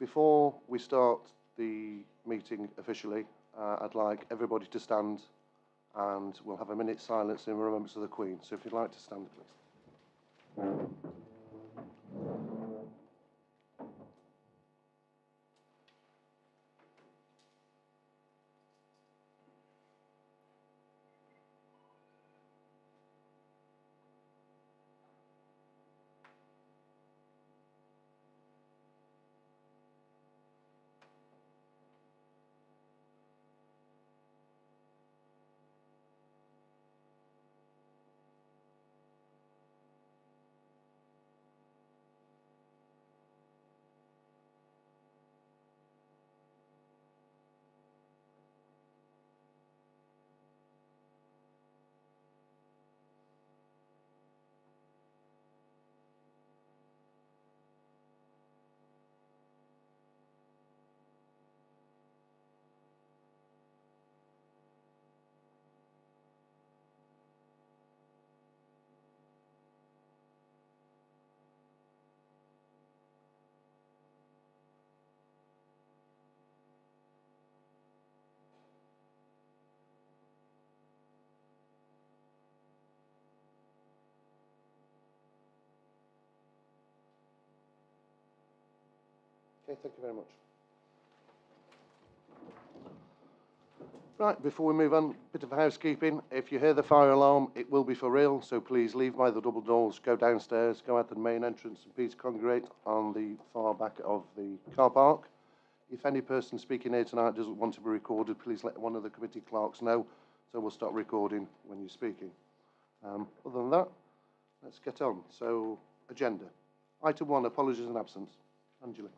Before we start the meeting officially, I'd like everybody to stand, and we'll have a minute's silence in remembrance of the Queen. So if you'd like to stand, please. Okay, thank you very much. Right, before we move on, a bit of housekeeping. If you hear the fire alarm, it will be for real, so please leave by the double doors, go downstairs, go out the main entrance, and please congregate on the far back of the car park. If any person speaking here tonight doesn't want to be recorded, please let one of the committee clerks know, so we'll stop recording when you're speaking. Other than that, let's get on. So, agenda. Item 1, apologies and absence. Angela.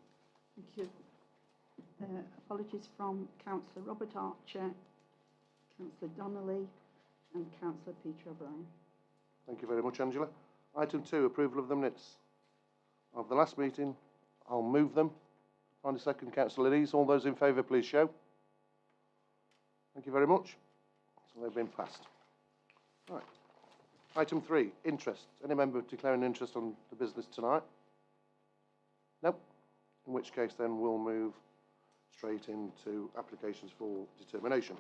Thank you. Apologies from Councillor Robert Archer, Councillor Donnelly and Councillor Peter O'Brien. Thank you very much, Angela. Item 2, approval of the minutes of the last meeting. I'll move them. Find a second, Councillor Lees. All those in favour, please show. Thank you very much. So they've been passed. Right. Item 3, interest. Any member declaring interest on the business tonight? Nope. In which case then we'll move straight into applications for determination.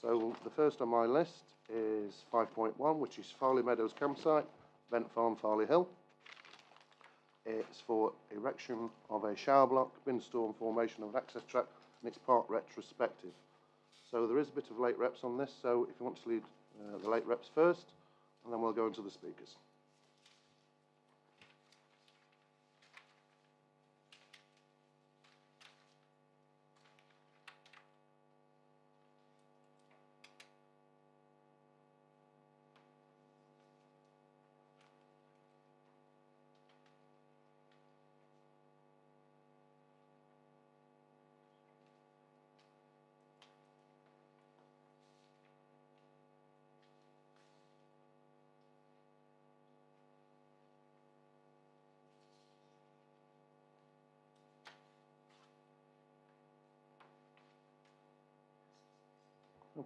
So the first on my list is 5.1, which is Farley Meadows Campsite, Bent Farm, Farley Hill. It's for erection of a shower block, bin storm formation of an access track, and it's part retrospective. So there is a bit of late reps on this, so if you want to lead the late reps first, and then we'll go into the speakers.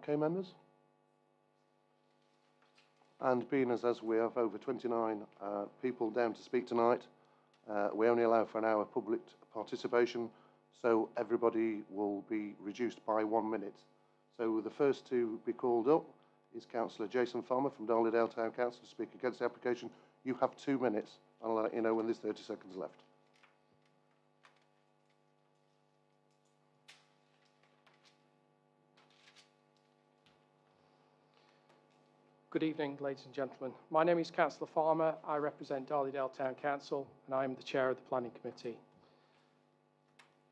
Okay, members? And being as we have over 29 people down to speak tonight, we only allow for an hour public participation, so everybody will be reduced by 1 minute. So the first to be called up is Councillor Jason Farmer from Darley-Dale Town Council to speak against the application. You have 2 minutes. I'll let you know when there's 30 seconds left. Good evening, ladies and gentlemen. My name is Councillor Farmer. I represent Darley-Dale Town Council and I am the Chair of the Planning Committee.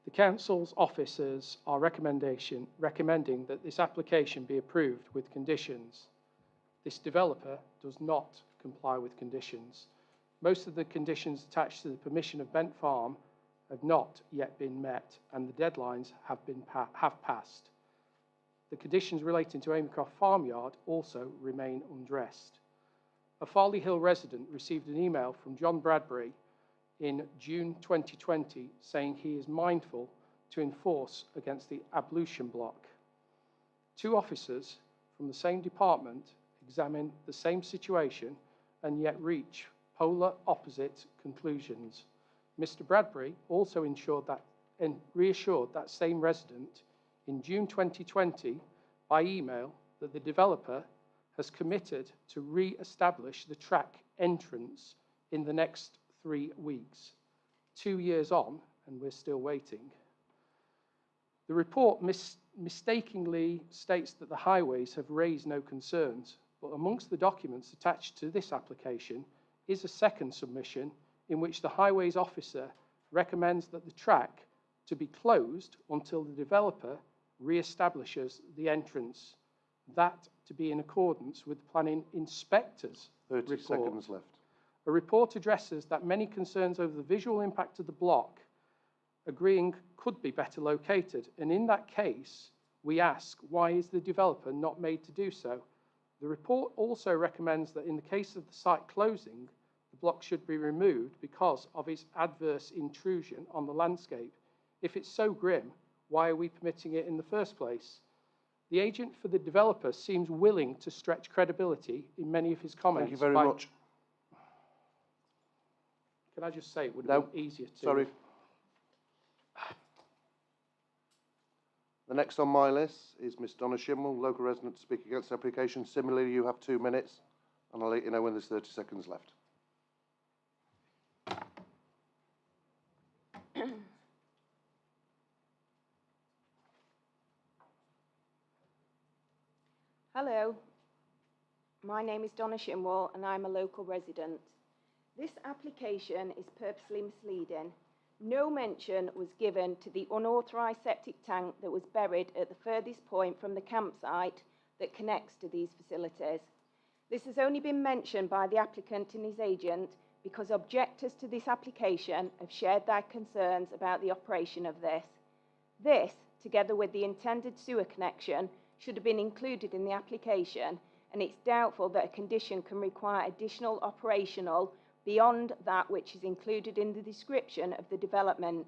The Council's officers are recommending that this application be approved with conditions. This developer does not comply with conditions. Most of the conditions attached to the permission of Bent Farm have not yet been met and the deadlines have passed. The conditions relating to Amycroft Farmyard also remain undressed. A Farley Hill resident received an email from John Bradbury in June 2020 saying he is mindful to enforce against the ablution block. 2 officers from the same department examine the same situation and yet reach polar opposite conclusions. Mr. Bradbury also ensured that and reassured that same resident in June 2020 by email that the developer has committed to re-establish the track entrance in the next 3 weeks. 2 years on, and we're still waiting. The report mistakenly states that the highways have raised no concerns, but amongst the documents attached to this application is a second submission in which the highways officer recommends that the track to be closed until the developer re-establishes the entrance, that to be in accordance with the planning inspector's 30 report. seconds left. A report addresses that many concerns over the visual impact of the block, agreeing could be better located, and in that case, we ask, why is the developer not made to do so? The report also recommends that in the case of the site closing, the block should be removed because of its adverse intrusion on the landscape. If it's so grim, why are we permitting it in the first place? The agent for the developer seems willing to stretch credibility in many of his comments. Thank you very much. Can I just say it would have been easier to... Sorry. The next on my list is Miss Donna Schimmel, local resident to speak against the application. Similarly, you have 2 minutes, and I'll let you know when there's 30 seconds left. Hello, my name is Donna Schimmel and I'm a local resident. This application is purposely misleading. No mention was given to the unauthorised septic tank that was buried at the furthest point from the campsite that connects to these facilities. This has only been mentioned by the applicant and his agent because objectors to this application have shared their concerns about the operation of this. This, together with the intended sewer connection, should have been included in the application, and it's doubtful that a condition can require additional operational beyond that which is included in the description of the development.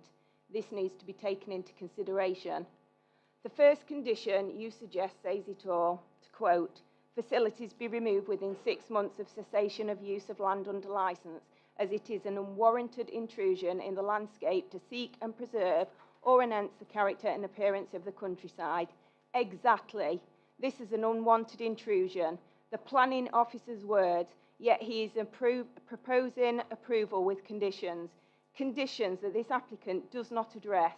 This needs to be taken into consideration. The first condition you suggest says it all, to quote, "Facilities be removed within 6 months of cessation of use of land under licence, as it is an unwarranted intrusion in the landscape to seek and preserve or enhance the character and appearance of the countryside." Exactly. This is an unwanted intrusion. The planning officer's words, yet he is proposing approval with conditions. Conditions that this applicant does not address.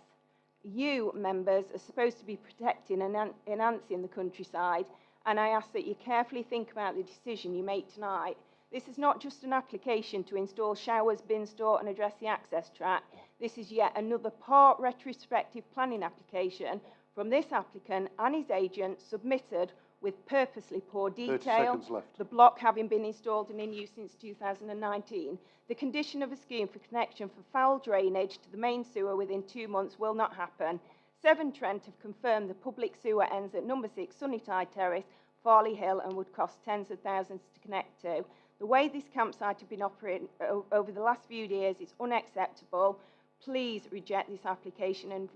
You, members, are supposed to be protecting and enhancing the countryside, and I ask that you carefully think about the decision you make tonight. This is not just an application to install showers, bin store and address the access track. This is yet another part retrospective planning application from this applicant and his agent submitted with purposely poor 30 detail, seconds left. the block having been installed and in use since 2019. The condition of a scheme for connection for foul drainage to the main sewer within 2 months will not happen. Severn Trent have confirmed the public sewer ends at number 6 Sunnyside Terrace, Farley Hill, and would cost tens of thousands to connect to. The way this campsite has been operating over the last few years is unacceptable. Please reject this application and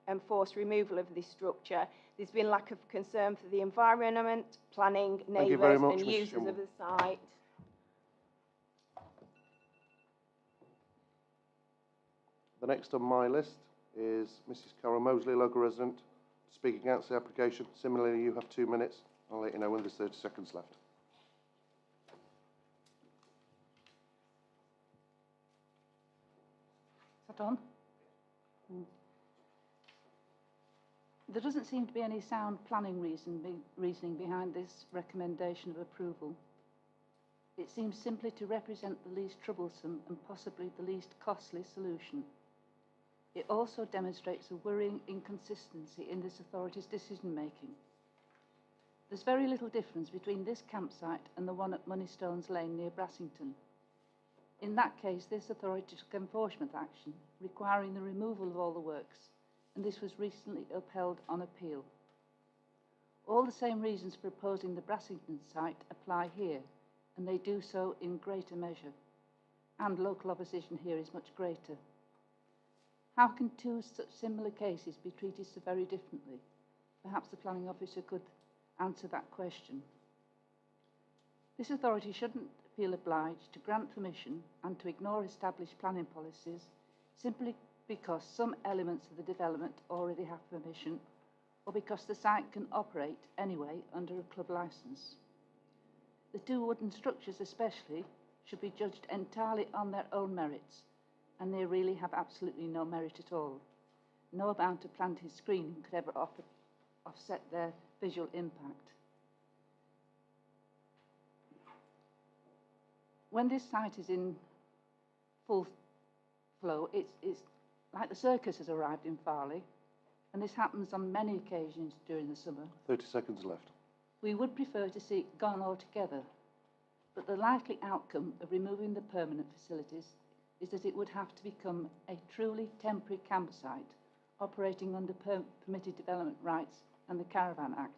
enforce removal of this structure. There's been lack of concern for the environment, planning, neighbours and users of the site. The next on my list is Mrs. Carol Mosley, local resident, to speak against the application. Similarly, you have 2 minutes. I'll let you know when there's 30 seconds left. Is that on? There doesn't seem to be any sound planning reasoning behind this recommendation of approval. It seems simply to represent the least troublesome and possibly the least costly solution. It also demonstrates a worrying inconsistency in this authority's decision-making. There's very little difference between this campsite and the one at Moneystones Lane near Brassington. In that case, this authority took enforcement action, requiring the removal of all the works, and this was recently upheld on appeal. All the same reasons for opposing the Brassington site apply here, and they do so in greater measure, and local opposition here is much greater. How can two such similar cases be treated so very differently? Perhaps the planning officer could answer that question. This authority shouldn't feel obliged to grant permission and to ignore established planning policies simply because some elements of the development already have permission, or because the site can operate anyway under a club licence. The two wooden structures especially should be judged entirely on their own merits, and they really have absolutely no merit at all. No amount of planted screening could ever offset their visual impact. When this site is in full flow, it's like the circus has arrived in Farley, and this happens on many occasions during the summer. 30 seconds left. We would prefer to see it gone altogether, but the likely outcome of removing the permanent facilities is that it would have to become a truly temporary campsite operating under permitted development rights and the Caravan Act.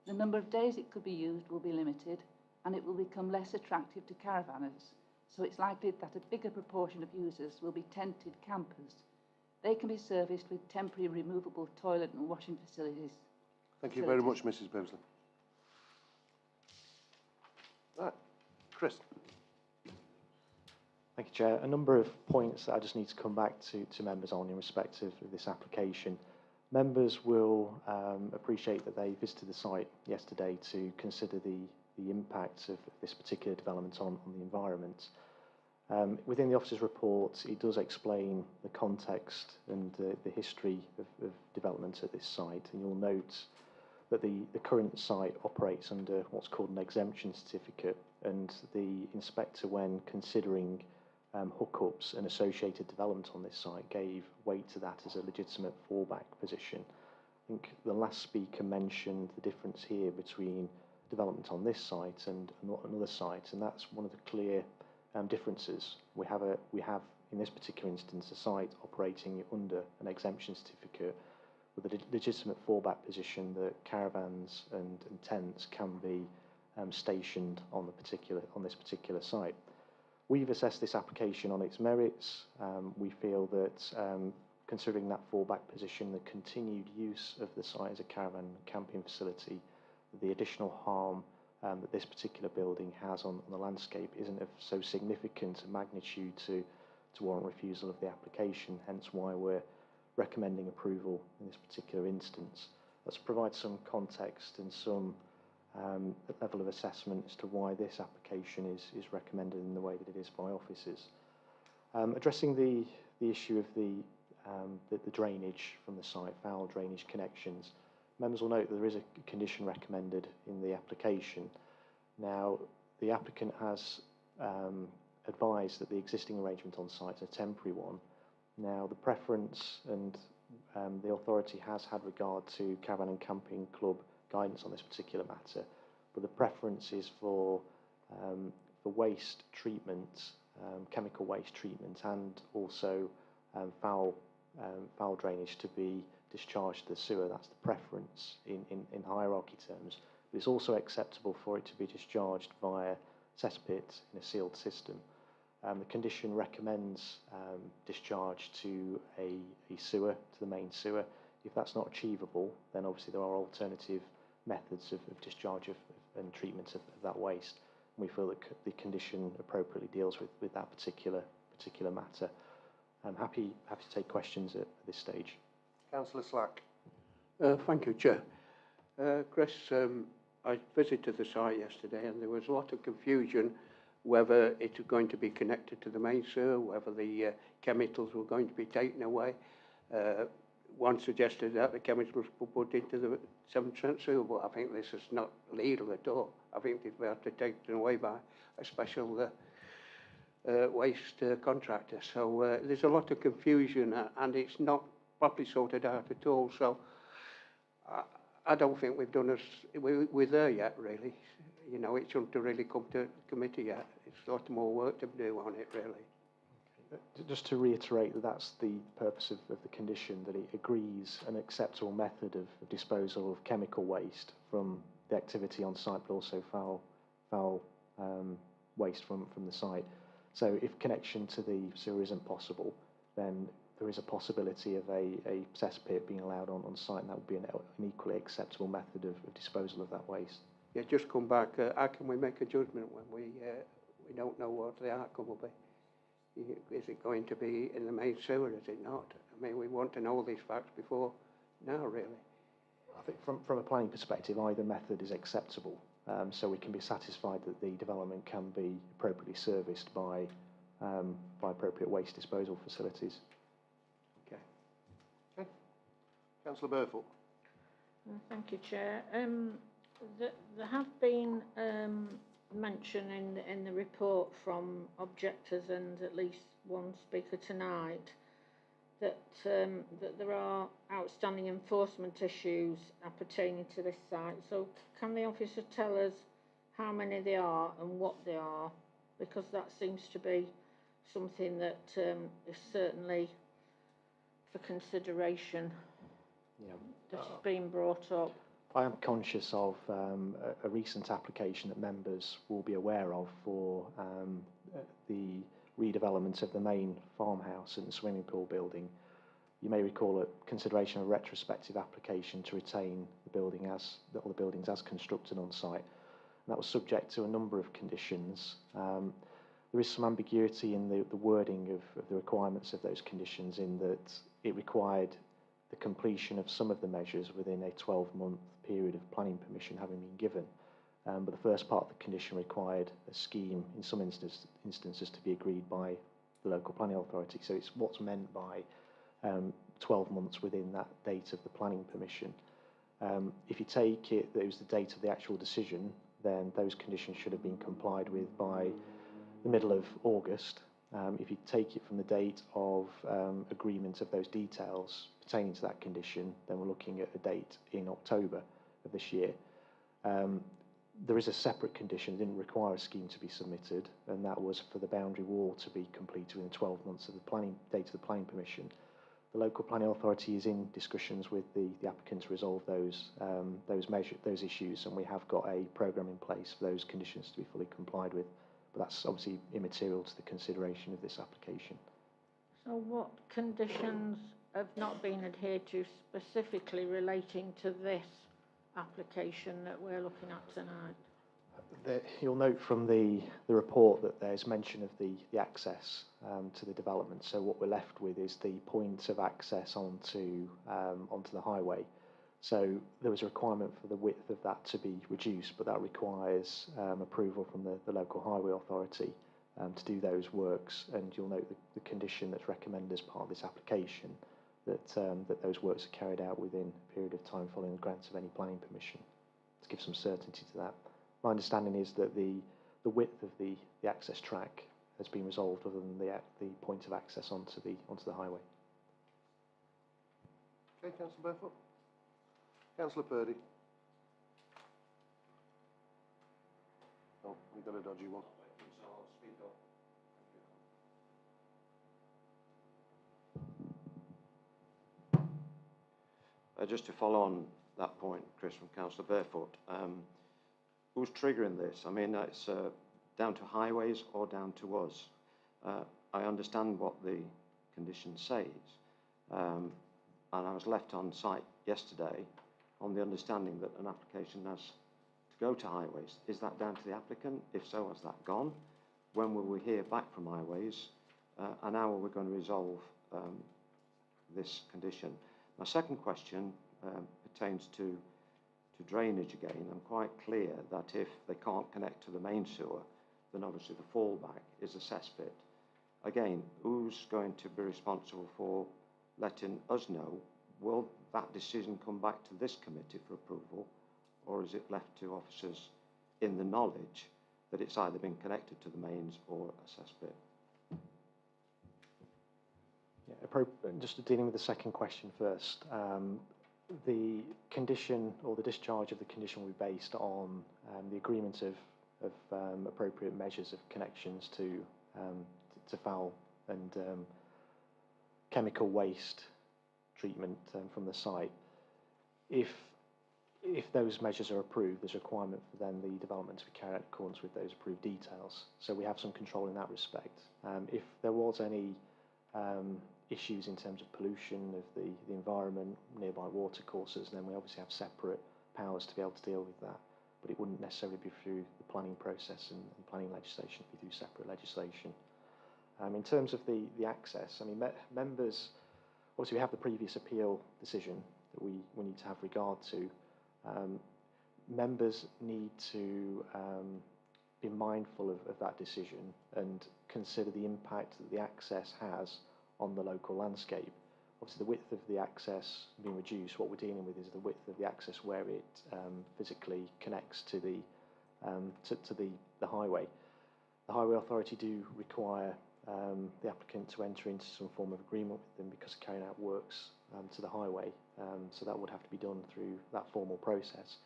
The number of days it could be used will be limited, and it will become less attractive to caravanners, so it's likely that a bigger proportion of users will be tented campers. They can be serviced with temporary removable toilet and washing facilities. Thank you very much, Mrs. Bevesley. Right, Chris. Thank you, Chair. A number of points that I just need to come back to members on in respect of this application. Members will appreciate that they visited the site yesterday to consider the impacts of this particular development on the environment. Within the officer's report, it does explain the context and the history of development at this site, and you'll note that the current site operates under what's called an exemption certificate, and the inspector, when considering hookups and associated development on this site, gave weight to that as a legitimate fallback position. I think the last speaker mentioned the difference here between development on this site and another site, and that's one of the clear differences. We have in this particular instance a site operating under an exemption certificate with a legitimate fallback position that caravans and tents can be stationed on this particular site. We've assessed this application on its merits. We feel that considering that fallback position, the continued use of the site as a caravan camping facility, the additional harm that this particular building has on the landscape isn't of so significant a magnitude to warrant refusal of the application, hence why we're recommending approval in this particular instance. Let's provide some context and some level of assessment as to why this application is recommended in the way that it is by officers. Addressing the issue of the drainage from the site, foul drainage connections, members will note that there is a condition recommended in the application. Now, the applicant has advised that the existing arrangement on site is a temporary one. Now, the preference and the authority has had regard to Caravan and Camping Club guidance on this particular matter, but the preference is for waste treatment, chemical waste treatment, and also foul drainage to be discharged to the sewer. That's the preference in hierarchy terms. But it's also acceptable for it to be discharged via cesspit in a sealed system. The condition recommends discharge to a sewer, to the main sewer. If that's not achievable, then obviously there are alternative methods of discharge and treatment of that waste. And we feel that the condition appropriately deals with that particular matter. I'm happy to take questions at this stage. Councillor Slack. Thank you, Chair. Chris, I visited the site yesterday and there was a lot of confusion whether it was going to be connected to the main sewer, whether the chemicals were going to be taken away. One suggested that the chemicals were put into the 7% sewer, but I think this is not legal at all. I think they'd have to take them away by a special waste contractor. So there's a lot of confusion and it's not properly sorted out at all. So I don't think we've done we're there yet, really. You know, it shouldn't have really come to committee yet. It's a lot more work to do on it, really. Just to reiterate that that's the purpose of the condition, that it agrees an acceptable method of disposal of chemical waste from the activity on site, but also foul waste from the site. So if connection to the sewer isn't possible, then there is a possibility of a cesspit being allowed on site, and that would be an equally acceptable method of disposal of that waste. Yeah, just come back. How can we make a judgment when we don't know what the outcome will be? Is it going to be in the main sewer, is it not? I mean, we want to know all these facts before now, really. I think from a planning perspective, either method is acceptable, so we can be satisfied that the development can be appropriately serviced by appropriate waste disposal facilities. Okay. Okay. Councillor Burfoot. Thank you, Chair. There have been mention in the report from objectors and at least one speaker tonight that there are outstanding enforcement issues pertaining to this site. So can the officer tell us how many they are and what they are? Because that seems to be something that is certainly for consideration. Yeah. That has been brought up. I am conscious of a recent application that members will be aware of for the redevelopment of the main farmhouse and swimming pool building. You may recall a consideration of a retrospective application to retain all the buildings as constructed on site. And that was subject to a number of conditions. There is some ambiguity in the wording of the requirements of those conditions, in that it required the completion of some of the measures within a 12-month period of planning permission having been given. But the first part of the condition required a scheme, in some instances, to be agreed by the local planning authority. So it's what's meant by 12 months within that date of the planning permission. If you take it that it was the date of the actual decision, then those conditions should have been complied with by the middle of August. If you take it from the date of agreement of those details pertaining to that condition, then we're looking at a date in October of this year. There is a separate condition that didn't require a scheme to be submitted, and that was for the boundary wall to be completed within 12 months of the date of the planning permission. The local planning authority is in discussions with the applicant to resolve those issues, and we have got a programme in place for those conditions to be fully complied with. But that's obviously immaterial to the consideration of this application. So what conditions have not been adhered to specifically relating to this application that we're looking at tonight? You'll note from the report that there's mention of the access to the development. So what we're left with is the point of access onto the highway. So there was a requirement for the width of that to be reduced, but that requires approval from the local highway authority to do those works. And you'll note the condition that's recommended as part of this application, that those works are carried out within a period of time following the grant of any planning permission, to give some certainty to that. My understanding is that the width of the access track has been resolved, other than the point of access onto the highway. Okay, Councillor Burfoot. Councillor Purdy. Oh, we've got a dodgy one. Just to follow on that point, Chris, from Councillor Burfoot, who's triggering this? I mean, it's down to highways or down to us. I understand what the condition says, and I was left on site yesterday on the understanding that an application has to go to highways. Is that down to the applicant? If so, has that gone? When will we hear back from highways? And how are we going to resolve this condition? My second question pertains to drainage again. I'm quite clear that if they can't connect to the main sewer, then obviously the fallback is a cesspit. Again, who's going to be responsible for letting us know? Will that decision come back to this committee for approval, or is it left to officers in the knowledge that it's either been connected to the mains or a cesspit? Yeah, just dealing with the second question first. The condition, or the discharge of the condition, will be based on the agreement of appropriate measures of connections to foul and chemical waste treatment from the site. If those measures are approved, there's a requirement for then the development to be carried out in accordance with those approved details. So we have some control in that respect. If there was any issues in terms of pollution of the environment, nearby watercourses, then we obviously have separate powers to be able to deal with that. But it wouldn't necessarily be through the planning process and planning legislation, it'd be through separate legislation. In terms of the access, I mean, members, obviously we have the previous appeal decision that we need to have regard to. Members need to be mindful of that decision and consider the impact that the access has on the local landscape. Obviously, the width of the access being reduced, what we're dealing with is the width of the access where it physically connects to the highway. The Highway Authority do require the applicant to enter into some form of agreement with them because of carrying out works to the highway. So that would have to be done through that formal process.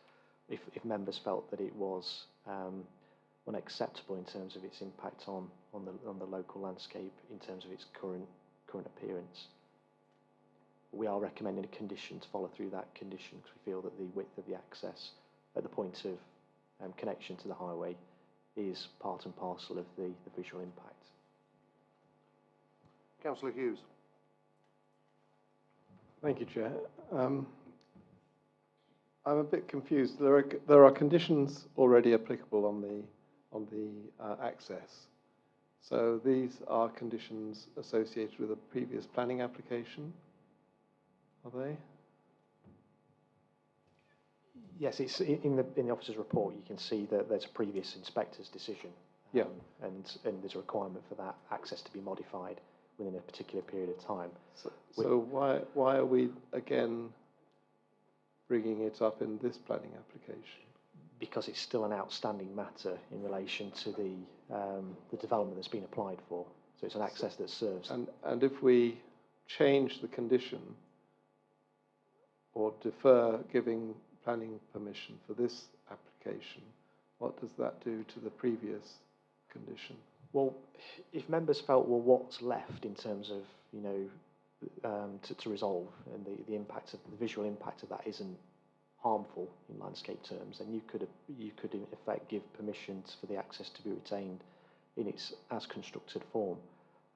If members felt that it was unacceptable in terms of its impact on the local landscape in terms of its current appearance. We are recommending a condition to follow through that condition because we feel that the width of the access at the point of connection to the highway is part and parcel of the visual impact. Councillor Hughes. Thank you, Chair. I'm a bit confused. There are conditions already applicable on the access. So these are conditions associated with a previous planning application. Are they? Yes, it's in the officer's report. You can see that there's a previous inspector's decision, Yeah. and there's a requirement for that access to be modified within a particular period of time. So why are we again bringing it up in this planning application? Because it's still an outstanding matter in relation to the development that's been applied for. So it's an access that serves. And if we change the condition or defer giving planning permission for this application, what does that do to the previous condition? Well, if members felt, well, what's left in terms of, to resolve, and the impact of the visual impact of that isn't harmful in landscape terms, then you could in effect give permission for the access to be retained in its as constructed form.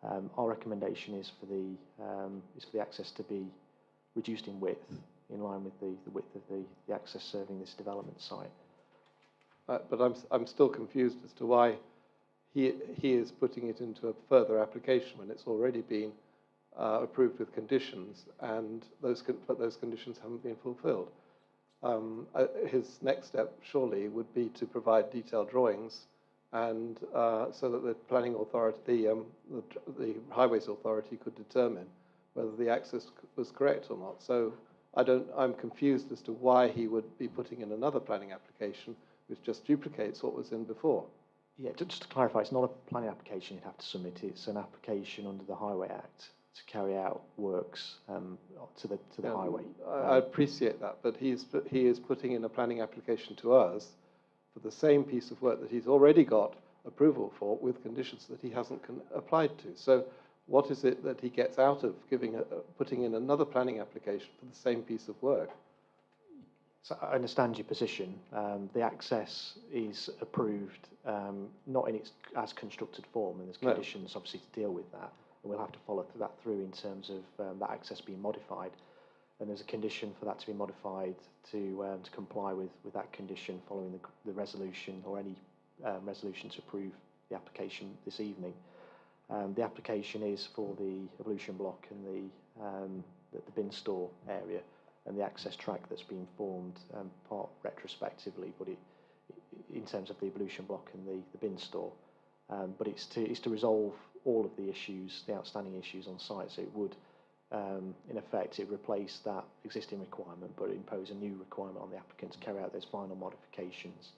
Our recommendation is for the access to be reduced in width, in line with the width of the access serving this development site. But I'm still confused as to why he is putting it into a further application when it's already been approved with conditions, and those conditions haven't been fulfilled. His next step surely would be to provide detailed drawings, and so that the planning authority, the highways authority, could determine whether the access was correct or not. So I'm confused as to why he would be putting in another planning application which just duplicates what was in before. Yeah, just to clarify, it's not a planning application you'd have to submit. It's an application under the Highway Act to carry out works to the highway. I appreciate that, but he is putting in a planning application to us for the same piece of work that he's already got approval for, with conditions that he hasn't applied to. So what is it that he gets out of putting in another planning application for the same piece of work? So I understand your position. The access is approved, not in its as constructed form, and there's conditions obviously to deal with that. And we'll have to follow that through in terms of that access being modified. And there's a condition for that to be modified to comply with that condition following the resolution, or any resolution to approve the application this evening. The application is for the evolution block and the bin store area, and the access track that's been formed part retrospectively, but in terms of the evolution block and the bin store. But it's to resolve all of the issues, the outstanding issues on site. So it would, in effect, it replace that existing requirement, but impose a new requirement on the applicant to carry out those final modifications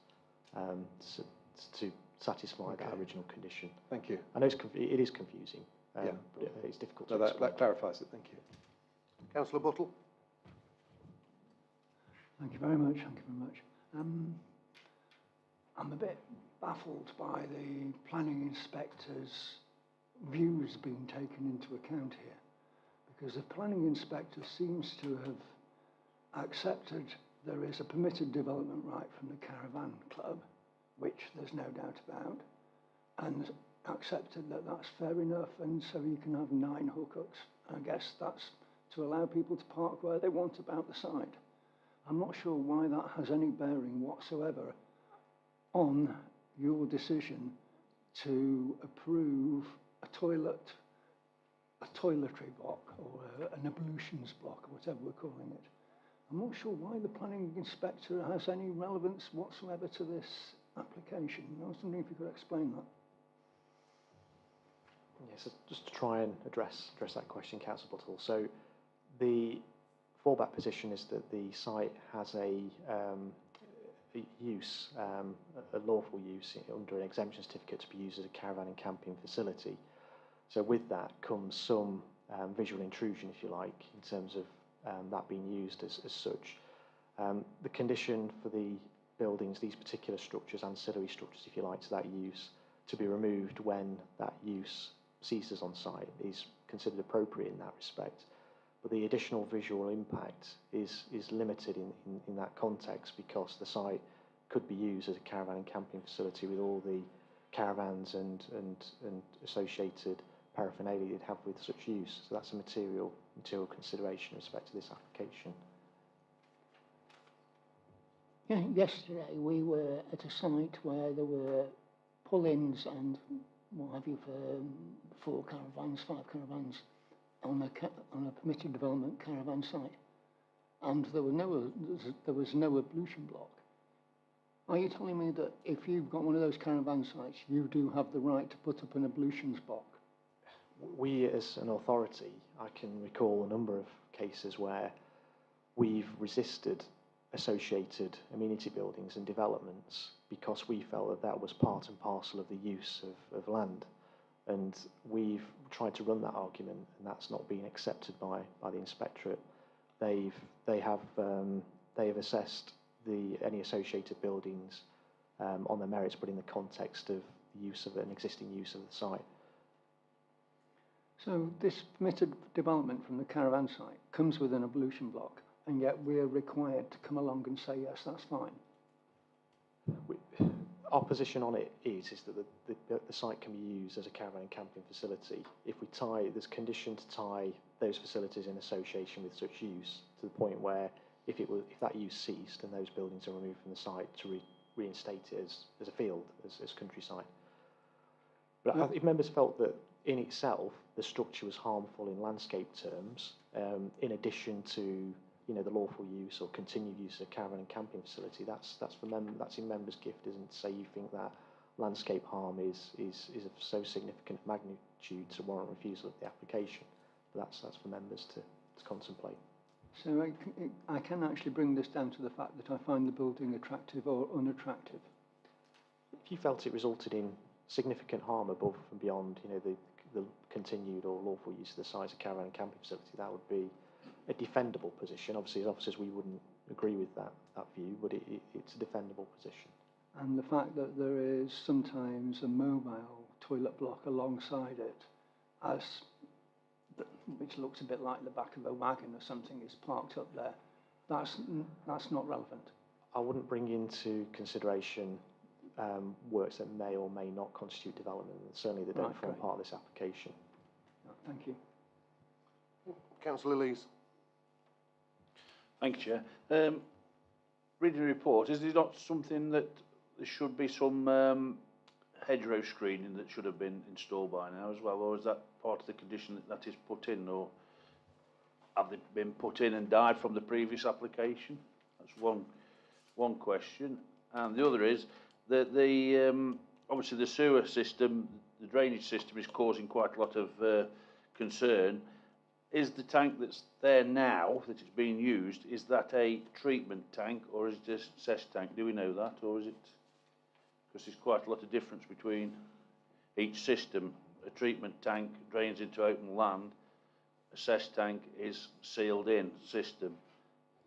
to satisfy that original condition. Thank you. I know it is confusing, but it's difficult to explain. That clarifies it. Thank you. Councillor Buttle. Thank you very much. Thank you very much. I'm a bit baffled by the planning inspector's views being taken into account here, because the planning inspector seems to have accepted there is a permitted development right from the caravan club, which there's no doubt about, and accepted that that's fair enough, and so you can have 9 hookups. I guess that's to allow people to park where they want about the site. I'm not sure why that has any bearing whatsoever on your decision to approve a toiletry block or an ablutions block or whatever we're calling it. I'm not sure why the planning inspector has any relevance whatsoever to this application. I was wondering if you could explain that. Yes, just to try and address that question, Councillor Buttle. So the fallback position is that the site has a use, a lawful use under an exemption certificate to be used as a caravan and camping facility. So with that comes some visual intrusion, if you like, in terms of that being used as such. The condition for the buildings, these particular structures, ancillary structures, if you like, to that use, to be removed when that use ceases on site is considered appropriate in that respect. But the additional visual impact is limited in that context because the site could be used as a caravan and camping facility with all the caravans and associated paraphernalia you'd have with such use. So that's a material consideration in respect to this application. Yeah, yesterday we were at a site where there were pull-ins and what have you for 4 caravans, 5 caravans on a permitted development caravan site, and there was no ablution block. Are you telling me that if you've got one of those caravan sites, you do have the right to put up an ablutions block? We, as an authority, I can recall a number of cases where we've resisted associated amenity buildings and developments because we felt that that was part and parcel of the use of land. And we've tried to run that argument, and that's not been accepted by the inspectorate. They have assessed any associated buildings on their merits, but in the context of the use of an existing use of the site. So this permitted development from the caravan site comes with an ablution block, and yet we're required to come along and say, yes, that's fine. Our position on it is that the site can be used as a caravan and camping facility. If we there's condition to tie those facilities in association with such use to the point where if that use ceased and those buildings are removed from the site to reinstate it as a field, as countryside. But if members felt that in itself the structure was harmful in landscape terms, in addition to the lawful use or continued use of a caravan and camping facility, that's in members' gift, isn't it? To say you think that landscape harm is of so significant magnitude to warrant refusal of the application. But that's for members to contemplate. So I can actually bring this down to the fact that I find the building attractive or unattractive. If you felt it resulted in significant harm above and beyond, the continued or lawful use of the site as a caravan and camping facility, that would be a defendable position. Obviously, as officers, we wouldn't agree with that view, but it's a defendable position. And the fact that there is sometimes a mobile toilet block alongside it, which looks a bit like the back of a wagon or something, is parked up there, that's not relevant. I wouldn't bring into consideration works that may or may not constitute development. Certainly, they don't form part of this application. Thank you. Councillor Lees. Thank you, Chair. Reading the report, is there not something that there should be some hedgerow screening that should have been installed by now as well, or is that part of the condition that is put in, or have they been put in and died from the previous application? That's one question. And the other is that obviously the sewer system, the drainage system is causing quite a lot of concern. Is the tank that's there now, that is being used, is that a treatment tank or is it a cess tank? Do we know that, or is it? Because there's quite a lot of difference between each system. A treatment tank drains into open land. A cess tank is sealed in system.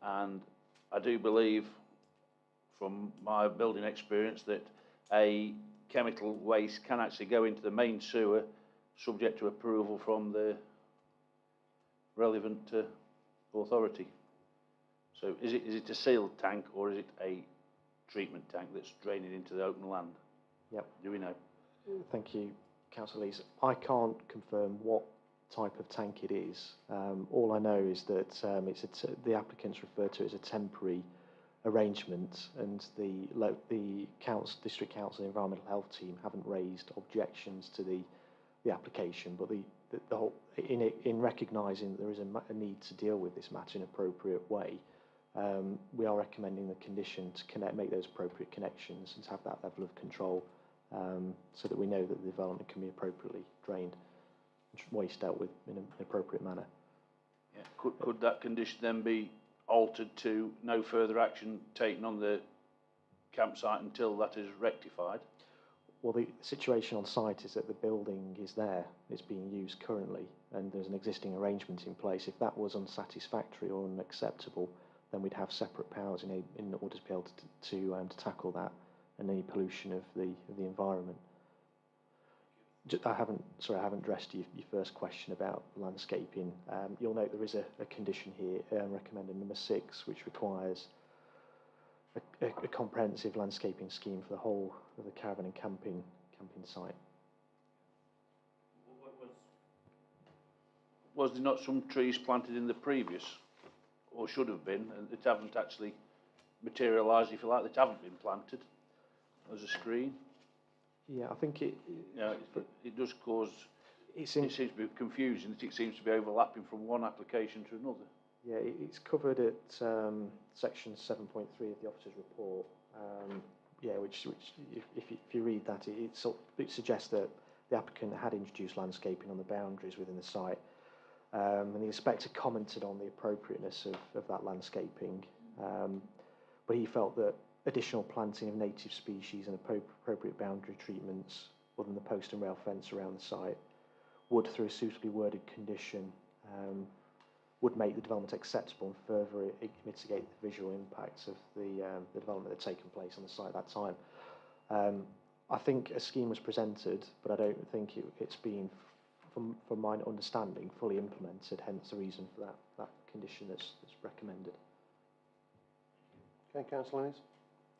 And I do believe, from my building experience, that a chemical waste can actually go into the main sewer subject to approval from the relevant authority. So is it a sealed tank or is it a treatment tank that's draining into the open land? Yep. Do we know? Thank you, Councillor Lees. I can't confirm what type of tank it is. All I know is that the applicants refer to it as a temporary arrangement, and the district council and environmental health team haven't raised objections to the the application, but the whole, in recognising that there is a need to deal with this matter in an appropriate way, we are recommending the condition to make those appropriate connections and to have that level of control, so that we know that the development can be appropriately drained and waste dealt with in an appropriate manner. Yeah. Could that condition then be altered to no further action taken on the campsite until that is rectified? Well, the situation on site is that the building is there, it's being used currently, and there's an existing arrangement in place. If that was unsatisfactory or unacceptable, then we'd have separate powers in order to be able to tackle that and any pollution of the environment. I haven't addressed your first question about landscaping. You'll note there is a condition here, recommended number 6, which requires a comprehensive landscaping scheme for the whole of the caravan and camping site. Was there not some trees planted in the previous, or should have been, and that haven't actually materialised, if you like, that haven't been planted as a screen? Yeah, I think it does cause. It seems to be confusing. That it seems to be overlapping from one application to another. Yeah, it's covered at section 7.3 of the officer's report. Which if you read that, it suggests that the applicant had introduced landscaping on the boundaries within the site, and the inspector commented on the appropriateness of that landscaping, but he felt that additional planting of native species and appropriate boundary treatments, other than the post and rail fence around the site, would, through a suitably worded condition, would make the development acceptable and further mitigate the visual impacts of the development that had taken place on the site at that time. I think a scheme was presented, but I don't think it's been, from my understanding, fully implemented, hence the reason for that condition that's recommended. Okay, Councillor Innes.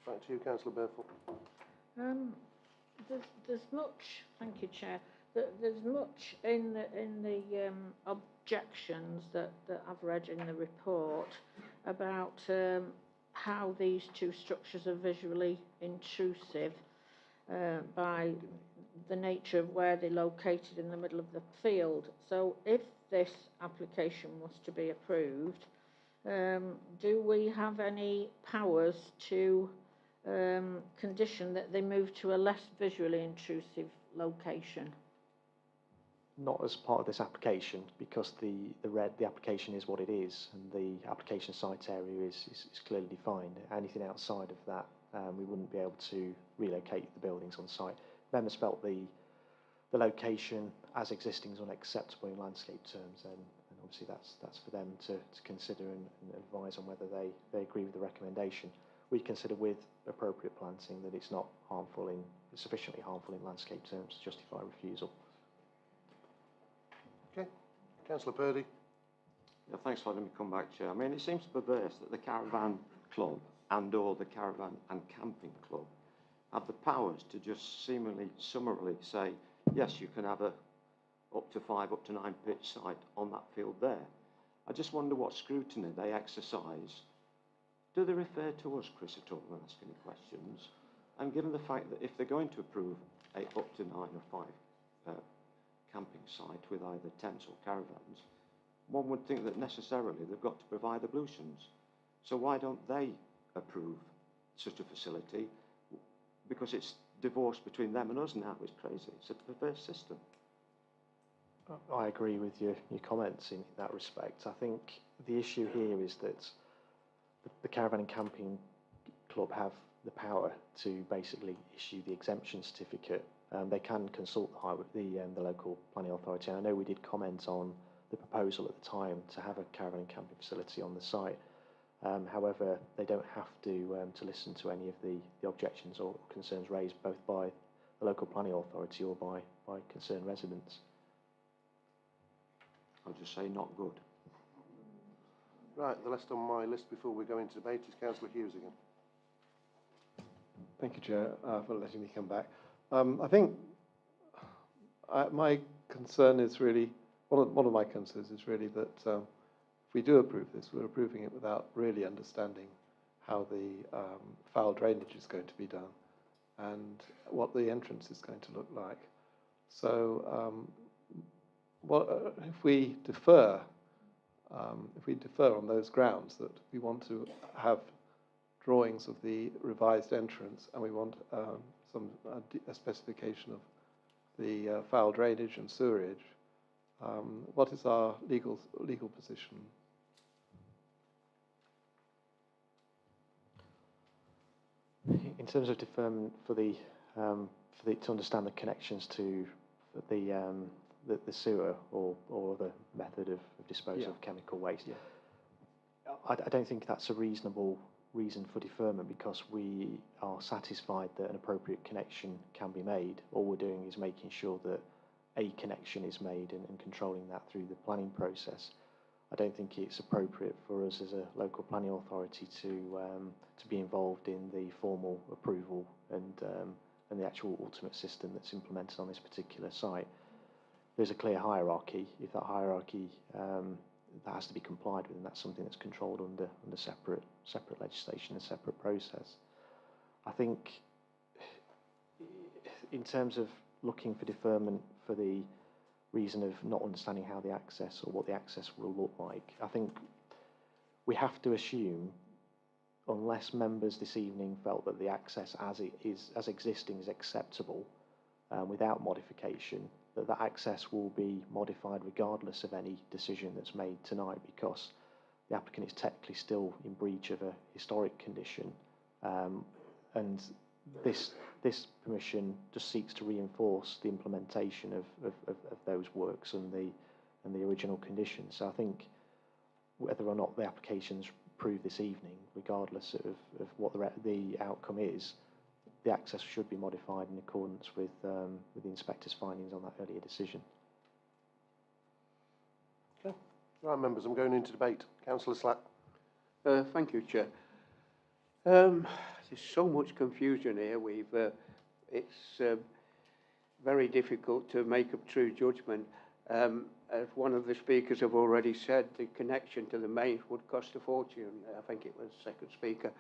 Back to you, Councillor Burford. There's much, thank you, Chair. There's much in the objections that I've read in the report about how these two structures are visually intrusive by the nature of where they're located in the middle of the field. So if this application was to be approved, do we have any powers to condition that they move to a less visually intrusive location? Not as part of this application, because the application is what it is, and the application site area is clearly defined. Anything outside of that, we wouldn't be able to relocate the buildings on site. Members felt the location as existing is unacceptable in landscape terms, and obviously that's for them to consider and advise on whether they agree with the recommendation. We consider, with appropriate planting, that it's not sufficiently harmful in landscape terms to justify refusal. Okay, Councillor Purdy. Yeah, thanks for letting me come back, Chair. I mean, it seems perverse that the Caravan Club and/or the Caravan and Camping Club have the powers to just seemingly summarily say, yes, you can have a up to 5, up to 9 pitch site on that field there. I just wonder what scrutiny they exercise. Do they refer to us, Chris, at all when asking questions? And given the fact that if they're going to approve a up to 9 or 5 camping site with either tents or caravans, one would think that necessarily they've got to provide ablutions. So why don't they approve such a facility? Because it's divorce between them and us now. It's crazy. It's a perverse system. I agree with your comments in that respect. I think the issue here is that the Caravan and Camping Club have the power to basically issue the exemption certificate. They can consult the local planning authority. I know we did comment on the proposal at the time to have a caravan and camping facility on the site. However, they don't have to listen to any of the objections or concerns raised both by the local planning authority or by concerned residents. I'll just say not good. Right, the last on my list before we go into debate is Councillor Hughes again. Thank you, Chair, for letting me come back. I think my concern is really, one of my concerns is really that if we do approve this, we're approving it without really understanding how the foul drainage is going to be done and what the entrance is going to look like. So if we defer on those grounds that we want to have drawings of the revised entrance and we want a specification of the foul drainage and sewerage, what is our legal position? In terms of deferment to understand the connections to the sewer or the method of disposal of chemical waste, I don't think that's a reasonable reason for deferment, because we are satisfied that an appropriate connection can be made. All we're doing is making sure that a connection is made and controlling that through the planning process. I don't think it's appropriate for us as a local planning authority to be involved in the formal approval and the actual ultimate system that's implemented on this particular site. There's a clear hierarchy. If that hierarchy that has to be complied with, and that's something that's controlled under separate legislation and separate process. I think in terms of looking for deferment for the reason of not understanding how the access or what the access will look like, I think we have to assume, unless members this evening felt that the access as existing is acceptable without modification, that access will be modified regardless of any decision that's made tonight, because the applicant is technically still in breach of a historic condition, and this permission just seeks to reinforce the implementation of those works and the original conditions. So I think whether or not the application's approved this evening, regardless of what the outcome is, the access should be modified in accordance with the inspector's findings on that earlier decision. Okay. Right, members, I'm going into debate. Councillor Slack. Thank you, Chair. There's so much confusion here. It's very difficult to make a true judgment. As one of the speakers have already said, the connection to the mains would cost a fortune. I think it was the second speaker.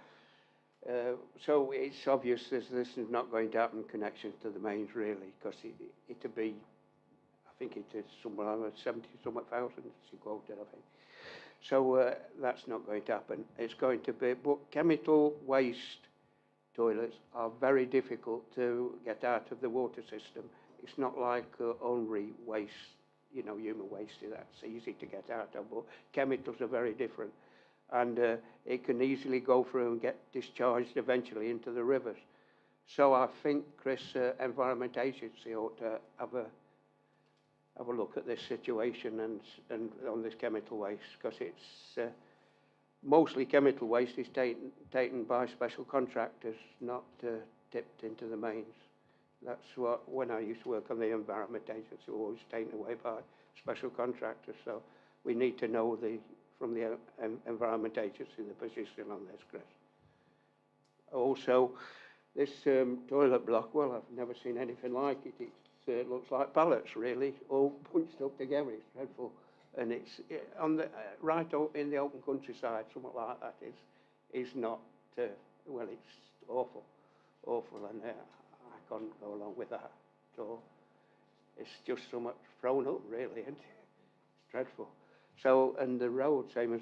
So it's obvious this is not going to happen, connections to the mains, really, because it'd be, I think it is somewhere around 70-something thousand, she quoted, I think. So that's not going to happen. It's going to be, but chemical waste toilets are very difficult to get out of the water system. It's not like ordinary waste, human waste, that's easy to get out of, but chemicals are very different. And it can easily go through and get discharged eventually into the rivers. So I think, Chris, Environment Agency ought to have a look at this situation and on this chemical waste, because it's mostly chemical waste is taken by special contractors, not tipped into the mains. That's what, when I used to work on the Environment Agency, always taken away by special contractors. So we need to know from the Environment Agency the position on this, Chris. Also, this toilet block, well, I've never seen anything like it. It looks like pallets, really, all bunched up together. It's dreadful. And it's on the right in the open countryside, something like that is not, well, it's awful, and I can't go along with that at all. It's just so much thrown up, really, and it's dreadful. So, and the road, same as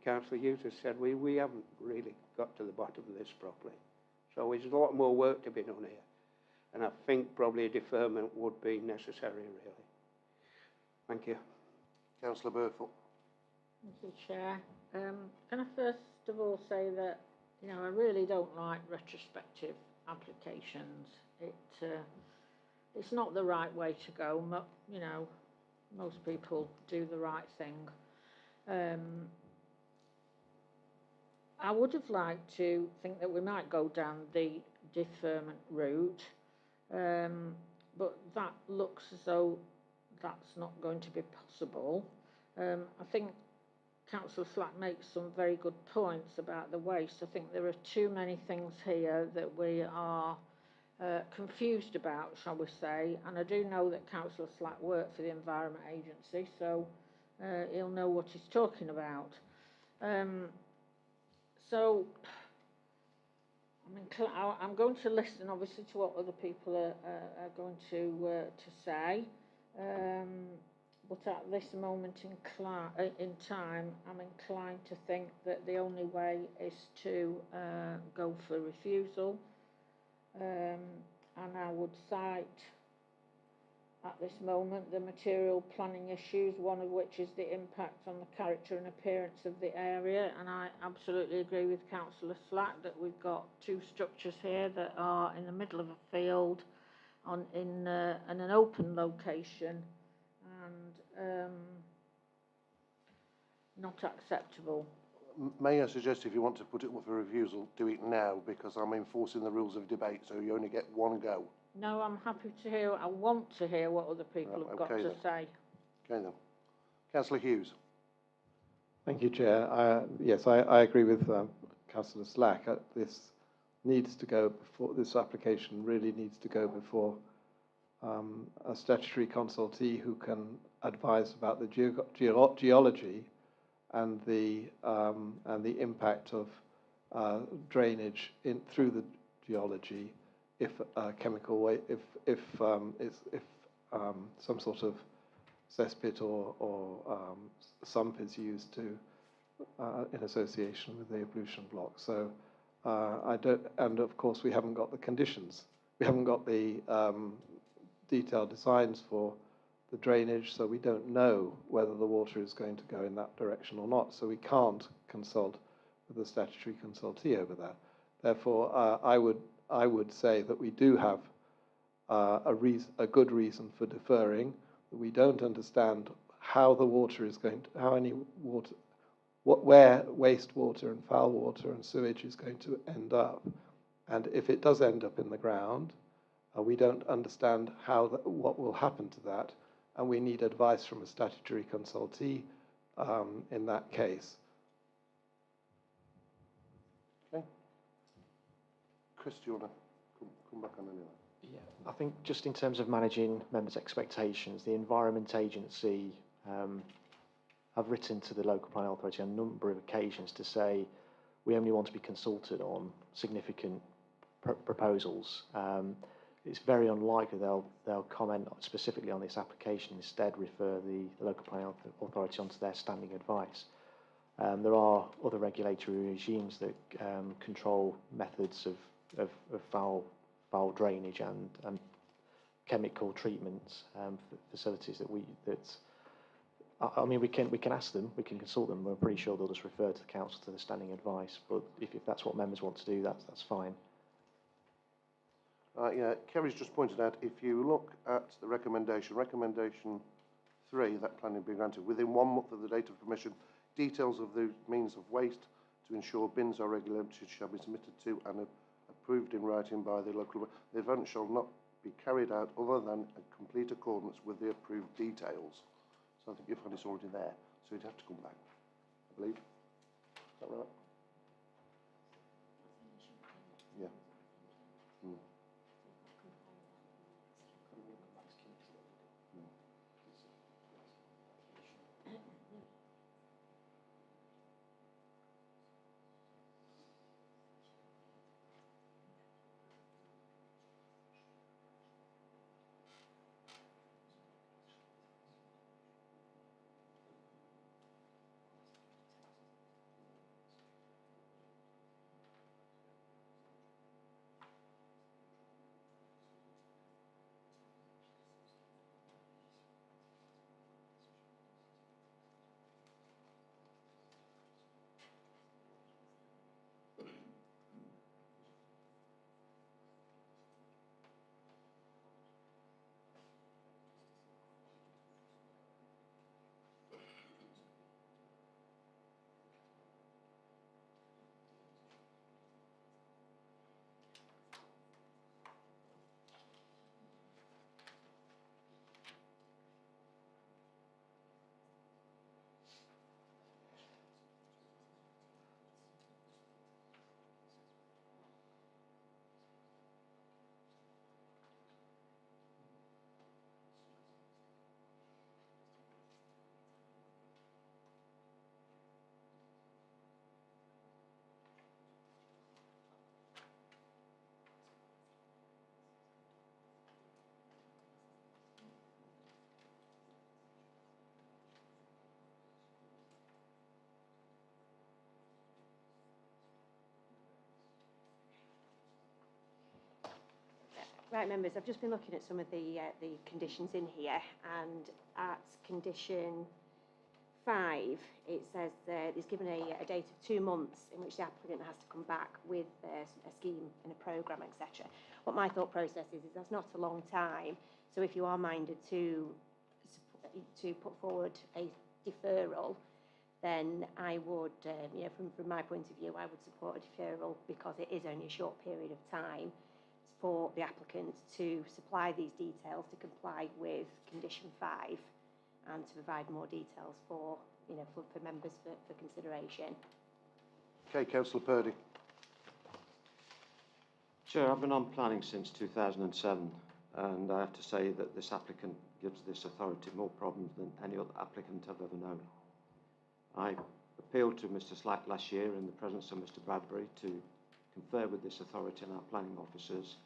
Councillor Hughes has said, we haven't really got to the bottom of this properly. So there's a lot more work to be done here. And I think probably a deferment would be necessary, really. Thank you. Councillor Burfield. Thank you, Chair. Can I first of all say that, I really don't like retrospective applications. It's not the right way to go. Most people do the right thing. I would have liked to think that we might go down the deferment route, but that looks as though that's not going to be possible. I think Councillor Slack makes some very good points about the waste. I think there are too many things here that we are confused about, shall we say, and I do know that Councillor Slack worked for the Environment Agency, so he'll know what he's talking about. So I'm going to listen, obviously, to what other people are going to say. But at this moment in time, I'm inclined to think that the only way is to go for refusal. And I would cite at this moment the material planning issues, one of which is the impact on the character and appearance of the area. And I absolutely agree with Councillor Slack that we've got two structures here that are in the middle of a field in an open location, and not acceptable. May I suggest, if you want to put it up for refusal, do it now, because I'm enforcing the rules of debate, so you only get one go. No, I'm happy to hear. I want to hear what other people have got to say. Okay then. Councillor Hughes. Thank you, Chair. Yes, I agree with Councillor Slack. This needs to go before, this application really needs to go before a statutory consultee who can advise about the geology and the impact of drainage through the geology if chemical if some sort of cesspit or sump is used to in association with the ablution block. So I don't, and of course we haven't got the conditions. We haven't got the detailed designs for the drainage, so we don't know whether the water is going to go in that direction or not. So we can't consult with the statutory consultee over that. Therefore, I would say that we do have a good reason for deferring. We don't understand how the water is going to, how any water, where wastewater and foul water and sewage is going to end up. And if it does end up in the ground, we don't understand what will happen to that. And we need advice from a statutory consultee in that case. Okay. Chris, do you want to come back on any of that? Yeah, I think just in terms of managing members' expectations, the Environment Agency have written to the local planning authority on a number of occasions to say we only want to be consulted on significant proposals. It's very unlikely they'll comment specifically on this application, instead refer the local planning authority onto their standing advice. There are other regulatory regimes that control methods of foul drainage and chemical treatment facilities I mean, we can ask them, we can consult them. We're pretty sure they'll just refer to the council to the standing advice. But if that's what members want to do, that's fine. Yeah, Kerry's just pointed out, if you look at the recommendation 3, that planning being granted, within 1 month of the date of permission, details of the means of waste to ensure bins are regulated shall be submitted to and approved in writing by the local. The event shall not be carried out other than in complete accordance with the approved details. So I think you'll find it's already there, so you'd have to come back, I believe. Is that right? Yeah. Mm. Right, members, I've just been looking at some of the conditions in here, and at condition 5, it says it's given a date of 2 months in which the applicant has to come back with a scheme and a programme, etc. What my thought process is that's not a long time, so if you are minded to put forward a deferral, then I would, from my point of view, I would support a deferral because it is only a short period of time for the applicant to supply these details to comply with condition 5 and to provide more details for members for consideration. Okay, Councillor Purdy. Chair, I've been on planning since 2007, and I have to say that this applicant gives this authority more problems than any other applicant I've ever known. I appealed to Mr Slack last year in the presence of Mr Bradbury to confer with this authority and our planning officers,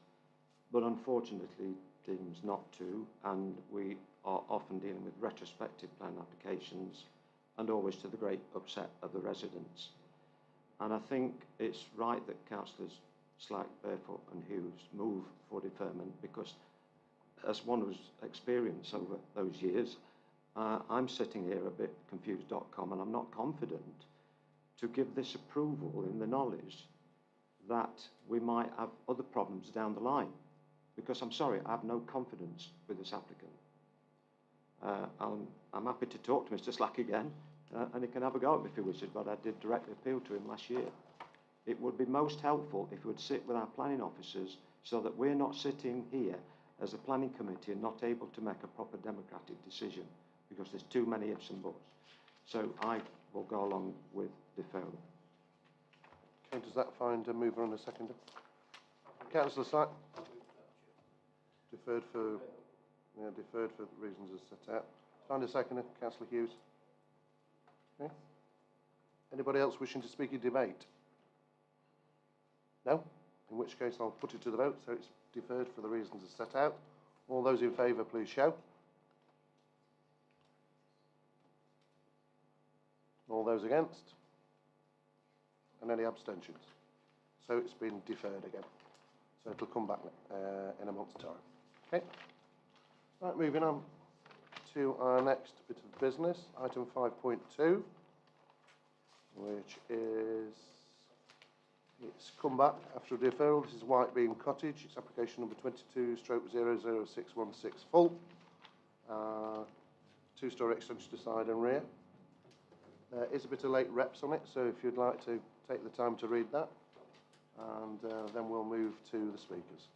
but unfortunately deems not to, and we are often dealing with retrospective plan applications and always to the great upset of the residents. And I think it's right that Councillors Slack, Barefoot and Hughes move for deferment because, as one who's experienced over those years, I'm sitting here a bit confused.com, and I'm not confident to give this approval in the knowledge that we might have other problems down the line. Because I'm sorry, I have no confidence with this applicant. I'm happy to talk to Mr Slack again, and he can have a go at me if he wishes, but I did directly appeal to him last year. It would be most helpful if he would sit with our planning officers so that we're not sitting here as a planning committee and not able to make a proper democratic decision because there's too many ifs and buts. So I will go along with deferral. Okay, does that find a mover and a seconder? Councillor Slack? Deferred for the reasons as set out. Find a seconder, Councillor Hughes. Okay. Anybody else wishing to speak in debate? No? In which case I'll put it to the vote, so it's deferred for the reasons as set out. All those in favour, please show. All those against? And any abstentions? So it's been deferred again. So it'll come back in a month's time. Okay. Right, moving on to our next bit of business, item 5.2, which is, it's come back after a deferral. This is Whitebeam Cottage. It's application number 22/00616 full. 2-story extension to side and rear. There is a bit of late reps on it, so if you'd like to take the time to read that, and then we'll move to the speakers.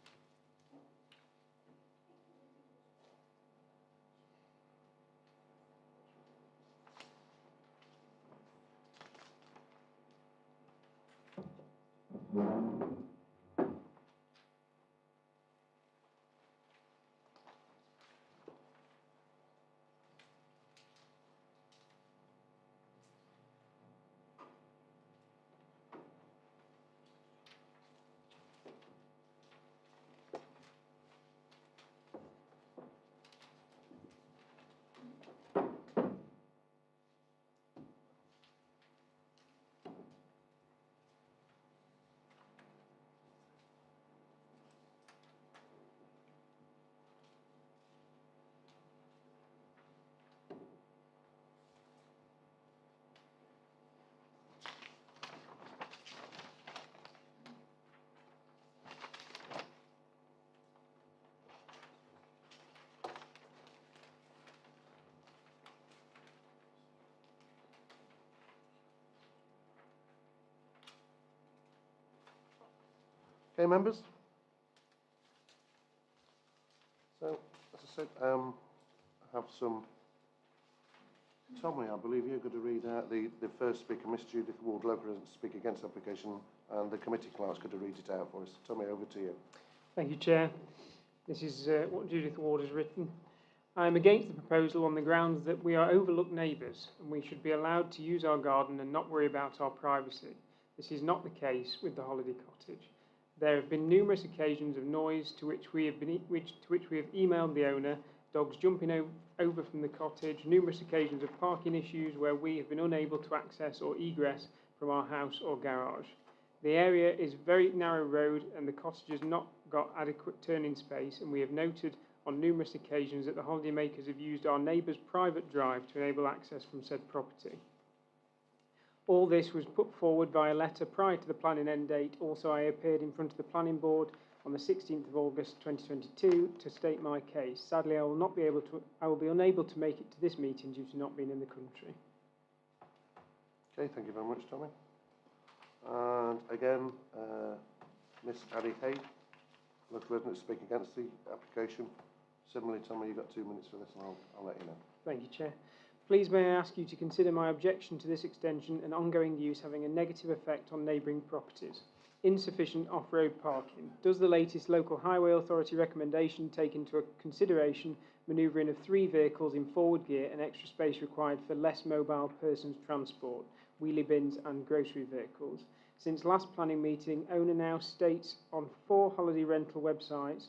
Okay, members? So, as I said, I have some... Tommy, I believe you're going to read out the first speaker, Miss Judith Ward, local resident, to speak against the application, and the committee clerk's going to read it out for us. Tommy, over to you. Thank you, Chair. This is what Judith Ward has written. I am against the proposal on the grounds that we are overlooked neighbours and we should be allowed to use our garden and not worry about our privacy. This is not the case with the holiday cottage. There have been numerous occasions of noise to which we have emailed the owner, dogs jumping over from the cottage, numerous occasions of parking issues where we have been unable to access or egress from our house or garage. The area is a very narrow road and the cottage has not got adequate turning space, and we have noted on numerous occasions that the holidaymakers have used our neighbour's private drive to enable access from said property. All this was put forward by a letter prior to the planning end date. Also, I appeared in front of the planning board on the 16th of August 2022 to state my case. Sadly, I will be unable to make it to this meeting due to not being in the country. Okay, thank you very much, Tommy. And again, Miss Addie Hay, local resident, to speak against the application. Similarly, Tommy, you've got 2 minutes for this, and I'll let you know. Thank you, Chair. Please may I ask you to consider my objection to this extension and ongoing use having a negative effect on neighbouring properties. Insufficient off-road parking. Does the latest local highway authority recommendation take into consideration manoeuvring of 3 vehicles in forward gear and extra space required for less mobile persons transport, wheelie bins and grocery vehicles? Since last planning meeting, owner now states on 4 holiday rental websites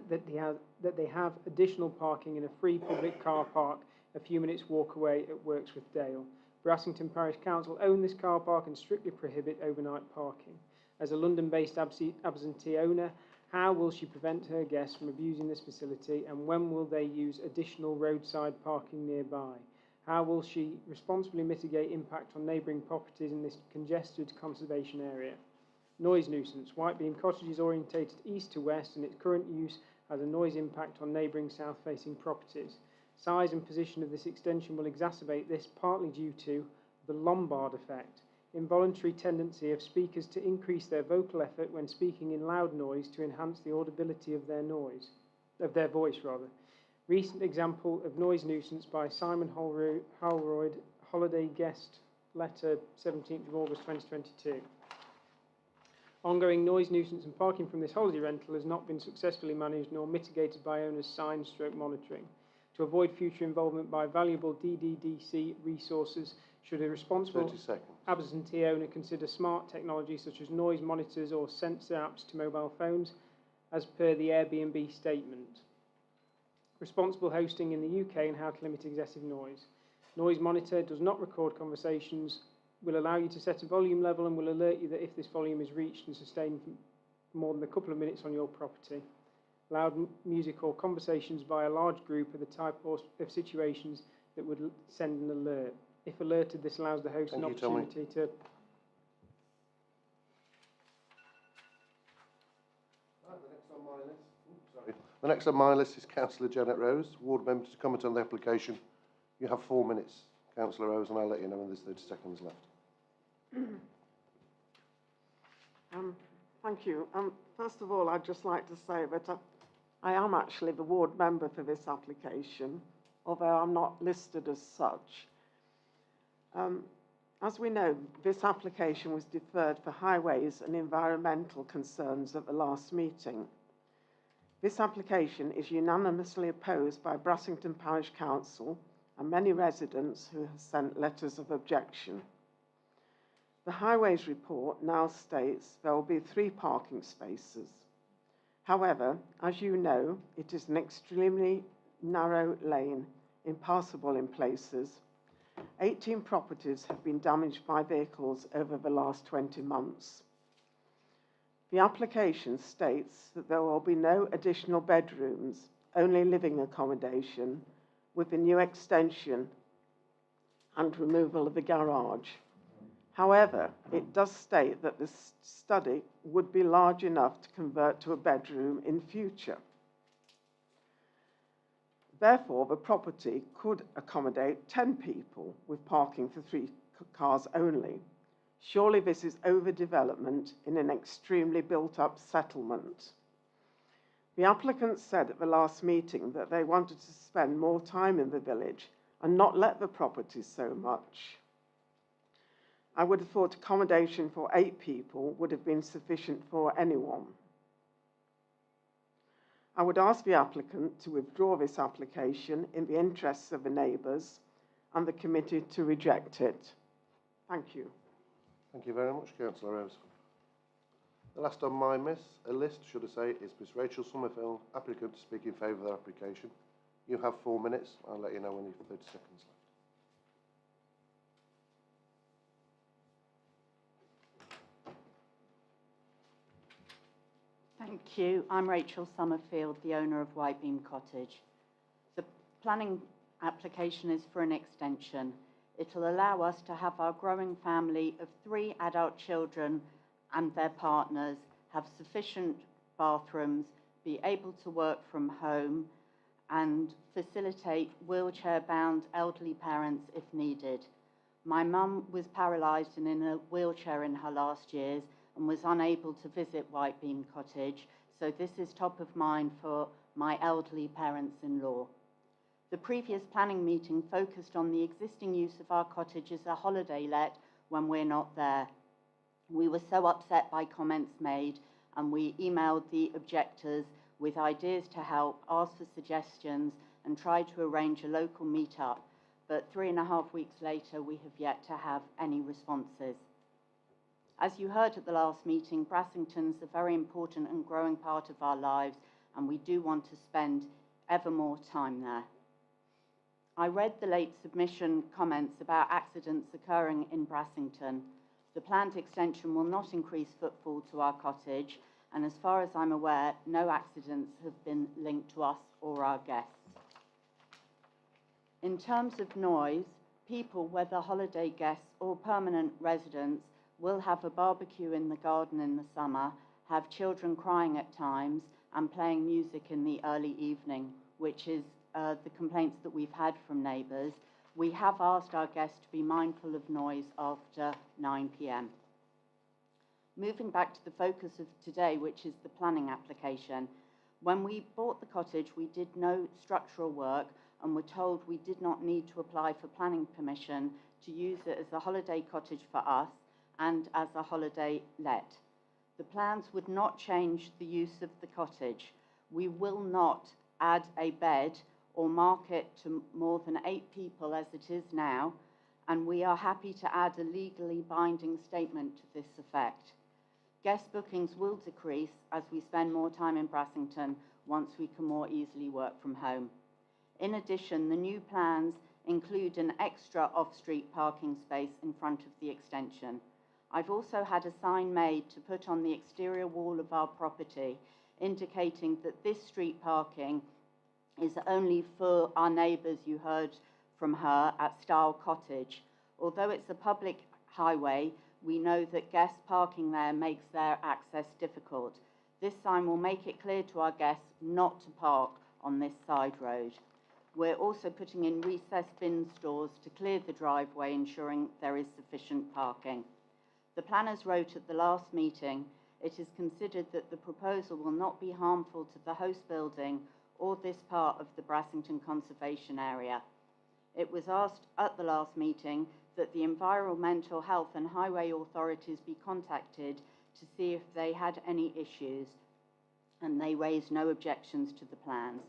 that they have additional parking in a free public car park a few minutes walk away at Wirksworth Dale. Brassington Parish Council own this car park and strictly prohibit overnight parking. As a London-based absentee owner, how will she prevent her guests from abusing this facility, and when will they use additional roadside parking nearby? How will she responsibly mitigate impact on neighbouring properties in this congested conservation area? Noise nuisance. Whitebeam Cottage is orientated east to west, and its current use has a noise impact on neighbouring south-facing properties. Size and position of this extension will exacerbate this, partly due to the Lombard effect, involuntary tendency of speakers to increase their vocal effort when speaking in loud noise to enhance the audibility of their voice. Recent example of noise nuisance by Simon Holroyd, holiday guest, letter 17th of August 2022. Ongoing noise nuisance and parking from this holiday rental has not been successfully managed nor mitigated by owners' sign/monitoring. To avoid future involvement by valuable DDDC resources, should a responsible absentee owner consider smart technology such as noise monitors or sensor apps to mobile phones, as per the Airbnb statement? Responsible hosting in the UK and how to limit excessive noise. Noise monitor does not record conversations, will allow you to set a volume level and will alert you that if this volume is reached and sustained for more than a couple of minutes on your property. Loud music or conversations by a large group are the type of situations that would send an alert. If alerted, this allows the host an opportunity to... The next on my list is Councillor Janet Rose, ward member, to comment on the application. You have 4 minutes, Councillor Rose, and I'll let you know when there's 30 seconds left. Thank you. First of all, I'd just like to say that I am actually the ward member for this application, although I'm not listed as such. As we know, this application was deferred for highways and environmental concerns at the last meeting. This application is unanimously opposed by Brassington Parish Council and many residents who have sent letters of objection. The Highways report now states there will be 3 parking spaces. However, as you know, it is an extremely narrow lane, impassable in places. 18 properties have been damaged by vehicles over the last 20 months. The application states that there will be no additional bedrooms, only living accommodation, with the new extension and removal of the garage. However, it does state that the study would be large enough to convert to a bedroom in future. Therefore, the property could accommodate 10 people with parking for 3 cars only. Surely this is overdevelopment in an extremely built-up settlement. The applicant said at the last meeting that they wanted to spend more time in the village and not let the property so much. I would have thought accommodation for 8 people would have been sufficient for anyone. I would ask the applicant to withdraw this application in the interests of the neighbours and the committee to reject it. Thank you. Thank you very much, Councillor Rose. The last on my list, should I say, is Miss Rachel Summerfield, applicant, to speak in favour of the application. You have 4 minutes. I'll let you know when you've 30 seconds left. Thank you. I'm Rachel Summerfield, the owner of Whitebeam Cottage. The planning application is for an extension. It'll allow us to have our growing family of 3 adult children and their partners have sufficient bathrooms, be able to work from home, and facilitate wheelchair-bound elderly parents if needed. My mum was paralysed and in a wheelchair in her last years and was unable to visit Whitebeam Cottage, so this is top of mind for my elderly parents-in-law. The previous planning meeting focused on the existing use of our cottage as a holiday let when we're not there. We were so upset by comments made, and we emailed the objectors with ideas to help, asked for suggestions, and tried to arrange a local meet-up. But 3.5 weeks later, we have yet to have any responses. As you heard at the last meeting, Brassington's a very important and growing part of our lives, and we do want to spend ever more time there. I read the late submission comments about accidents occurring in Brassington. The planned extension will not increase footfall to our cottage, and as far as I'm aware, no accidents have been linked to us or our guests. In terms of noise, people, whether holiday guests or permanent residents, will have a barbecue in the garden in the summer, have children crying at times, and playing music in the early evening, which is the complaints that we've had from neighbours. We have asked our guests to be mindful of noise after 9 p.m. Moving back to the focus of today, which is the planning application. When we bought the cottage, we did no structural work and were told we did not need to apply for planning permission to use it as a holiday cottage for us and as a holiday let. The plans would not change the use of the cottage. We will not add a bed or market to more than 8 people as it is now, and we are happy to add a legally binding statement to this effect. Guest bookings will decrease as we spend more time in Brassington once we can more easily work from home. In addition, the new plans include an extra off-street parking space in front of the extension. I've also had a sign made to put on the exterior wall of our property indicating that this street parking is only for our neighbours you heard from her at Style Cottage. Although it's a public highway, we know that guests parking there makes their access difficult. This sign will make it clear to our guests not to park on this side road. We're also putting in recessed bin stores to clear the driveway, ensuring there is sufficient parking. The planners wrote at the last meeting, it is considered that the proposal will not be harmful to the host building or this part of the Brassington Conservation Area. It was asked at the last meeting that the Environmental Health and Highway authorities be contacted to see if they had any issues, and they raised no objections to the plans.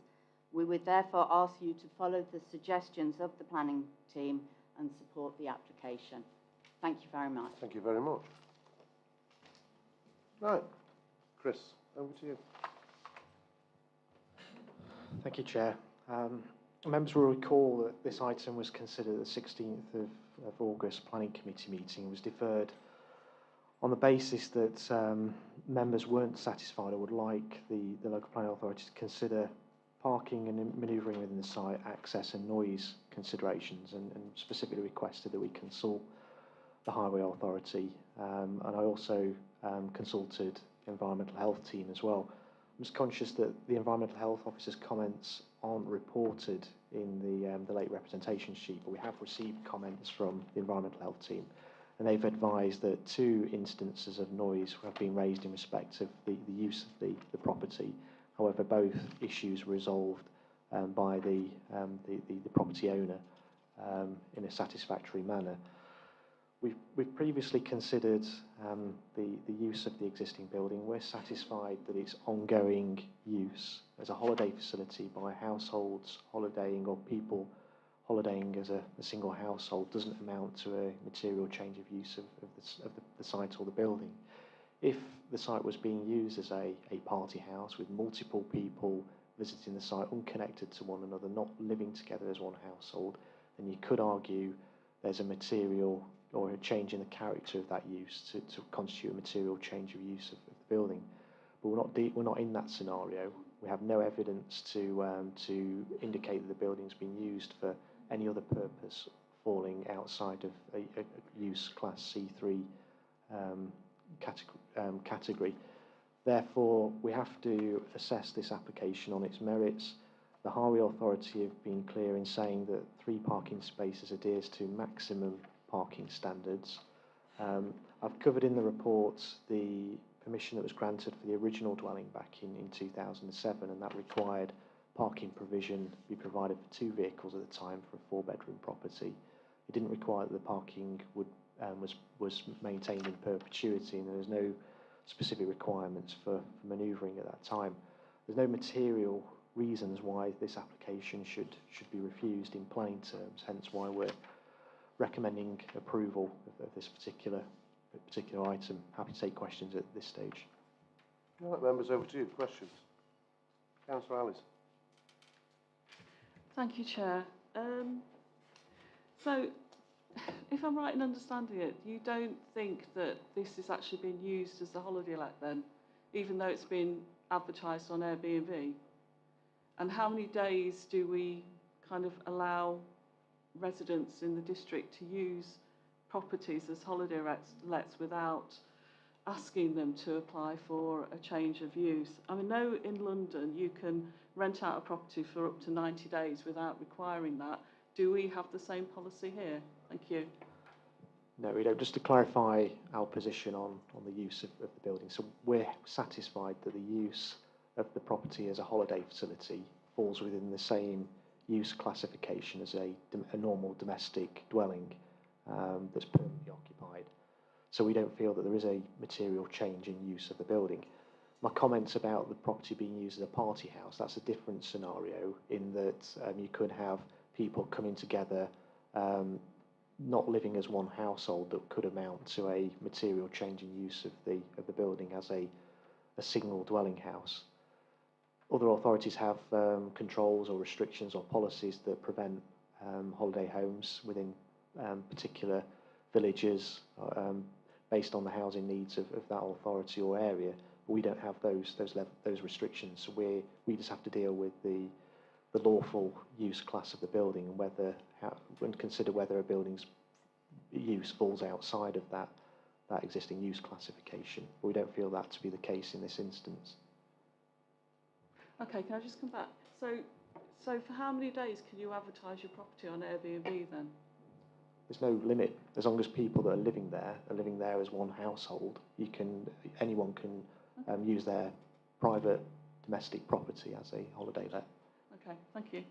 We would therefore ask you to follow the suggestions of the planning team and support the application. Thank you very much. Thank you very much. Right, Chris, over to you. Thank you, Chair. Members will recall that this item was considered at the 16th of August Planning Committee meeting. It was deferred on the basis that members weren't satisfied or would like the local planning authority to consider parking and manoeuvring within the site, access and noise considerations, and specifically requested that we consult the Highway Authority. And I also consulted the Environmental Health team as well. I'm just conscious that the Environmental Health Officer's comments aren't reported in the late representation sheet, but we have received comments from the Environmental Health team, and they've advised that 2 instances of noise have been raised in respect of the use of the property. However, both issues were resolved by the property owner in a satisfactory manner. We've previously considered the use of the existing building. We're satisfied that its ongoing use as a holiday facility by households holidaying or people holidaying as a single household doesn't amount to a material change of use of the site or the building. If the site was being used as a party house with multiple people visiting the site unconnected to one another, not living together as one household, then you could argue there's a material or a change in the character of that use to constitute a material change of use of the building. but we're not in that scenario. We have no evidence to indicate that the building's been used for any other purpose falling outside of a use class C3 category. Therefore, we have to assess this application on its merits. The Highway Authority have been clear in saying that 3 parking spaces adheres to maximum parking standards. I've covered in the report the permission that was granted for the original dwelling back in 2007, and that required parking provision be provided for 2 vehicles at a time for a 4-bedroom property. It didn't require that the parking was maintained in perpetuity, and there was no specific requirements for manoeuvring at that time. There's no material reasons why this application should be refused in plain terms, hence why we're recommending approval of this particular item. Happy to take questions at this stage. Right, members, over to you. Questions? Councillor Alice. Thank you, Chair. So, if I'm right in understanding it, you don't think that this is actually being used as a holiday let then, even though it's been advertised on Airbnb? And how many days do we kind of allow residents in the district to use properties as holiday lets without asking them to apply for a change of use? I mean, no, in London you can rent out a property for up to 90 days without requiring that. Do we have the same policy here? Thank you. No, we don't. Just to clarify our position on the use of the building. So we're satisfied that the use of the property as a holiday facility falls within the same use classification as a normal domestic dwelling that's permanently occupied. So we don't feel that there is a material change in use of the building. My comments about the property being used as a party house, that's a different scenario in that you could have people coming together, not living as one household, that could amount to a material change in use of the building as a single dwelling house. Other authorities have controls or restrictions or policies that prevent holiday homes within particular villages based on the housing needs of that authority or area. But we don't have those restrictions. So we just have to deal with the lawful use class of the building and consider whether a building's use falls outside of that existing use classification. But we don't feel that to be the case in this instance. Okay, can I just come back? So for how many days can you advertise your property on Airbnb then? There's no limit. As long as people that are living there as one household, anyone can use their private domestic property as a holiday let. Okay, thank you.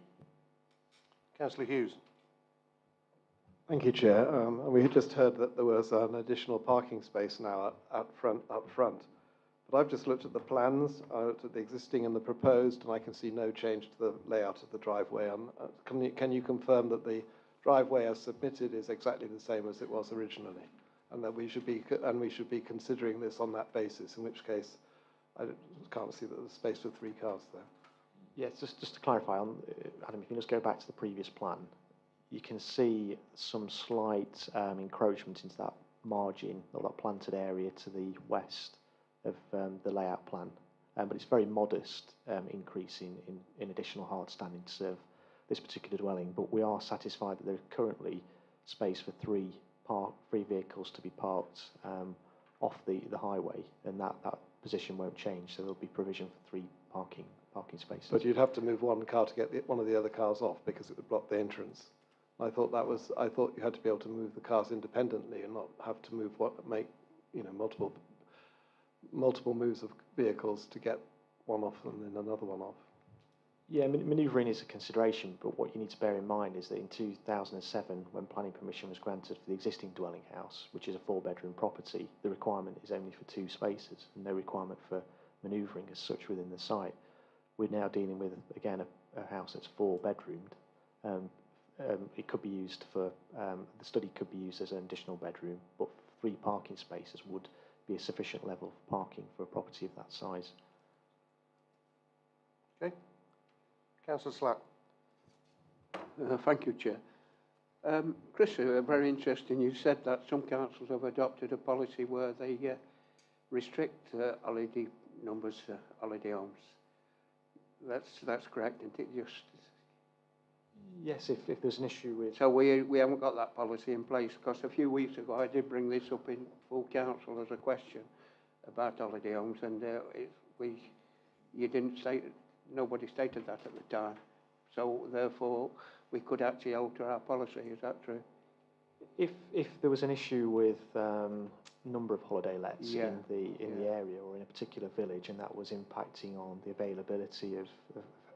Councillor Hughes. Thank you, Chair. We had just heard that there was an additional parking space now up front. But I've just looked at the plans, I looked at the existing and the proposed, and I can see no change to the layout of the driveway. Can you confirm that the driveway as submitted is exactly the same as it was originally, and that we should be considering this on that basis? In which case, I can't see that there's space for 3 cars there. Yes, just to clarify, Adam, if you can just go back to the previous plan, you can see some slight encroachment into that margin or that planted area to the west of the layout plan, but it's very modest increase in additional hard standing to serve this particular dwelling. But we are satisfied that there's currently space for 3 vehicles to be parked off the highway, and that position won't change. So there'll be provision for 3 parking spaces. But you'd have to move one car to get one of the other cars off because it would block the entrance. I thought you had to be able to move the cars independently and not have to make multiple moves of vehicles to get one off and then another one off. Yeah, manoeuvring is a consideration, but what you need to bear in mind is that in 2007, when planning permission was granted for the existing dwelling house, which is a 4-bedroom property, the requirement is only for 2 spaces and no requirement for manoeuvring as such within the site. We're now dealing with, again, a house that's 4-bedroomed. It could be used for, the study could be used as an additional bedroom, but 3 parking spaces would be a sufficient level of parking for a property of that size. Okay. Councillor Slack. Thank you, Chair. Chris, very interesting. You said that some councils have adopted a policy where they restrict holiday numbers holiday homes. That's correct, isn't it? Just Yes, if there's an issue with... so we haven't got that policy in place, because a few weeks ago I did bring this up in full council as a question about holiday homes, and you didn't say, nobody stated that at the time. So therefore we could actually alter our policy. Is that true? If there was an issue with number of holiday lets Yeah. in the area or in a particular village, and that was impacting on the availability of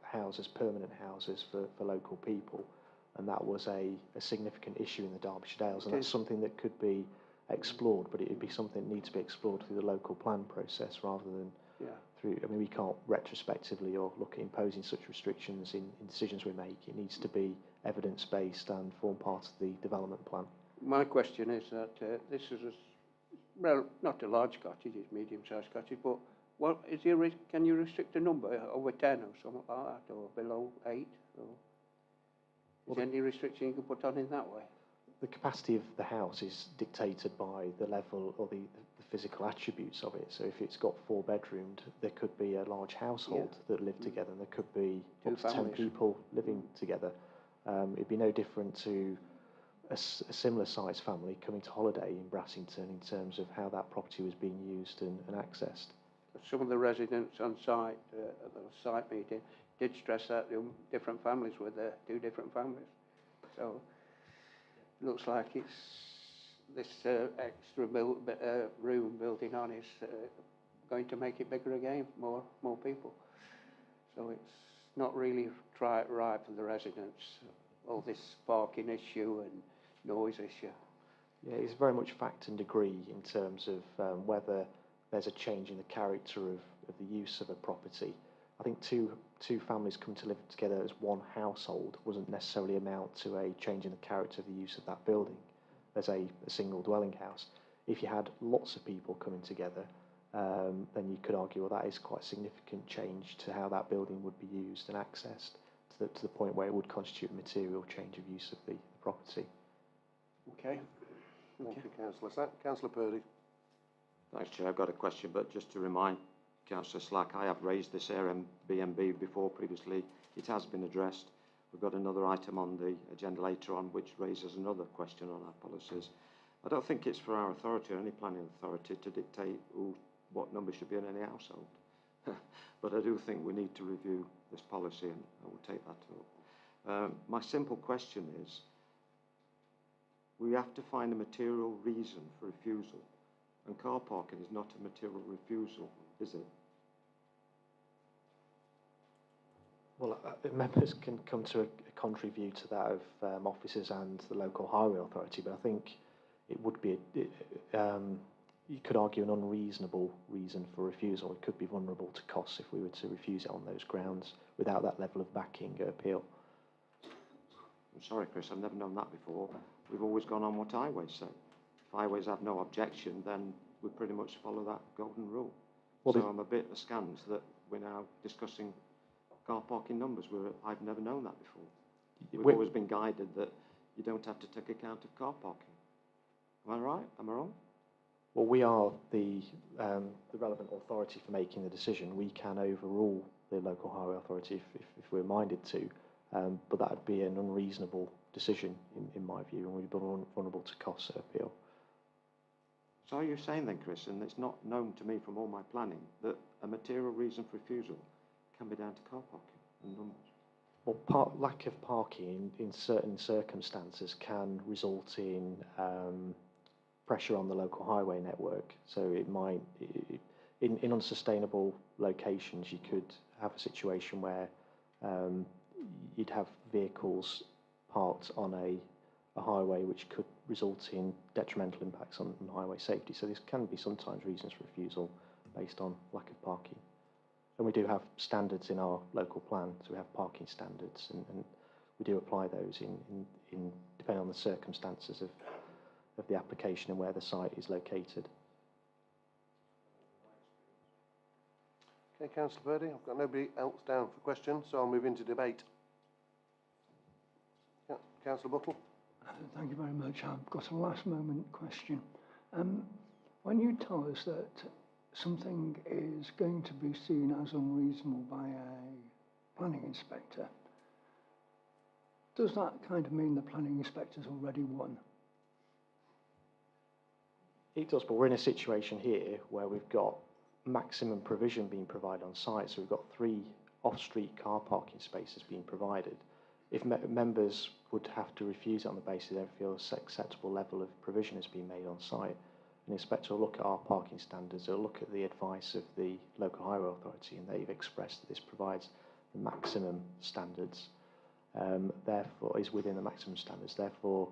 houses, permanent houses for local people, and that was a significant issue in the Derbyshire Dales, and that's something that could be explored, but it would be something that needs to be explored through the local plan process rather than through... I mean, we can't retrospectively or look at imposing such restrictions in decisions we make. It needs to be evidence-based and form part of the development plan. My question is that this is well, not a large cottage, it's medium-sized cottage, but what is can you restrict a number over 10 or something like that, or below 8? Or is there any restriction you can put on in that way? The capacity of the house is dictated by the level or the physical attributes of it. So if it's got 4-bedroomed, there could be a large household that live together, and there could be up to 10 people living together. It'd be no different to a similar sized family coming to holiday in Brassington in terms of how that property was being used and accessed. Some of the residents on site at the site meeting did stress that different families were there, 2 different families. So it looks like it's this extra room building on is going to make it bigger again, more people. So it's not really right for the residents, all this parking issue and noise issue. Yeah, it's very much fact and degree in terms of whether there's a change in the character of the use of a property. I think two families coming to live together as one household wouldn't necessarily amount to a change in the character of the use of that building as a single dwelling house. If you had lots of people coming together, then you could argue, well, that is quite a significant change to how that building would be used and accessed to the point where it would constitute a material change of use of the property. Okay. Thank you, Councillor. Councillor Purdy. Thanks, Chair. I've got a question, but just to remind Councillor Slack, I have raised this Airbnb before previously. It has been addressed. We've got another item on the agenda later on which raises another question on our policies. I don't think it's for our authority or any planning authority to dictate what number should be in any household. But I do think we need to review this policy, and I will take that up. My simple question is, we have to find a material reason for refusal, and car parking is not a material refusal, is it? Well, members can come to a contrary view to that of officers and the local highway authority, but I think it would be, you could argue, an unreasonable reason for refusal. It could be vulnerable to costs if we were to refuse it on those grounds without that level of backing appeal. I'm sorry, Chris, I've never known that before. We've always gone on what highways say. If highways have no objection, then we pretty much follow that golden rule. Well, so I'm a bit askance that we're now discussing car parking numbers. I've never known that before. We've always been guided that you don't have to take account of car parking. Am I right? Am I wrong? Well, we are the relevant authority for making the decision. We can overrule the local highway authority if we're minded to, but that would be an unreasonable decision in my view, and we'd be vulnerable to costs at appeal. So are you saying then, Chris, and it's not known to me from all my planning, that a material reason for refusal can be down to car parking and numbers? Well, lack of parking in certain circumstances can result in pressure on the local highway network. So it might, in unsustainable locations, you could have a situation where you'd have vehicles parked on a highway which could result in detrimental impacts on highway safety. So this can be sometimes reasons for refusal based on lack of parking. And we do have standards in our local plan, so we have parking standards, and we do apply those in depending on the circumstances of the application and where the site is located. Okay, Councillor Purdy, I've got nobody else down for questions, so I'll move into debate. Councillor Buttle. Thank you very much. I've got a last moment question. When you tell us that something is going to be seen as unreasonable by a planning inspector, does that kind of mean the planning inspector's already won? It does, but we're in a situation here where we've got maximum provision being provided on site. So we've got 3 off-street car parking spaces being provided. If members would have to refuse it on the basis they don't feel an acceptable level of provision has been made on site, an inspector will look at our parking standards, they'll look at the advice of the local highway authority, and they've expressed that this provides the maximum standards, therefore is within the maximum standards. Therefore,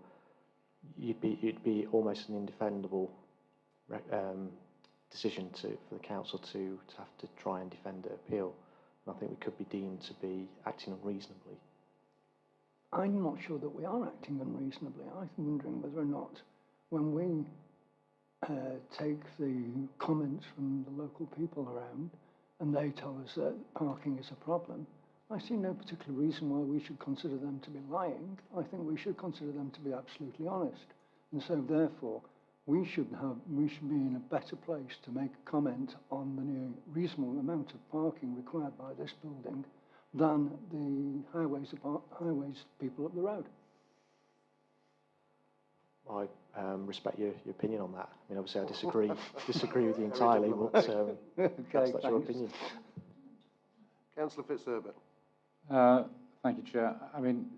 it'd be almost an indefendable decision for the council to have to try and defend an appeal. And I think we could be deemed to be acting unreasonably. I'm not sure that we are acting unreasonably. I'm wondering whether or not, when we take the comments from the local people around and they tell us that parking is a problem, I see no particular reason why we should consider them to be lying. I think we should consider them to be absolutely honest. And so therefore, we should be in a better place to make a comment on the reasonable amount of parking required by this building than the highways people up the road. I respect your opinion on that. I mean, obviously, I disagree with you entirely, but that's your opinion. Councillor Fitzherbert. Thank you, Chair. I mean,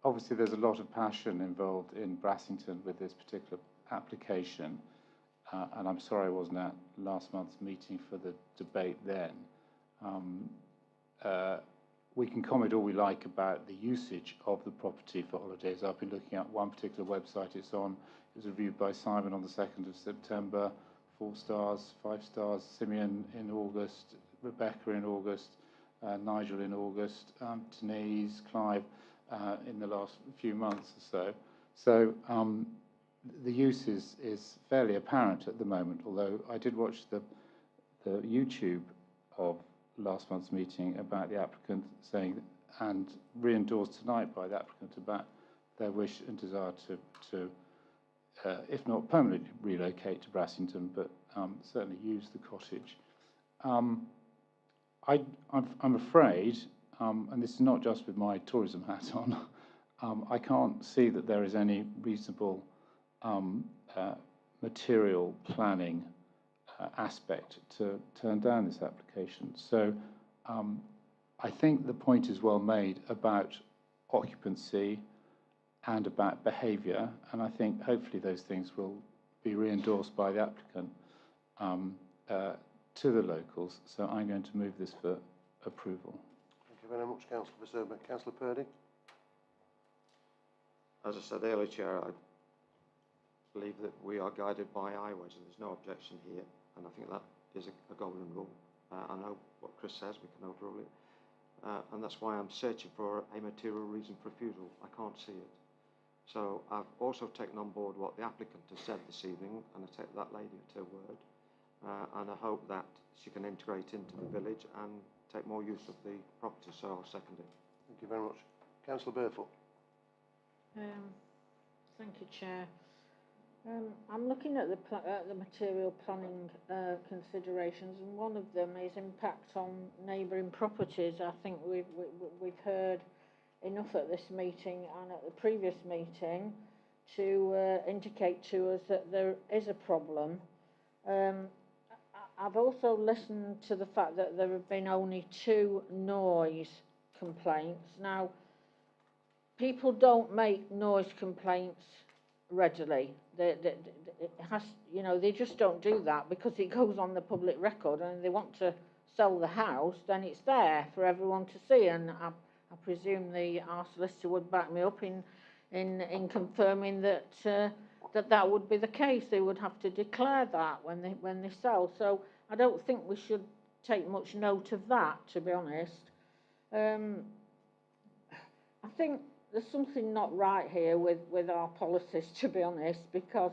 obviously, there's a lot of passion involved in Brassington with this particular application, and I'm sorry I wasn't at last month's meeting for the debate then. We can comment all we like about the usage of the property for holidays. I've been looking at one particular website it's on. It was reviewed by Simon on the 2nd of September, 4 stars, 5 stars, Simeon in August, Rebecca in August, Nigel in August, Denise, Clive in the last few months or so. So the use is fairly apparent at the moment, although I did watch the YouTube of last month's meeting about the applicant saying, and re-endorsed tonight by the applicant, about their wish and desire to if not permanently relocate to Brassington, but certainly use the cottage. I'm afraid, and this is not just with my tourism hat on, I can't see that there is any reasonable material planning aspect to turn down this application. So I think the point is well made about occupancy and about behaviour, and I think hopefully those things will be re-endorsed by the applicant to the locals. So I'm going to move this for approval. Thank you very much, Councillor Fitzherbert. Councillor Purdy. As I said earlier, Chair, I believe that we are guided by highways and there's no objection here, and I think that is a golden rule. I know what Chris says, we can overrule it, and that's why I'm searching for a material reason for refusal. I can't see it. So I've also taken on board what the applicant has said this evening, and I take that lady at her word, and I hope that she can integrate into the village and take more use of the property, so I'll second it. Thank you very much. Councillor Barefoot. Thank you, Chair. I'm looking at the material planning considerations, and one of them is impact on neighbouring properties. I think we've heard enough at this meeting and at the previous meeting to indicate to us that there is a problem. I've also listened to the fact that there have been only 2 noise complaints. Now, people don't make noise complaints readily. They just don't do that because it goes on the public record, and if they want to sell the house, then it's there for everyone to see. And I presume our solicitor would back me up in confirming that that would be the case. They would have to declare that when they sell. So I don't think we should take much note of that, to be honest. I think there's something not right here with our policies, to be honest, because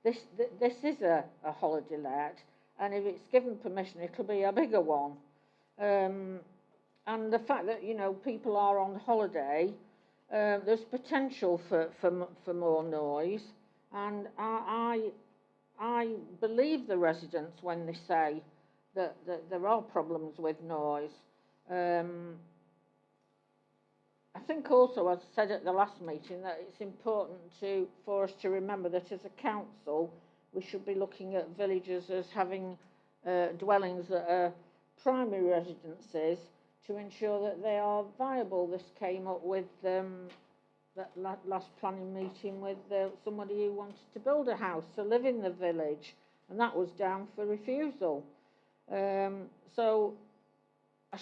this is a holiday let, and if it's given permission, it'll be a bigger one. And the fact that people are on holiday, there's potential for more noise, and I I believe the residents when they say that there are problems with noise. I think also, as I said at the last meeting, that it's important for us to remember that as a council, we should be looking at villages as having dwellings that are primary residences to ensure that they are viable. This came up with that last planning meeting with somebody who wanted to build a house to live in the village, and that was down for refusal. So I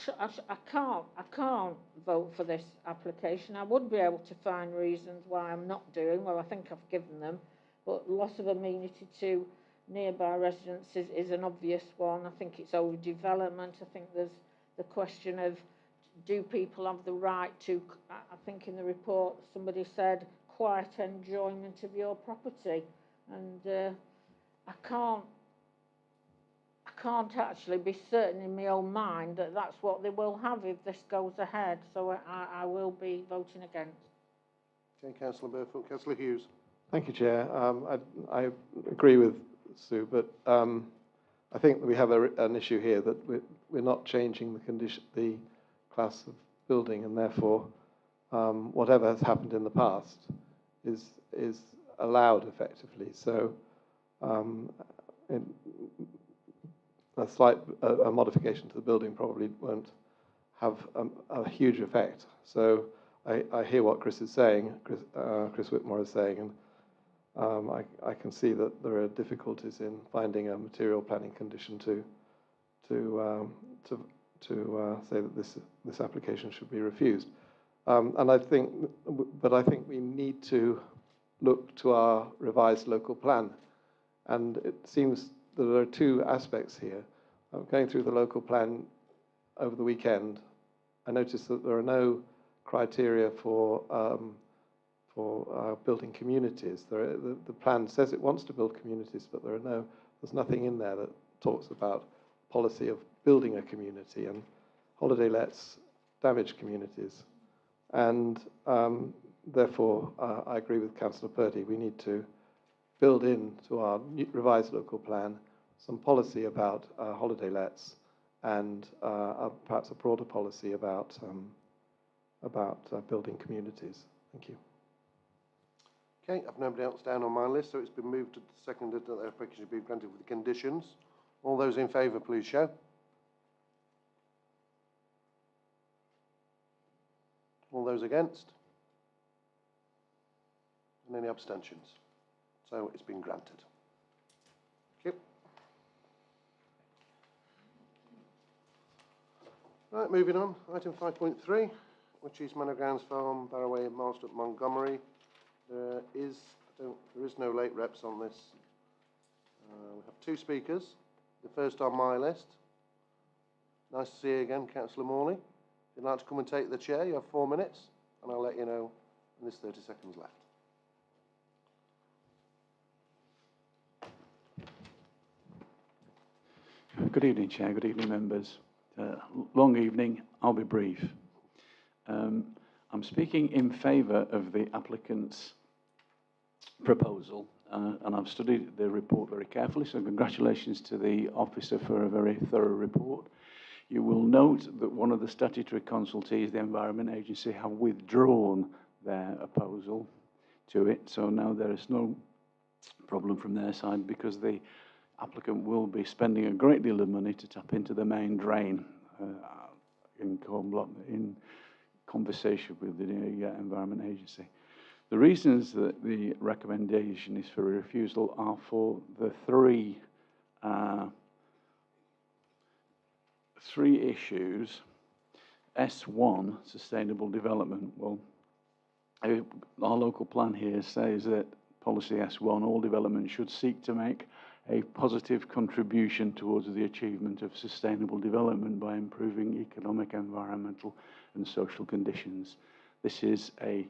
can't vote for this application. I would be able to find reasons why I'm not doing. Well, I think I've given them, but loss of amenity to nearby residences is an obvious one. I think it's overdevelopment. I think there's the question of, do people have the right to, I think in the report somebody said, quiet enjoyment of your property, and I can't actually be certain in my own mind that that's what they will have if this goes ahead, so I will be voting against. Okay, Councillor Burfoot. Councillor Hughes. Thank you, Chair. I agree with Sue, but I think we have an issue here that we're not changing the class of building, and therefore whatever has happened in the past is allowed effectively. So a slight modification to the building probably won't have a huge effect. So I hear what Chris is saying, Chris Whitmore is saying, and I can see that there are difficulties in finding a material planning condition to say that this application should be refused. And I think we need to look to our revised local plan, and it seems that there are two aspects here. Going through the local plan over the weekend, I noticed that there are no criteria for building communities. The plan says it wants to build communities, but there's nothing in there that talks about policy of building a community, and holiday lets damage communities. And therefore, I agree with Councillor Purdy. We need to build into our revised local plan some policy about holiday lets, and perhaps a broader policy about building communities. Thank you. Okay, I've nobody else down on my list, so it's been moved to seconded that the application should be granted with the conditions. All those in favour, please show. All those against? And any abstentions? So it's been granted. Thank you. Right, moving on. Item 5.3, which is Manor Grounds Farm, Barroway, Marston, Montgomery. There is no late reps on this. We have two speakers. The first on my list. Nice to see you again, Councillor Morley. If you'd like to come and take the chair, you have 4 minutes, and I'll let you know when there's 30 seconds left. Good evening, Chair. Good evening, members. Long evening. I'll be brief. I'm speaking in favour of the applicant's proposal, and I've studied the report very carefully, so congratulations to the officer for a very thorough report. You will note that one of the statutory consultees, the Environment Agency, have withdrawn their opposal to it, so now there is no problem from their side, because the applicant will be spending a great deal of money to tap into the main drain in conversation with the Environment Agency. The reasons that the recommendation is for refusal are for the three issues. S1, sustainable development. Well, our local plan here says that policy S1, all development should seek to make a positive contribution towards the achievement of sustainable development by improving economic, environmental and social conditions. This is a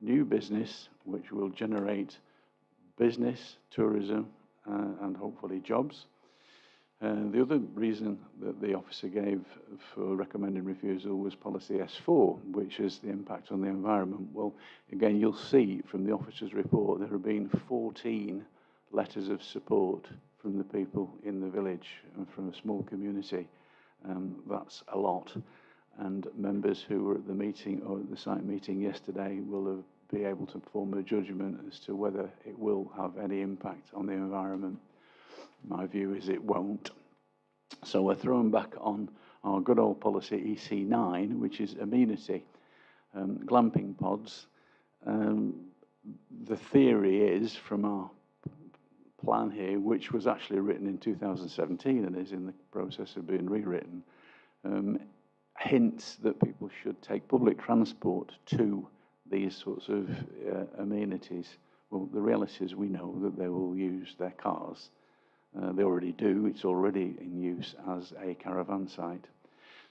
new business which will generate business, tourism and hopefully jobs. The other reason that the officer gave for recommending refusal was policy S4, which is the impact on the environment. Well, again, you'll see from the officer's report there have been 14 letters of support from the people in the village and from a small community. That's a lot. And members who were at the meeting or at the site meeting yesterday will be able to form a judgment as to whether it will have any impact on the environment. My view is it won't. So we're throwing back on our good old policy EC9, which is amenity. Glamping pods. The theory is from our plan here, which was actually written in 2017 and is in the process of being rewritten, hints that people should take public transport to these sorts of amenities. Well, the reality is we know that they will use their cars. They already do. It's already in use as a caravan site.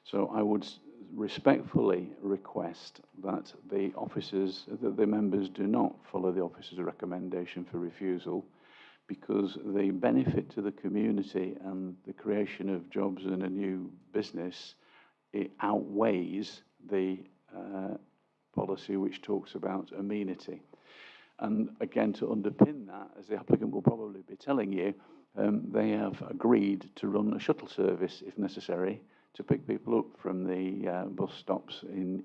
So I would respectfully request that the officers, that the members do not follow the officer's recommendation for refusal, because the benefit to the community and the creation of jobs and a new business, it outweighs the policy which talks about amenity. And again, to underpin that, as the applicant will probably be telling you, they have agreed to run a shuttle service, if necessary, to pick people up from the bus stops in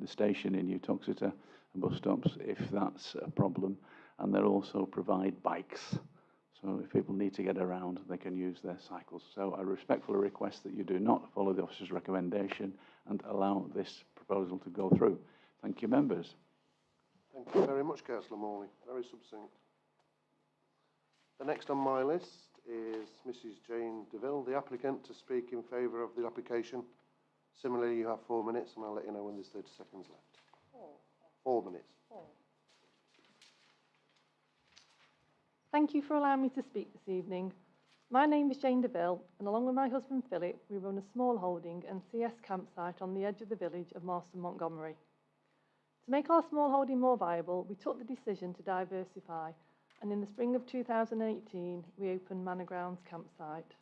the station in Uttoxeter, and bus stops if that's a problem. And they'll also provide bikes. So if people need to get around, they can use their cycles. So I respectfully request that you do not follow the officer's recommendation and allow this proposal to go through. Thank you, members. Thank you very much, Councillor Morley. Very succinct. The next on my list is Mrs. Jane DeVille, the applicant, to speak in favour of the application. Similarly, you have 4 minutes, and I'll let you know when there's 30 seconds left. 4 minutes. Thank you for allowing me to speak this evening. My name is Jane DeVille, and along with my husband Philip, we run a small holding and CS campsite on the edge of the village of Marston Montgomery. To make our small holding more viable, we took the decision to diversify, and in the spring of 2018, we opened Manor Grounds campsite.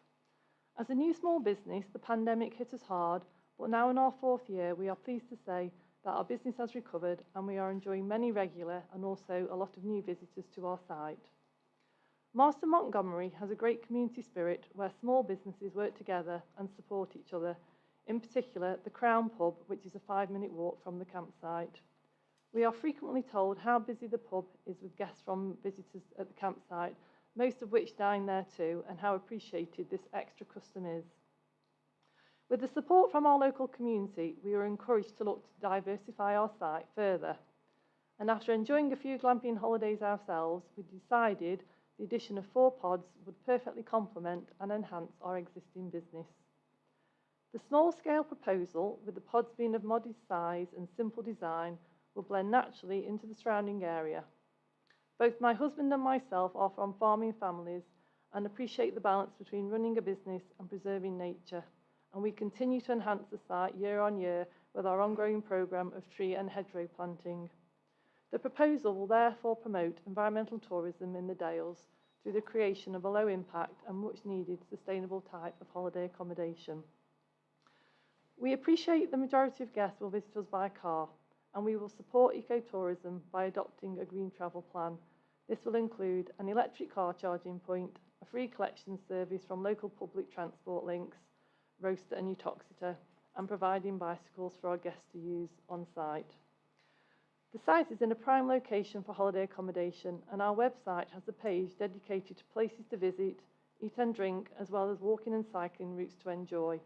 As a new small business, the pandemic hit us hard, but now in our 4th year, we are pleased to say that our business has recovered and we are enjoying many regular and also a lot of new visitors to our site. Marston Montgomery has a great community spirit where small businesses work together and support each other, in particular the Crown Pub, which is a 5-minute walk from the campsite. We are frequently told how busy the pub is with guests from visitors at the campsite, most of which dine there too, and how appreciated this extra custom is. With the support from our local community, we were encouraged to look to diversify our site further. And after enjoying a few glamping holidays ourselves, we decided the addition of 4 pods would perfectly complement and enhance our existing business. The small-scale proposal, with the pods being of modest size and simple design, will blend naturally into the surrounding area. Both my husband and myself are from farming families and appreciate the balance between running a business and preserving nature, and we continue to enhance the site year on year with our ongoing programme of tree and hedgerow planting. The proposal will therefore promote environmental tourism in the Dales through the creation of a low-impact and much-needed sustainable type of holiday accommodation. We appreciate the majority of guests will visit us by car, and we will support ecotourism by adopting a green travel plan. This will include an electric car charging point, a free collection service from local public transport links, Roaster and Uttoxeter, and providing bicycles for our guests to use on site. The site is in a prime location for holiday accommodation, and our website has a page dedicated to places to visit, eat and drink, as well as walking and cycling routes to enjoy.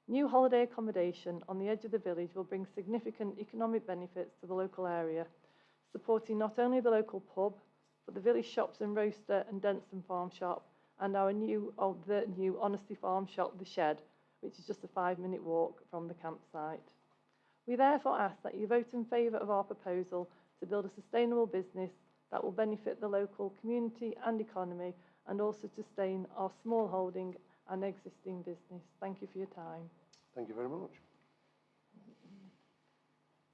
New holiday accommodation on the edge of the village will bring significant economic benefits to the local area, supporting not only the local pub, but the village shops and Roaster and Denson Farm Shop, and our new Honesty Farm Shop, The Shed, which is just a 5-minute walk from the campsite. We therefore ask that you vote in favour of our proposal to build a sustainable business that will benefit the local community and economy, and also to sustain our small holding and existing business. Thank you for your time. Thank you very much.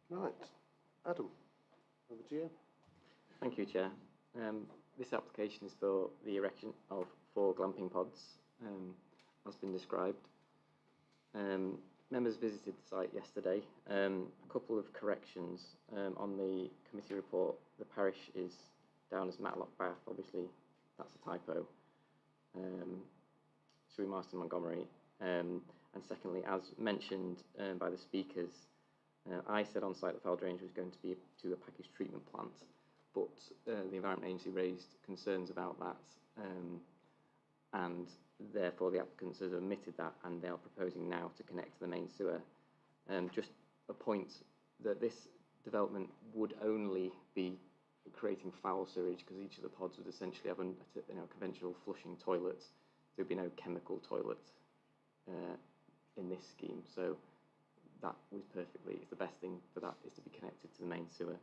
Right, Adam, over to you. Thank you, Chair. This application is for the erection of 4 glamping pods, as been described. Members visited the site yesterday. A couple of corrections on the committee report. The parish is down as Matlock Bath. Obviously, that's a typo. Through Marston Montgomery. And secondly, as mentioned by the speakers, I said on site that foul drainage was going to be to a packaged treatment plant, but the Environment Agency raised concerns about that, and therefore the applicants have omitted that, and they are proposing now to connect to the main sewer. Just a point that this development would only be creating foul sewage because each of the pods would essentially have a conventional flushing toilet. There would be no chemical toilet in this scheme. So that was it's the best thing for that is to be connected to the main sewer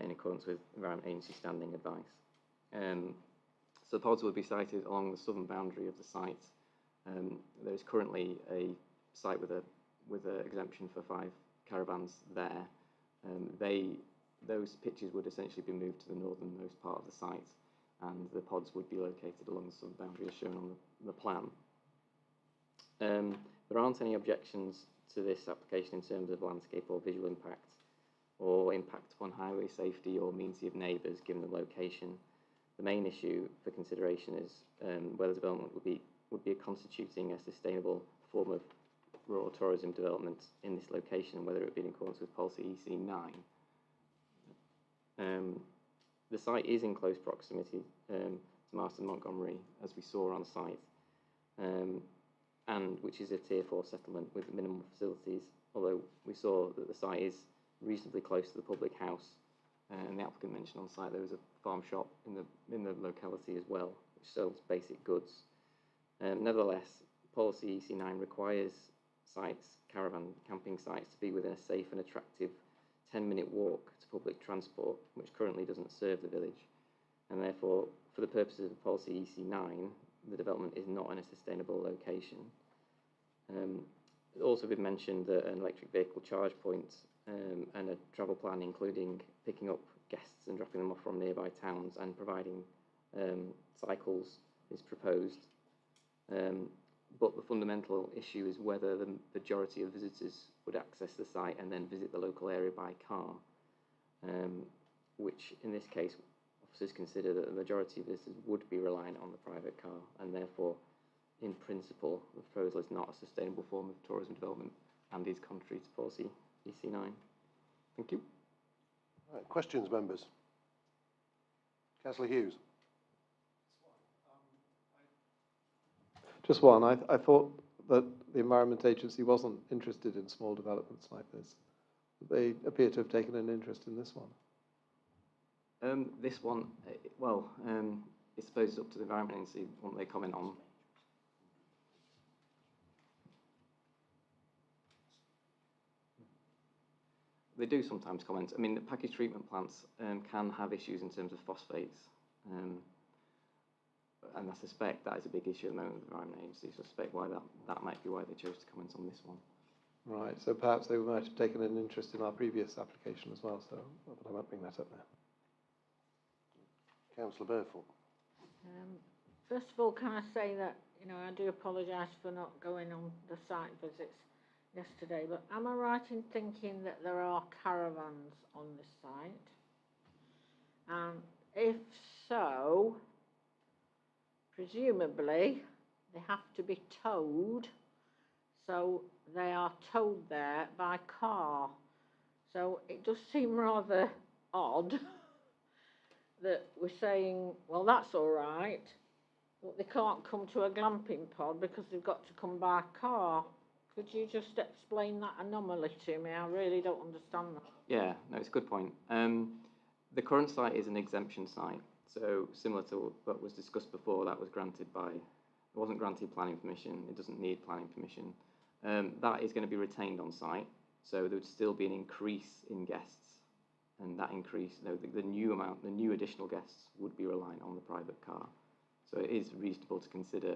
in accordance with Environment Agency standing advice. So the pods would be sited along the southern boundary of the site. There is currently a site with an exemption for 5 caravans there. Those pitches would essentially be moved to the northernmost part of the site, and the pods would be located along the southern boundary as shown on the plan. There aren't any objections to this application in terms of landscape or visual impact, or impact upon highway safety or amenity of neighbours given the location. The main issue for consideration is whether development would be constituting a sustainable form of rural tourism development in this location, and whether it would be in accordance with policy EC9. The site is in close proximity to Marston Montgomery, as we saw on site, and which is a Tier 4 settlement with minimal facilities, although we saw that the site is reasonably close to the public house, and the applicant mentioned on site there was a farm shop in the locality as well, which sells basic goods. Nevertheless, policy EC9 requires caravan camping sites to be within a safe and attractive 10-minute walk to public transport, which currently doesn't serve the village, and therefore, for the purposes of policy EC9, the development is not in a sustainable location. It's also been mentioned that an electric vehicle charge point and a travel plan including picking up guests and dropping them off from nearby towns and providing cycles is proposed. But the fundamental issue is whether the majority of visitors would access the site and then visit the local area by car, which in this case officers consider that the majority of visitors would be reliant on the private car, and therefore in principle the proposal is not a sustainable form of tourism development and is contrary to policy EC9. Thank you. Right, questions, members? Councillor Hughes. Just one. I thought that the Environment Agency wasn't interested in small developments like this. They appear to have taken an interest in this one. This one, I suppose it's up to the Environment Agency what they comment on. They do sometimes comment. I mean, the packaged treatment plants can have issues in terms of phosphates. And I suspect that is a big issue at the moment with the Environment Agency. So I suspect why that might be why they chose to comment on this one. Right, so perhaps they might have taken an interest in our previous application as well, so I won't bring that up now. Councillor Burford. First of all, can I say that, I do apologise for not going on the site visits yesterday, but am I right in thinking that there are caravans on this site? And if so, presumably they have to be towed, so they are towed there by car. So it does seem rather odd that we're saying, well, that's all right, but they can't come to a glamping pod because they've got to come by car. Could you just explain that anomaly to me? I really don't understand that. Yeah, no, it's a good point. The current site is an exemption site, so similar to what was discussed before, that was granted it wasn't granted planning permission, it doesn't need planning permission. That is going to be retained on site, so there would still be an increase in guests, and that increase, the new additional guests would be reliant on the private car. So it is reasonable to consider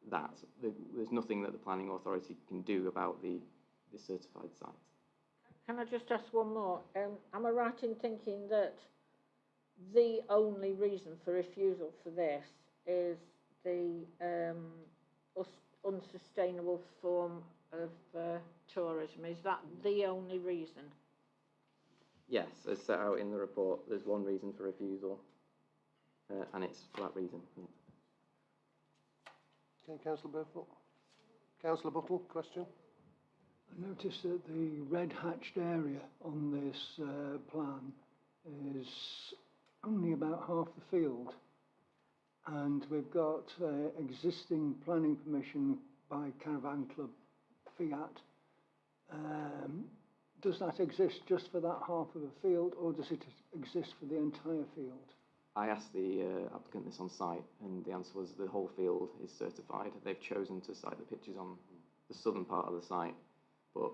that. There's nothing that the planning authority can do about the certified site. Can I just ask one more? Am I right in thinking that the only reason for refusal for this is the unsustainable form of tourism? Is that the only reason? Yes, as set out in the report, there's one reason for refusal. and it's for that reason. Okay, Councillor Burfoot. Councillor Buttle, question? I noticed that the red hatched area on this plan is only about half the field, and we've got existing planning permission by Caravan Club Fiat. Does that exist just for that half of the field, or does it exist for the entire field? I asked the applicant this on site, and the answer was the whole field is certified. They've chosen to site the pictures on the southern part of the site, but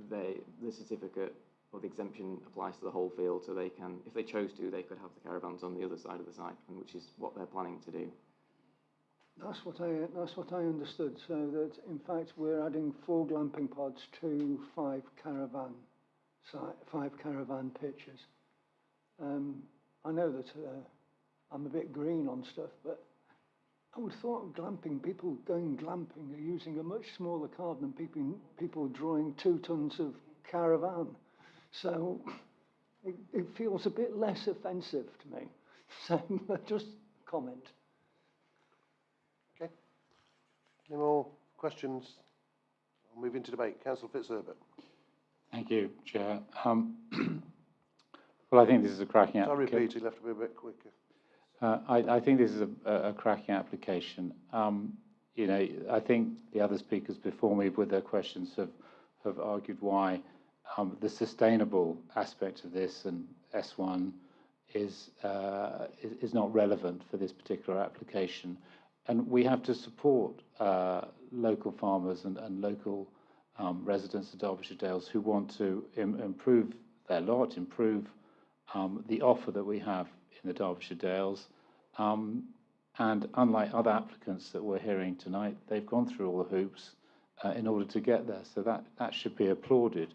the certificate or the exemption applies to the whole field, so they can, if they chose to, they could have the caravans on the other side of the site, and which is what they're planning to do. That's what I understood. So that in fact we're adding 4 glamping pods to 5 caravan pitches. I know that I'm a bit green on stuff, but I would have thought of glamping, people going glamping are using a much smaller car than people drawing 2 tons of caravan. So it feels a bit less offensive to me. So just a comment. Okay. Any more questions? I'll move into debate. Councillor Fitzherbert. Thank you, Chair. Well, I think this is a cracking Sorry, application. Pete, you'll have to be a bit quicker. I think this is a cracking application. You know, I think the other speakers before me with their questions have argued why the sustainable aspect of this and S1 is not relevant for this particular application. And we have to support local farmers and local residents of Derbyshire Dales who want to improve their lot, improve the offer that we have in the Derbyshire Dales. And unlike other applicants that we're hearing tonight, they've gone through all the hoops in order to get there. So that should be applauded.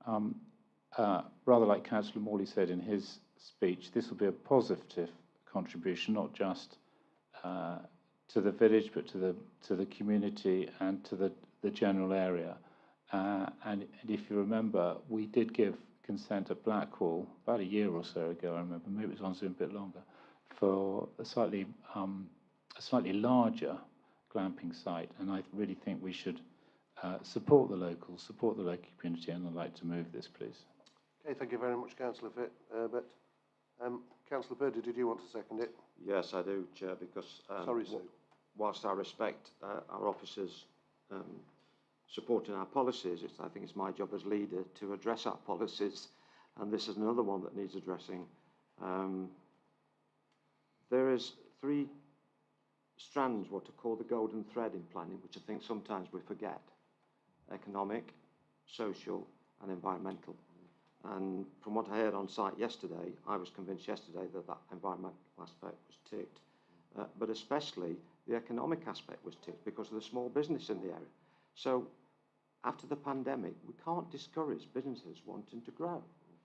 Rather like Councillor Morley said in his speech, this will be a positive contribution, not just to the village, but to the community and to the general area. And if you remember, we did give consent at Blackwall about a year or so ago, I remember, maybe it was on Zoom a bit longer, for a slightly larger glamping site. And I really think we should support the locals, support the local community, and I'd like to move this, please. Okay, thank you very much, Councillor Fitzherbert. Councillor Purdy, did you want to second it? Yes, I do, Chair, because Sorry, Sue. whilst I respect our officers supporting our policies, I think it's my job as leader to address our policies, and this is another one that needs addressing. There is 3 strands, what to call the golden thread in planning, which I think sometimes we forget: economic, social and environmental. And from what I heard on site yesterday, I was convinced yesterday that environmental aspect was ticked, but especially the economic aspect was ticked because of the small business in the area. So after the pandemic, we can't discourage businesses wanting to grow.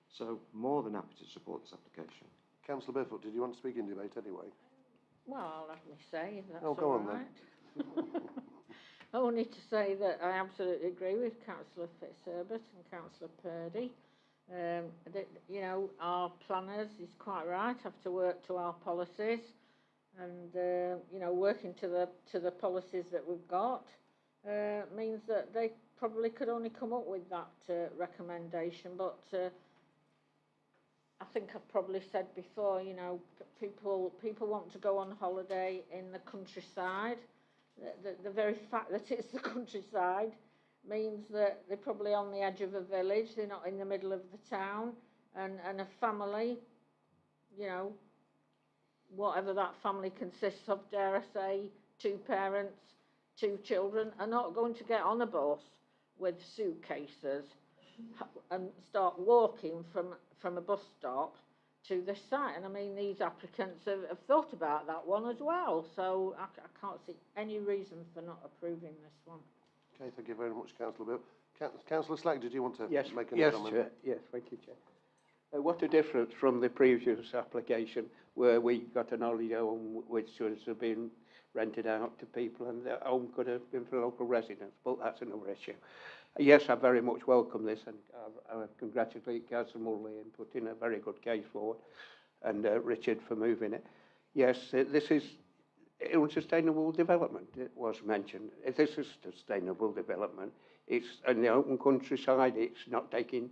So more than happy to support this application. Councillor Burfoot, did you want to speak in debate anyway? Well, I'll have me say, if that's Oh, go all on right. then. I only to say that I absolutely agree with Councillor Fitzherbert and Councillor Purdy. That, you know, our planners, is quite right, have to work to our policies, and you know, working to the policies that we've got means that they probably could only come up with that recommendation. But I think I've probably said before, you know, people want to go on holiday in the countryside. The very fact that it's the countryside means that they're probably on the edge of a village, they're not in the middle of the town, and a family, you know, whatever that family consists of, dare I say, 2 parents, 2 children, are not going to get on a bus with suitcases and start walking from a bus stop to this site. And I mean, these applicants have thought about that one as well, so I can't see any reason for not approving this one. Okay, thank you very much, Councillor Bill. Councillor Slack, did you want to make any yes, comment? Chair. Yes, thank you, Chair. What a difference from the previous application where we got an holiday home which should have been rented out to people, and the home could have been for local residents, but that's another issue. Yes, I very much welcome this, and I congratulate Councillor Mulley in putting a very good case forward, and Richard for moving it. Yes, this is unsustainable development. It was mentioned. This is sustainable development. It's in the open countryside. It's not taking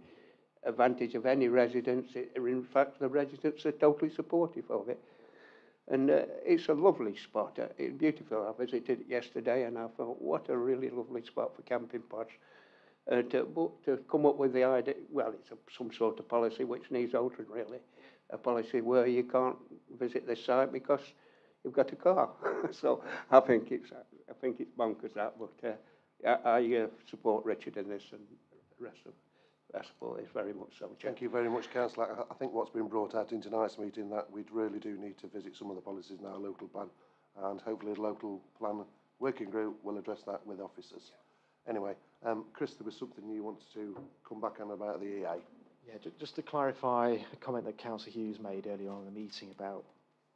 advantage of any residents. In fact, the residents are totally supportive of it. And it's a lovely spot. It's beautiful. I visited it yesterday and I thought, what a really lovely spot for camping pods. To come up with the idea, well, it's some sort of policy which needs altering, really. A policy where you can't visit this site because you've got a car. So I think it's bonkers that, but I support Richard in this, and the rest of I support this very much so. Thank you very much, Councillor. I think what's been brought out in tonight's meeting that we really do need to visit some of the policies in our local plan, and hopefully the local plan working group will address that with officers. Anyway, Chris, there was something you wanted to come back on about the EA. Yeah, just to clarify a comment that Councillor Hughes made earlier on in the meeting about,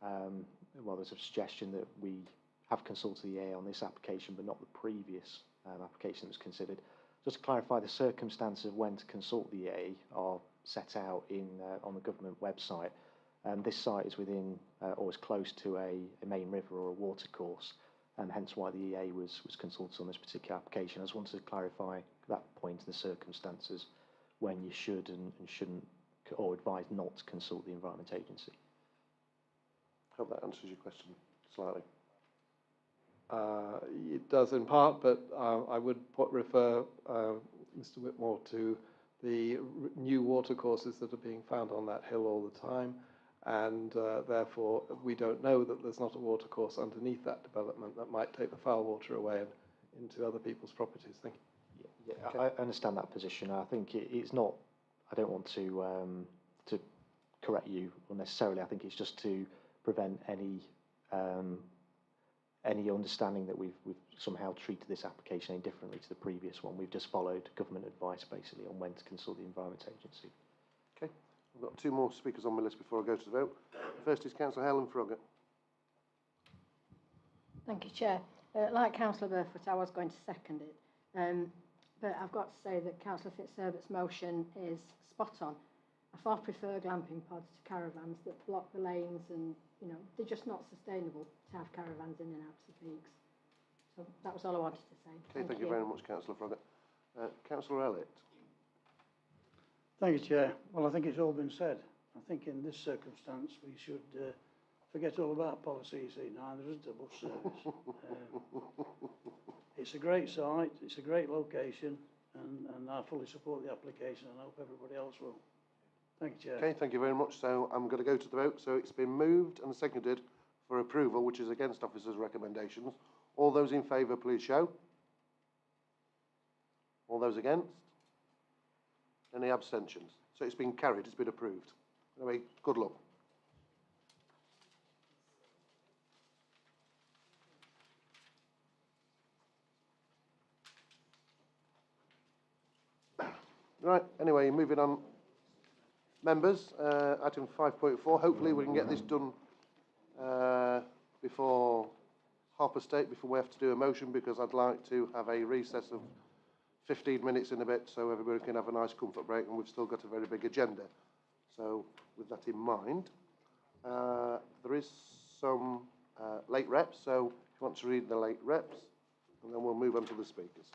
well, there's a suggestion that we have consulted the EA on this application, but not the previous application that was considered. Just to clarify, the circumstances of when to consult the EA are set out in on the government website. This site is within or is close to a main river or a watercourse, and hence why the EA was consulted on this particular application. I just wanted to clarify that point in the circumstances when you should and shouldn't, or advise not to consult the Environment Agency. Hope that answers your question slightly. It does in part, but I would refer Mr. Whitmore to the new watercourses that are being found on that hill all the time, and therefore we don't know that there's not a watercourse underneath that development that might take the foul water away and into other people's properties. Thank you. Yeah, okay. I understand that position. I think it's not. I don't want to correct you unnecessarily. I think it's just to prevent any understanding that we've somehow treated this application any differently to the previous one. We've just followed government advice basically on when to consult the Environment Agency. Okay, I've got two more speakers on my list before I go to the vote. First is Councillor Helen Froggatt. Thank you, Chair. Like Councillor Burfoot, I was going to second it, but I've got to say that Councillor Fitzherbert's motion is spot on. I far prefer glamping pods to caravans that block the lanes, and they're just not sustainable to have caravans in and out of peaks. So that was all I wanted to say. Okay, thank you very much, Councillor Froggatt. Councillor Elliott. Thank you, Chair. Well, I think it's all been said. I think in this circumstance we should forget all about policy, you see. Now, there isn't a bus service. It's a great site, it's a great location, and I fully support the application, and I hope everybody else will. Thank you, Chair. Okay, thank you very much. So I'm going to go to the vote. So it's been moved and seconded for approval, which is against officers' recommendations. All those in favour, please show. All those against? Any abstentions? So it's been carried, it's been approved. Anyway, good luck. Right, anyway, moving on. Members, item 5.4, hopefully we can get this done before half past 8, before we have to do a motion, because I'd like to have a recess of 15 minutes in a bit so everybody can have a nice comfort break, and we've still got a very big agenda. So with that in mind, there is some late reps, so if you want to read the late reps, and then we'll move on to the speakers.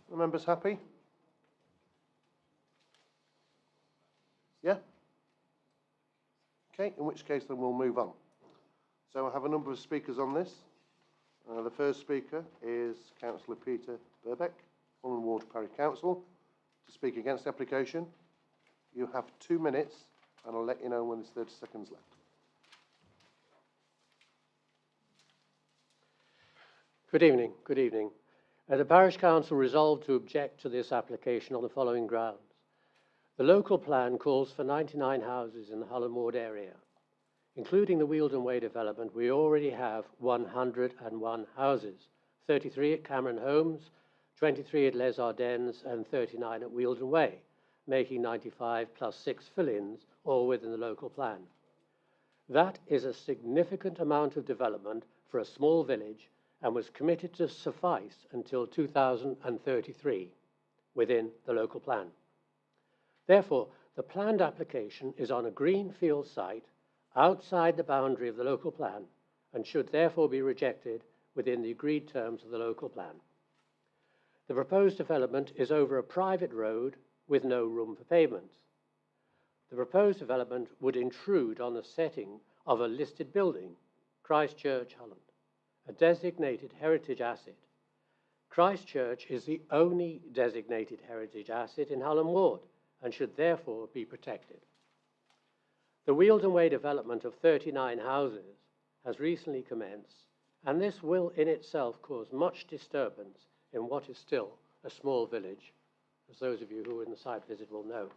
The members happy? Yeah? Okay, in which case then we'll move on. So I have a number of speakers on this. The first speaker is Councillor Peter Burbeck, Holland Ward Parish Council, to speak against the application. You have 2 minutes, and I'll let you know when there's 30 seconds left. Good evening. Good evening. The Parish Council resolved to object to this application on the following grounds. The local plan calls for 99 houses in the Holland Ward area. Including the Wealdon Way development, we already have 101 houses, 33 at Cameron Homes, 23 at Les Ardennes, and 39 at Wealdon Way, making 95 plus 6 fill-ins, all within the local plan. That is a significant amount of development for a small village and was committed to suffice until 2033 within the local plan. Therefore, the planned application is on a greenfield site outside the boundary of the local plan and should therefore be rejected within the agreed terms of the local plan. The proposed development is over a private road with no room for pavement. The proposed development would intrude on the setting of a listed building, Christchurch, Holland, a designated heritage asset. Christchurch is the only designated heritage asset in Holland Ward and should therefore be protected. The Wealdon Way development of 39 houses has recently commenced, and this will in itself cause much disturbance in what is still a small village, as those of you who were in the site visit will know.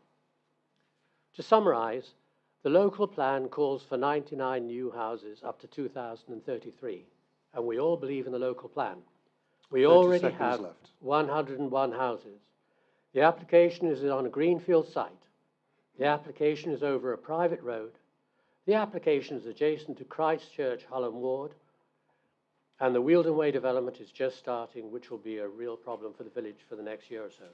To summarise, the local plan calls for 99 new houses up to 2033, and we all believe in the local plan. We already have 101 houses. The application is on a greenfield site. The application is over a private road. The application is adjacent to Christchurch, Holland Ward, and the Wealdon Way development is just starting, which will be a real problem for the village for the next year or so.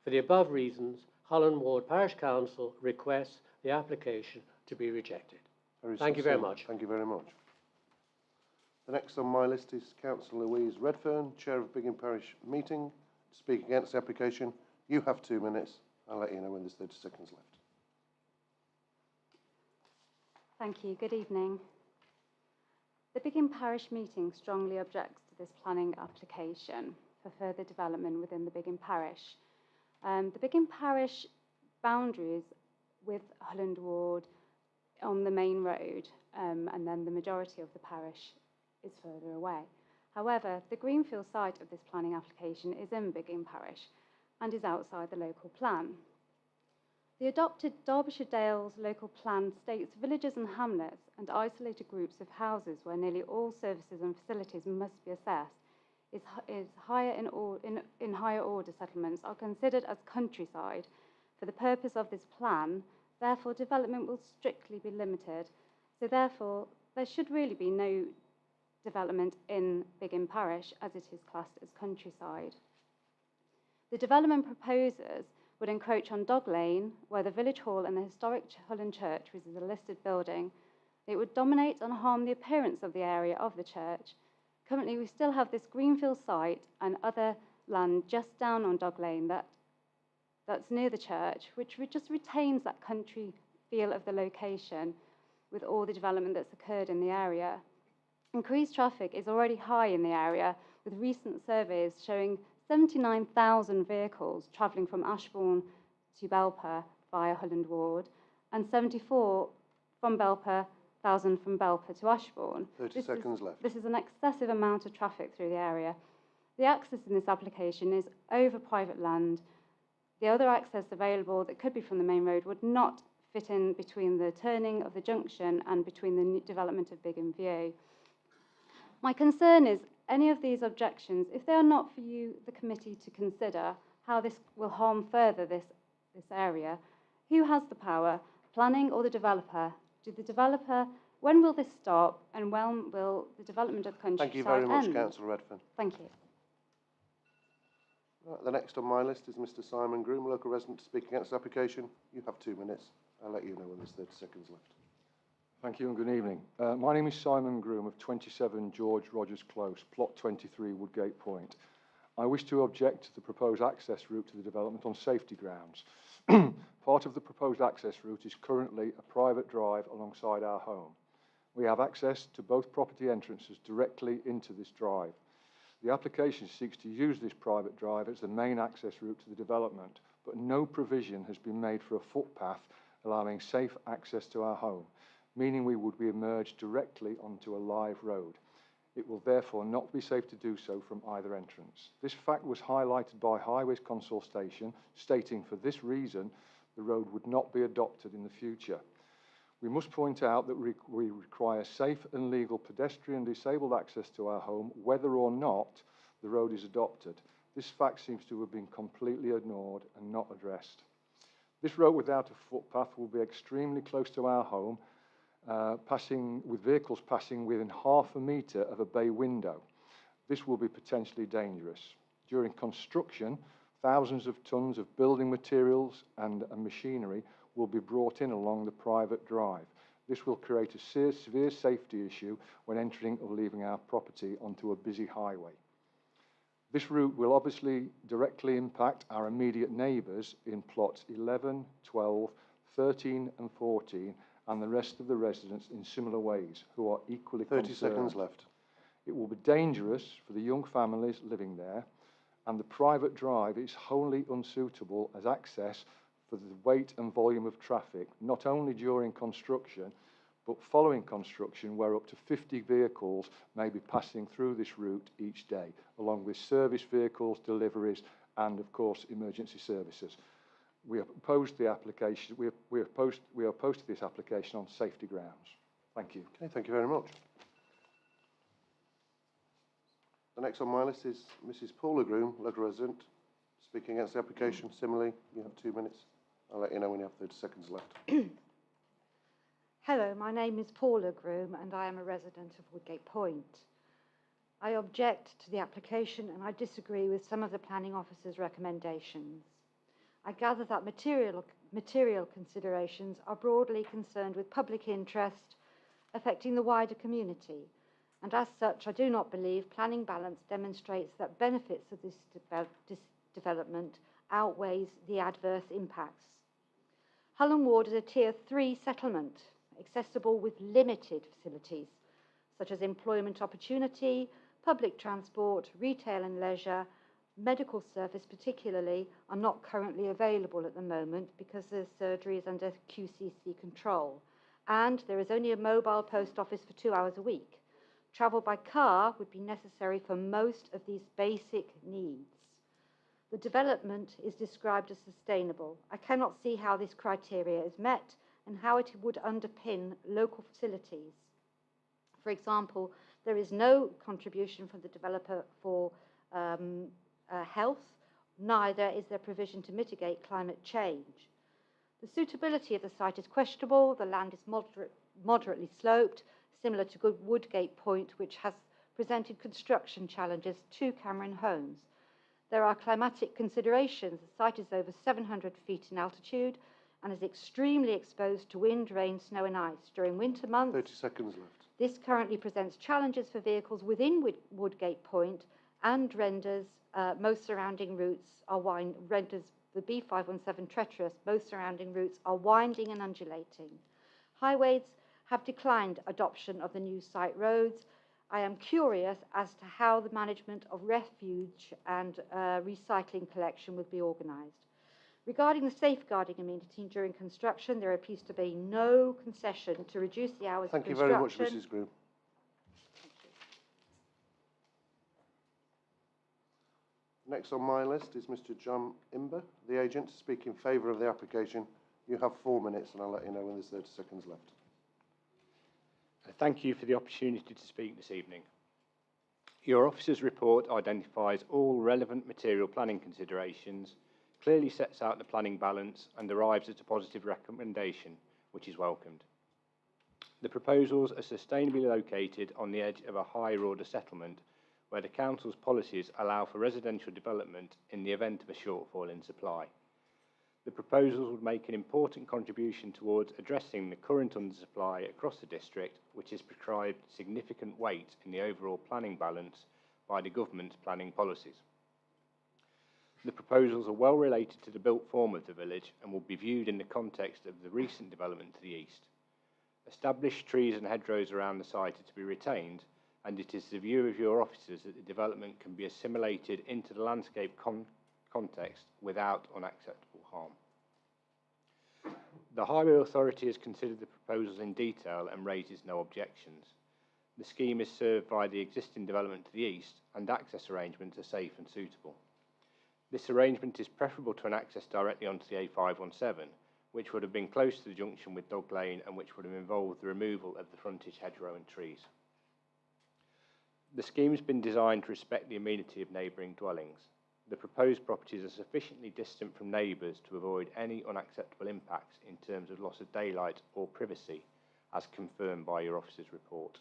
For the above reasons, Holland Ward Parish Council requests the application to be rejected. Thank you very much. Thank you very much. The next on my list is Councillor Louise Redfern, Chair of Biggin Parish Meeting, to speak against the application. You have 2 minutes. I'll let you know when there's 30 seconds left. Thank you. Good evening. The Biggin Parish Meeting strongly objects to this planning application for further development within the Biggin Parish. The Biggin Parish boundaries with Holland Ward on the main road, and then the majority of the parish is further away. However, the greenfield site of this planning application is in Biggin Parish and is outside the local plan. The adopted Derbyshire Dales local plan states villages and hamlets and isolated groups of houses where nearly all services and facilities must be assessed is higher in higher order settlements are considered as countryside. For the purpose of this plan, therefore development will strictly be limited. So therefore, there should really be no development in Biggin Parish as it is classed as countryside. The development proposers would encroach on Dog Lane, where the village hall and the historic Holland Church, which is a listed building. It would dominate and harm the appearance of the area of the church. Currently, we still have this greenfield site and other land just down on Dog Lane that's near the church, which just retains that country feel of the location with all the development that's occurred in the area. Increased traffic is already high in the area, with recent surveys showing 79,000 vehicles travelling from Ashbourne to Belper via Holland Ward, and 74,000 from Belper to Ashbourne. 30 seconds left. This is an excessive amount of traffic through the area. The access in this application is over private land. The other access available that could be from the main road would not fit in between the turning of the junction and between the new development of Biggin View. My concern is any of these objections, if they are not for you, the committee, to consider how this will harm further this area, who has the power, planning or the developer? When will this stop, and when will the development of the countryside end? Thank you very much, Councillor Redfern. Thank you. Right, the next on my list is Mr. Simon Groom, local resident, to speak against the application. You have 2 minutes. I'll let you know when there's 30 seconds left. Thank you and good evening. My name is Simon Groom of 27 George Rogers Close, plot 23, Woodgate Point. I wish to object to the proposed access route to the development on safety grounds. Part of the proposed access route is currently a private drive alongside our home. We have access to both property entrances directly into this drive. The application seeks to use this private drive as the main access route to the development, but no provision has been made for a footpath allowing safe access to our home, meaning we would be emerged directly onto a live road. It will therefore not be safe to do so from either entrance. This fact was highlighted by Highways Consultation, stating for this reason the road would not be adopted in the future. We must point out that we require safe and legal pedestrian disabled access to our home, whether or not the road is adopted. This fact seems to have been completely ignored and not addressed. This road without a footpath will be extremely close to our home, with vehicles passing within half a metre of a bay window. This will be potentially dangerous. During construction, thousands of tons of building materials and machinery will be brought in along the private drive. This will create a severe safety issue when entering or leaving our property onto a busy highway. This route will obviously directly impact our immediate neighbours in plots 11, 12, 13 and 14 and the rest of the residents in similar ways who are equally 30 seconds left. It will be dangerous for the young families living there, and the private drive is wholly unsuitable as access for the weight and volume of traffic, not only during construction, but following construction, where up to 50 vehicles may be passing through this route each day, along with service vehicles, deliveries, and of course, emergency services. We have opposed the application. We are opposed to this application on safety grounds. Thank you. Okay, thank you very much. The next on my list is Mrs. Paula Groom, local resident, speaking against the application. Similarly, you have 2 minutes. I'll let you know when you have 30 seconds left. Hello, my name is Paula Groom and I am a resident of Woodgate Point. I object to the application and I disagree with some of the planning officer's recommendations. I gather that material considerations are broadly concerned with public interest affecting the wider community, and as such I do not believe planning balance demonstrates that benefits of this development outweighs the adverse impacts. Hullen Ward is a Tier 3 settlement, accessible with limited facilities, such as employment opportunity, public transport, retail and leisure. Medical service particularly are not currently available at the moment because the surgery is under QCC control, and there is only a mobile post office for 2 hours a week. Travel by car would be necessary for most of these basic needs. The development is described as sustainable. I cannot see how this criteria is met and how it would underpin local facilities. For example, there is no contribution from the developer for health, neither is there provision to mitigate climate change. The suitability of the site is questionable. The land is moderately sloped, similar to Woodgate Point, which has presented construction challenges to Cameron Homes. There are climatic considerations. The site is over 700 feet in altitude and is extremely exposed to wind, rain, snow and ice. During winter months, 30 seconds left. This currently presents challenges for vehicles within Woodgate Point and renders most surrounding routes are renders the B517 treacherous. Most surrounding routes are winding and undulating. Highways have declined adoption of the new site roads. I am curious as to how the management of refuge and recycling collection would be organised. Regarding the safeguarding amenity during construction, there appears to be no concession to reduce the hours of construction. Thank you very much, Mrs. Groom. Next on my list is Mr. John Imber, the agent, to speak in favour of the application. You have 4 minutes and I'll let you know when there's 30 seconds left. Thank you for the opportunity to speak this evening. Your officer's report identifies all relevant material planning considerations, clearly sets out the planning balance and arrives at a positive recommendation, which is welcomed. The proposals are sustainably located on the edge of a higher order settlement where the council's policies allow for residential development in the event of a shortfall in supply. The proposals would make an important contribution towards addressing the current undersupply across the district, which has prescribed significant weight in the overall planning balance by the government's planning policies. The proposals are well related to the built form of the village and will be viewed in the context of the recent development to the east. Established trees and hedgerows around the site are to be retained, and it is the view of your officers that the development can be assimilated into the landscape context without unacceptable harm. The Highway Authority has considered the proposals in detail and raises no objections. The scheme is served by the existing development to the east, and access arrangements are safe and suitable. This arrangement is preferable to an access directly onto the A517, which would have been close to the junction with Dog Lane and which would have involved the removal of the frontage hedgerow and trees. The scheme has been designed to respect the amenity of neighbouring dwellings. The proposed properties are sufficiently distant from neighbours to avoid any unacceptable impacts in terms of loss of daylight or privacy, as confirmed by your officer's report.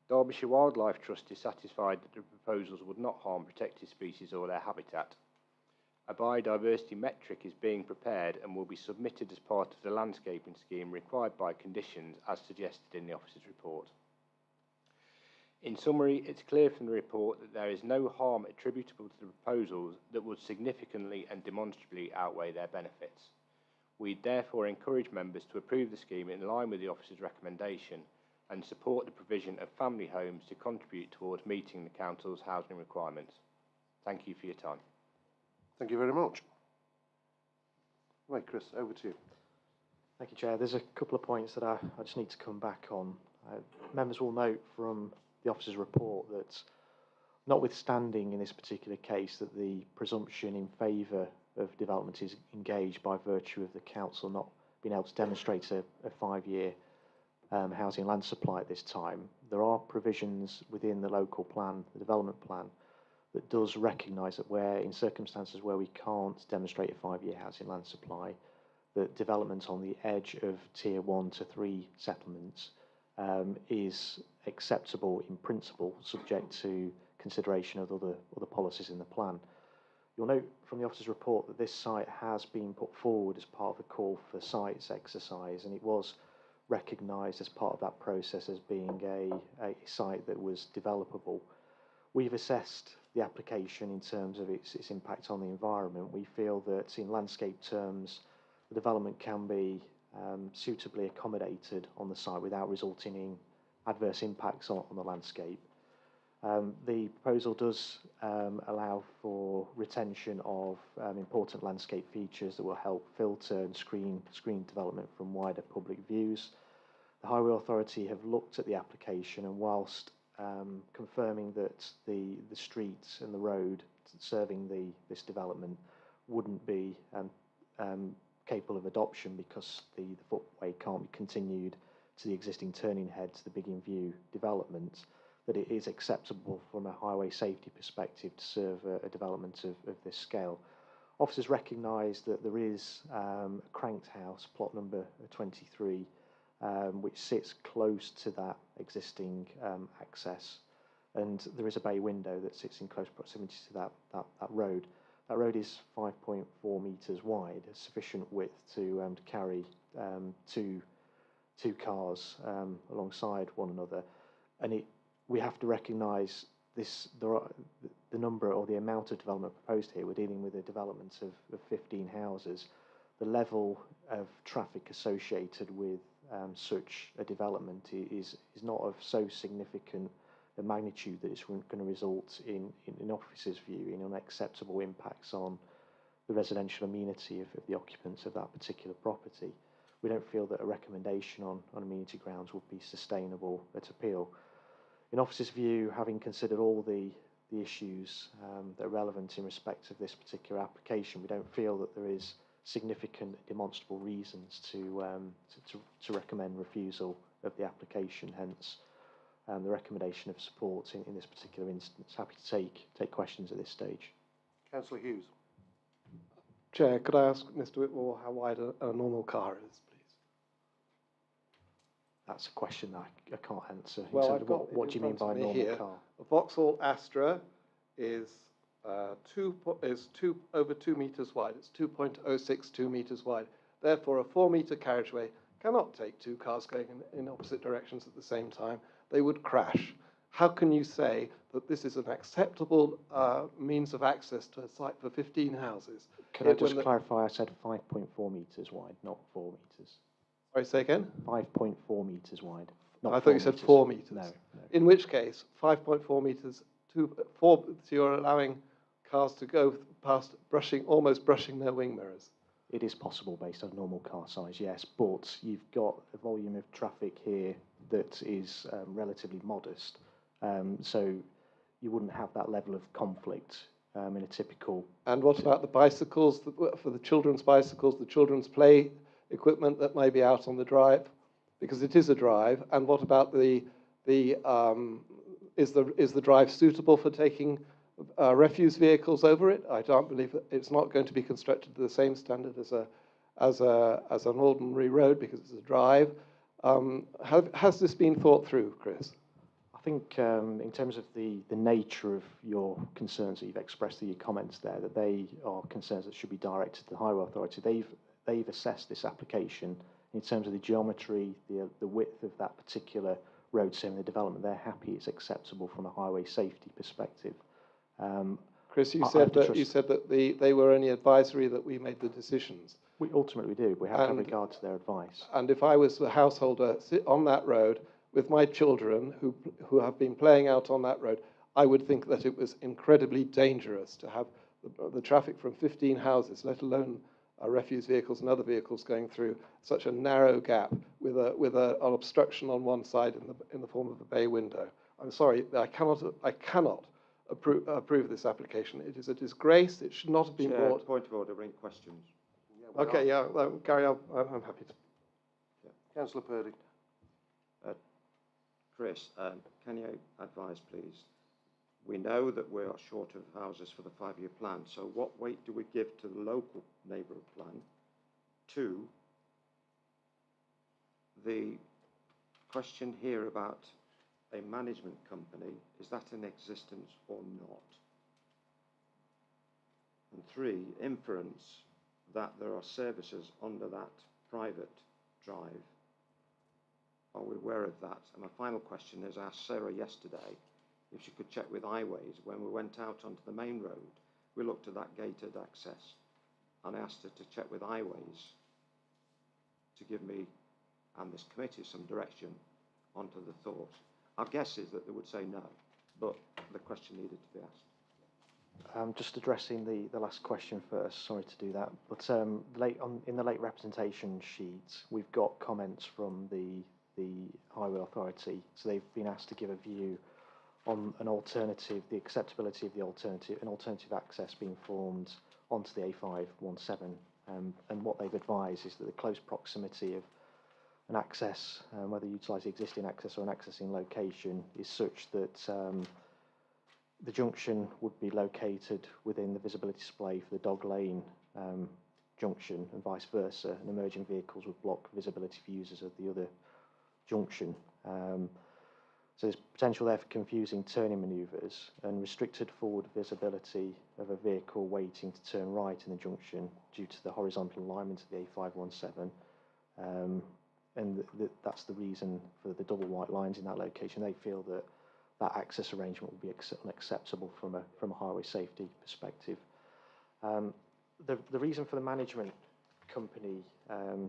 Derbyshire Wildlife Trust is satisfied that the proposals would not harm protected species or their habitat. A biodiversity metric is being prepared and will be submitted as part of the landscaping scheme required by conditions as suggested in the officer's report. In summary, it's clear from the report that there is no harm attributable to the proposals that would significantly and demonstrably outweigh their benefits. We therefore encourage members to approve the scheme in line with the officer's recommendation and support the provision of family homes to contribute towards meeting the council's housing requirements. Thank you for your time. Thank you very much. Right, Chris, over to you. Thank you, Chair. There's a couple of points that I just need to come back on. Members will note from the officer's report that, notwithstanding in this particular case that the presumption in favour of development is engaged by virtue of the council not being able to demonstrate a 5-year housing land supply at this time, there are provisions within the local plan, the development plan, that does recognise that where, in circumstances where we can't demonstrate a 5-year housing land supply, that development on the edge of tier 1 to 3 settlements is acceptable in principle, subject to consideration of other policies in the plan. You'll note from the officer's report that this site has been put forward as part of the call for sites exercise, and it was recognised as part of that process as being a site that was developable. We've assessed the application in terms of its impact on the environment. We feel that in landscape terms, the development can be suitably accommodated on the site without resulting in adverse impacts on the landscape. The proposal does allow for retention of important landscape features that will help filter and screen development from wider public views. The Highway Authority have looked at the application, and whilst confirming that the streets and the road serving this development wouldn't be capable of adoption because the footway can't be continued to the existing turning head to the Big In View development, that it is acceptable from a highway safety perspective to serve a development of this scale. Officers recognise that there is a cranked house, plot number 23, which sits close to that existing access, and there is a bay window that sits in close proximity to that road. That road is 5.4 metres wide, a sufficient width to carry two cars alongside one another, and we have to recognise the number or the amount of development proposed here. We're dealing with a development of 15 houses. The level of traffic associated with such a development is not of so significant a magnitude that it's going to result in officers' view in unacceptable impacts on the residential amenity of the occupants of that particular property. We don't feel that a recommendation on amenity grounds would be sustainable at appeal. In officers' view, having considered all the issues that are relevant in respect of this particular application, we don't feel that there is significant demonstrable reasons to recommend refusal of the application, hence the recommendation of support in this particular instance. Happy to take questions at this stage. Councillor Hughes. Chair, could I ask Mr Whitmore how wide a normal car is, please? That's a question that I can't answer. Well, I've got what do you mean by normal here. car? A Vauxhall Astra is over 2 metres wide. It's 2.062 metres wide. Therefore, a 4-metre carriageway cannot take 2 cars going in opposite directions at the same time. They would crash. how can you say that this is an acceptable means of access to a site for 15 houses? Can I just clarify? I said 5.4 metres wide, not 4 metres. Sorry, say again? 5.4 metres wide. Not I thought you said 4 metres. No. In which case, 5.4 metres to 4, so you're allowing cars to go past almost brushing their wing mirrors. It is possible based on normal car size, yes, but you've got a volume of traffic here that is relatively modest, so you wouldn't have that level of conflict in a typical... And what about the bicycles, for the children's bicycles, the children's play equipment that may be out on the drive? Because it is a drive. And what about is the drive suitable for taking refuse vehicles over it? I don't believe that it's not going to be constructed to the same standard as an ordinary road because it's a drive. Has this been thought through, Chris? I think in terms of the nature of your concerns that you've expressed in your comments there, that they are concerns that should be directed to the Highway Authority. They've assessed this application in terms of the geometry, the width of that particular road in the development. They're happy it's acceptable from a highway safety perspective. Chris, you said that they were only advisory, that we made the decisions. We ultimately do. We have to have regard to their advice. And if I was a householder on that road with my children who have been playing out on that road, I would think that it was incredibly dangerous to have the traffic from 15 houses, let alone refuse vehicles and other vehicles going through such a narrow gap with an obstruction on one side in the form of a bay window. I'm sorry, I cannot approve this application. It is a disgrace. It should not have been brought. Point of order, any questions? Okay, yeah, Gary, I'm happy to. Yeah. Councillor Purdy. Chris, can you advise, please? We know that we are short of houses for the 5-year plan, so what weight do we give to the local neighbourhood plan? 2, the question here about a management company, is that in existence or not? And 3, inference that there are services under that private drive. Are we aware of that? And my final question is, I asked Sarah yesterday if she could check with Highways. When we went out onto the main road, we looked at that gated access, and I asked her to check with Highways to give me and this committee some direction onto the thought. Our guess is that they would say no, but the question needed to be asked. Just addressing the last question first, sorry to do that, but in the late representation sheet, we've got comments from the Highway Authority, so they've been asked to give a view on an alternative, the acceptability of an alternative access being formed onto the A517, and what they've advised is that the close proximity of an access, whether you utilise the existing access or an accessing location, is such that the junction would be located within the visibility display for the dog lane junction and vice versa, and emerging vehicles would block visibility for users of the other junction. So there's potential there for confusing turning manoeuvres and restricted forward visibility of a vehicle waiting to turn right in the junction due to the horizontal alignment of the A517. And that's the reason for the double white lines in that location. They feel that that access arrangement will be unacceptable from a highway safety perspective. The reason for the management company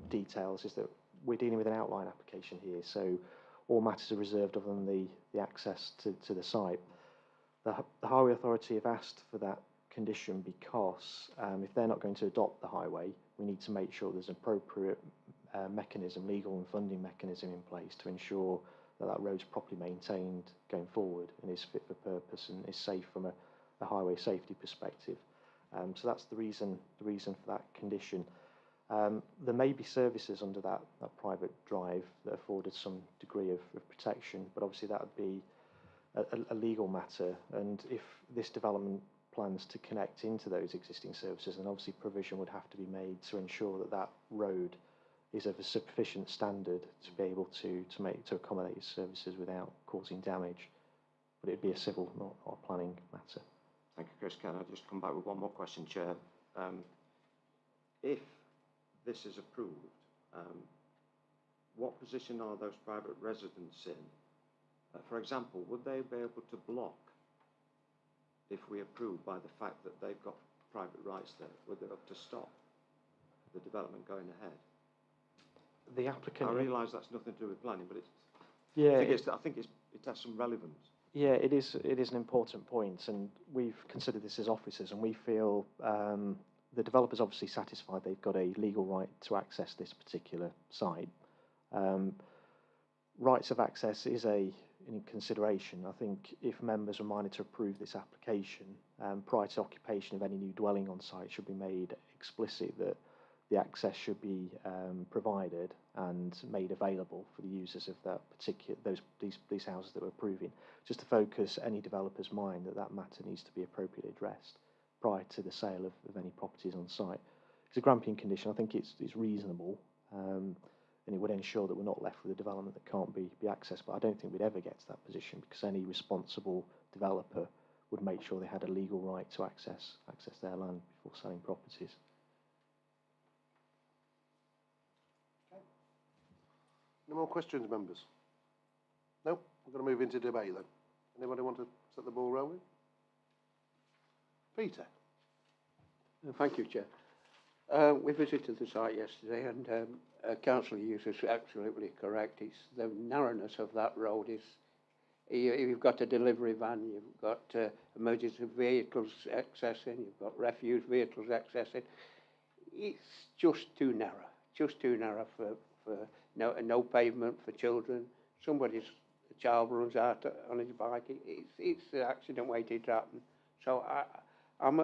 details is that we're dealing with an outline application here, so all matters are reserved other than the access to the site. The Highway Authority have asked for that condition because if they're not going to adopt the highway, we need to make sure there's an appropriate mechanism, legal and funding mechanism in place to ensure that that road's properly maintained going forward and is fit for purpose and is safe from a highway safety perspective. So that's the reason for that condition. There may be services under that private drive that afforded some degree of protection, but obviously that would be a legal matter, and if this development plans to connect into those existing services, then obviously provision would have to be made to ensure that that road is of a sufficient standard to be able to accommodate these services without causing damage. But it'd be a civil, not a planning matter. Thank you, Chris. Can I just come back with one more question, Chair? If this is approved, what position are those private residents in For example, would they be able to block, if we approve by the fact that they've got private rights there, would they have to stop the development going ahead? The applicant... I realise that's nothing to do with planning, but it's, yeah, I think it has some relevance. Yeah, it is an important point, and we've considered this as officers, and we feel the developer's obviously satisfied they've got a legal right to access this particular site. Rights of access is in consideration. I think if members are minded to approve this application, prior to occupation of any new dwelling on site, should be made explicit that the access should be provided and made available for the users of that particular these houses that we're approving, just to focus any developer's mind that matter needs to be appropriately addressed prior to the sale of any properties on site. It's a Glamping condition. I think it's reasonable, and it would ensure that we're not left with a development that can't be accessed. But I don't think we'd ever get to that position, because any responsible developer would make sure they had a legal right to access their land before selling properties. No more questions, members? No? We're going to move into debate then. Anybody want to set the ball rolling? Peter. Thank you, Chair. We visited the site yesterday, and Councillor Hughes is absolutely correct. It's the narrowness of that road is. You've got a delivery van, you've got emergency vehicles accessing, you've got refuse vehicles accessing. It's just too narrow for no pavement for children. A child runs out on his bike. It's an accident waiting to happen. So I'm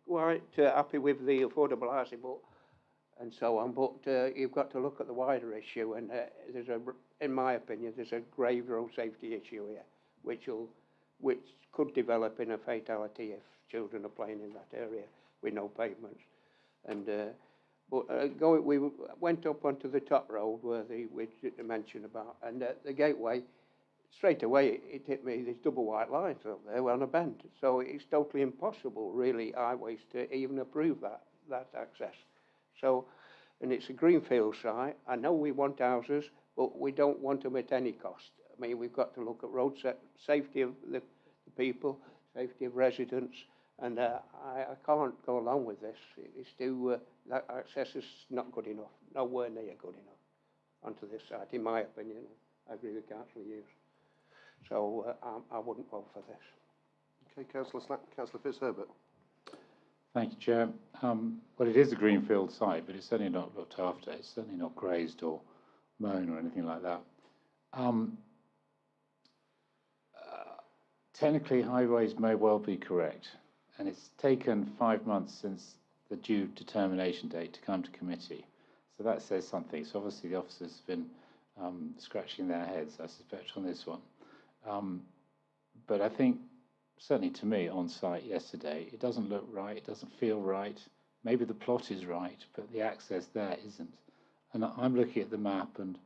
quite happy with the affordable housing, and so on. But you've got to look at the wider issue, and in my opinion, there's a grave road safety issue here, which could develop in a fatality if children are playing in that area with no pavements. And we went up onto the top road where we mentioned about, and the gateway. Straight away, it hit me. There's double white lines up there on a bend, so it's totally impossible, really, highways to even approve that access. So, and it's a greenfield site. I know we want houses, but we don't want them at any cost. I mean, we've got to look at road safety of the people, safety of residents, and I can't go along with this. It's too that access is not good enough, nowhere near good enough onto this site, in my opinion. I agree with Councillor Hughes. So I wouldn't vote for this. Okay, Councillor Slack, Councillor Fitzherbert. Thank you, Chair. Well, it is a greenfield site, but it's certainly not looked after. It's certainly not grazed or mown or anything like that. Technically, highways may well be correct, and it's taken 5 months since the due determination date to come to committee. So that says something. So obviously the officers have been scratching their heads, I suspect, on this one. But I think, certainly to me, on site yesterday, it doesn't look right, it doesn't feel right. Maybe the plot is right, but the access there isn't. And I'm looking at the map and,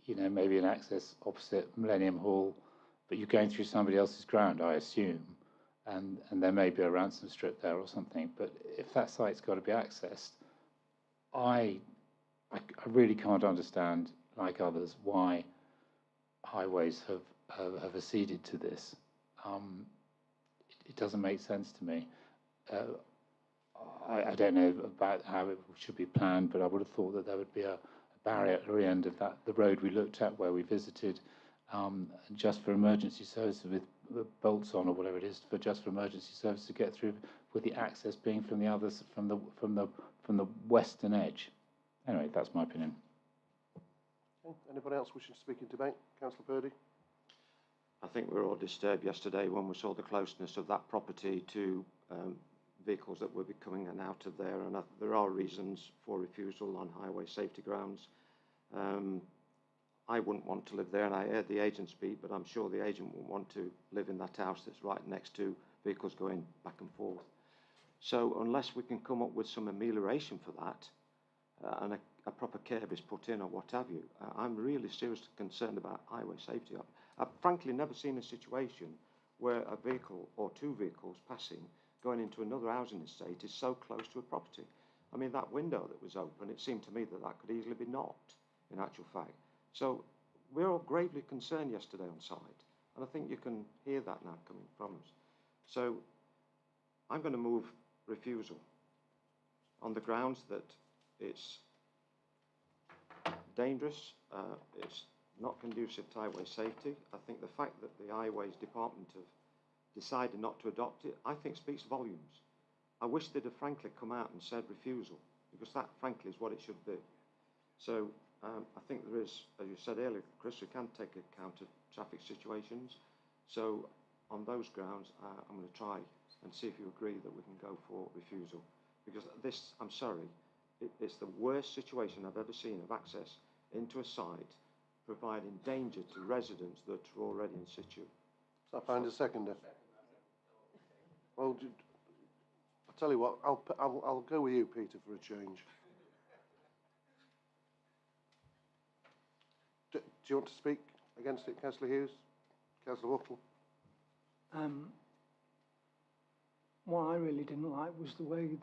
maybe an access opposite Millennium Hall, but you're going through somebody else's ground, I assume, and there may be a ransom strip there or something. But if that site's got to be accessed, I really can't understand, like others, why highways have acceded to this. It doesn't make sense to me. I don't know about how it should be planned, but I would have thought that there would be a barrier at the end of the road we looked at where we visited, just for emergency service with bolts on or whatever it is, just for emergency service to get through, with the access being from the others from the western edge. Anyway, that's my opinion. Anybody else wishing to speak in debate? Councillor Purdy. I think we were all disturbed yesterday when we saw the closeness of that property to vehicles that were coming in and out of there, and there are reasons for refusal on highway safety grounds. I wouldn't want to live there, and I heard the agent speak, but I'm sure the agent wouldn't want to live in that house that's right next to vehicles going back and forth. So unless we can come up with some amelioration for that, and a proper curb is put in or what have you, I'm really seriously concerned about highway safety. I've frankly never seen a situation where a vehicle or two vehicles passing going into another housing estate is so close to a property. I mean, that window that was open, it seemed to me that could easily be knocked, in actual fact. So we're all gravely concerned yesterday on site, and I think you can hear that now coming from us. So I'm going to move refusal on the grounds that it's dangerous, it's not conducive to highway safety. I think the fact that the Highways Department have decided not to adopt it, I think speaks volumes. I wish they'd have frankly come out and said refusal, because that frankly is what it should be. So I think there is, as you said earlier, Chris, we can take account of traffic situations. So on those grounds, I'm going to try and see if you agree that we can go for refusal. Because this, I'm sorry, it's the worst situation I've ever seen of access into a site providing danger to residents that are already in situ. So I find a seconder. Well, I'll tell you what, I'll go with you, Peter, for a change. Do you want to speak against it, Councillor Hughes? Councillor Whittle? What I really didn't like was the way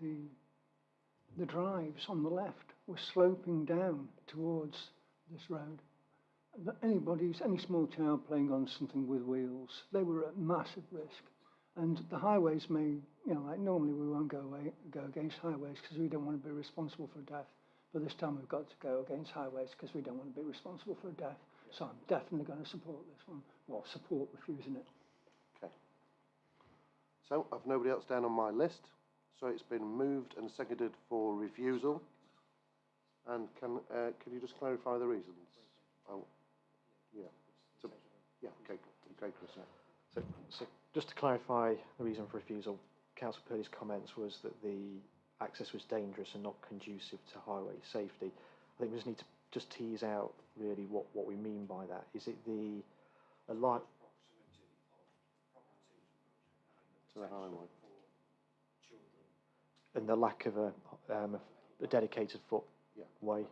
the drives on the left were sloping down towards this road. Any small child playing on something with wheels, they were at massive risk. And the highways may, like normally we won't go against highways because we don't want to be responsible for death. But this time we've got to go against highways because we don't want to be responsible for death. So I'm definitely going to support this one, or support refusing it. Okay. So I've nobody else down on my list. So it's been moved and seconded for refusal. And can you just clarify the reasons? Oh, yeah. So, yeah. Okay. Okay, Chris. Yeah. So just to clarify the reason for refusal, Councillor Purdy's comments was that the access was dangerous and not conducive to highway safety. I think we just need to just tease out really what we mean by that. Is it a light to the highway and the lack of a dedicated footway?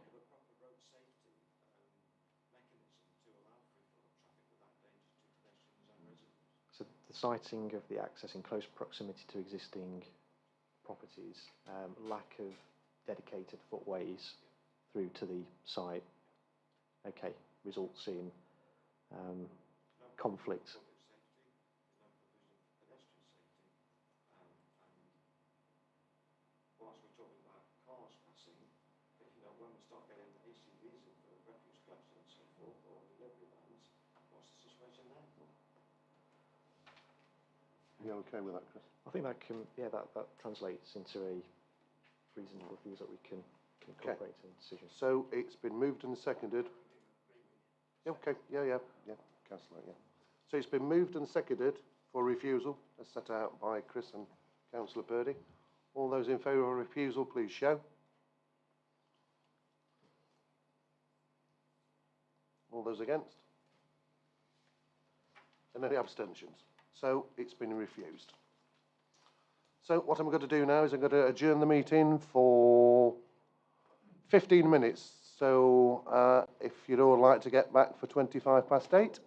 So the siting of the access in close proximity to existing properties, lack of dedicated footways through to the site, okay, results in conflict. Whilst we're talking about cars passing, when we start getting ACVs in for refuse collection and so forth, or delivery vans, what's the situation then? You okay with that, Chris? I think that can, that translates into a reasonable refuse that we can incorporate in the decision. So it's been moved and seconded. Yeah, okay, yeah, Councillor, yeah. So it's been moved and seconded for refusal, as set out by Chris and Councillor Purdy. All those in favour of refusal, please show. All those against? And any abstentions? So it's been refused. So what I'm going to do now is I'm going to adjourn the meeting for 15 minutes. So if you'd all like to get back for 8:25.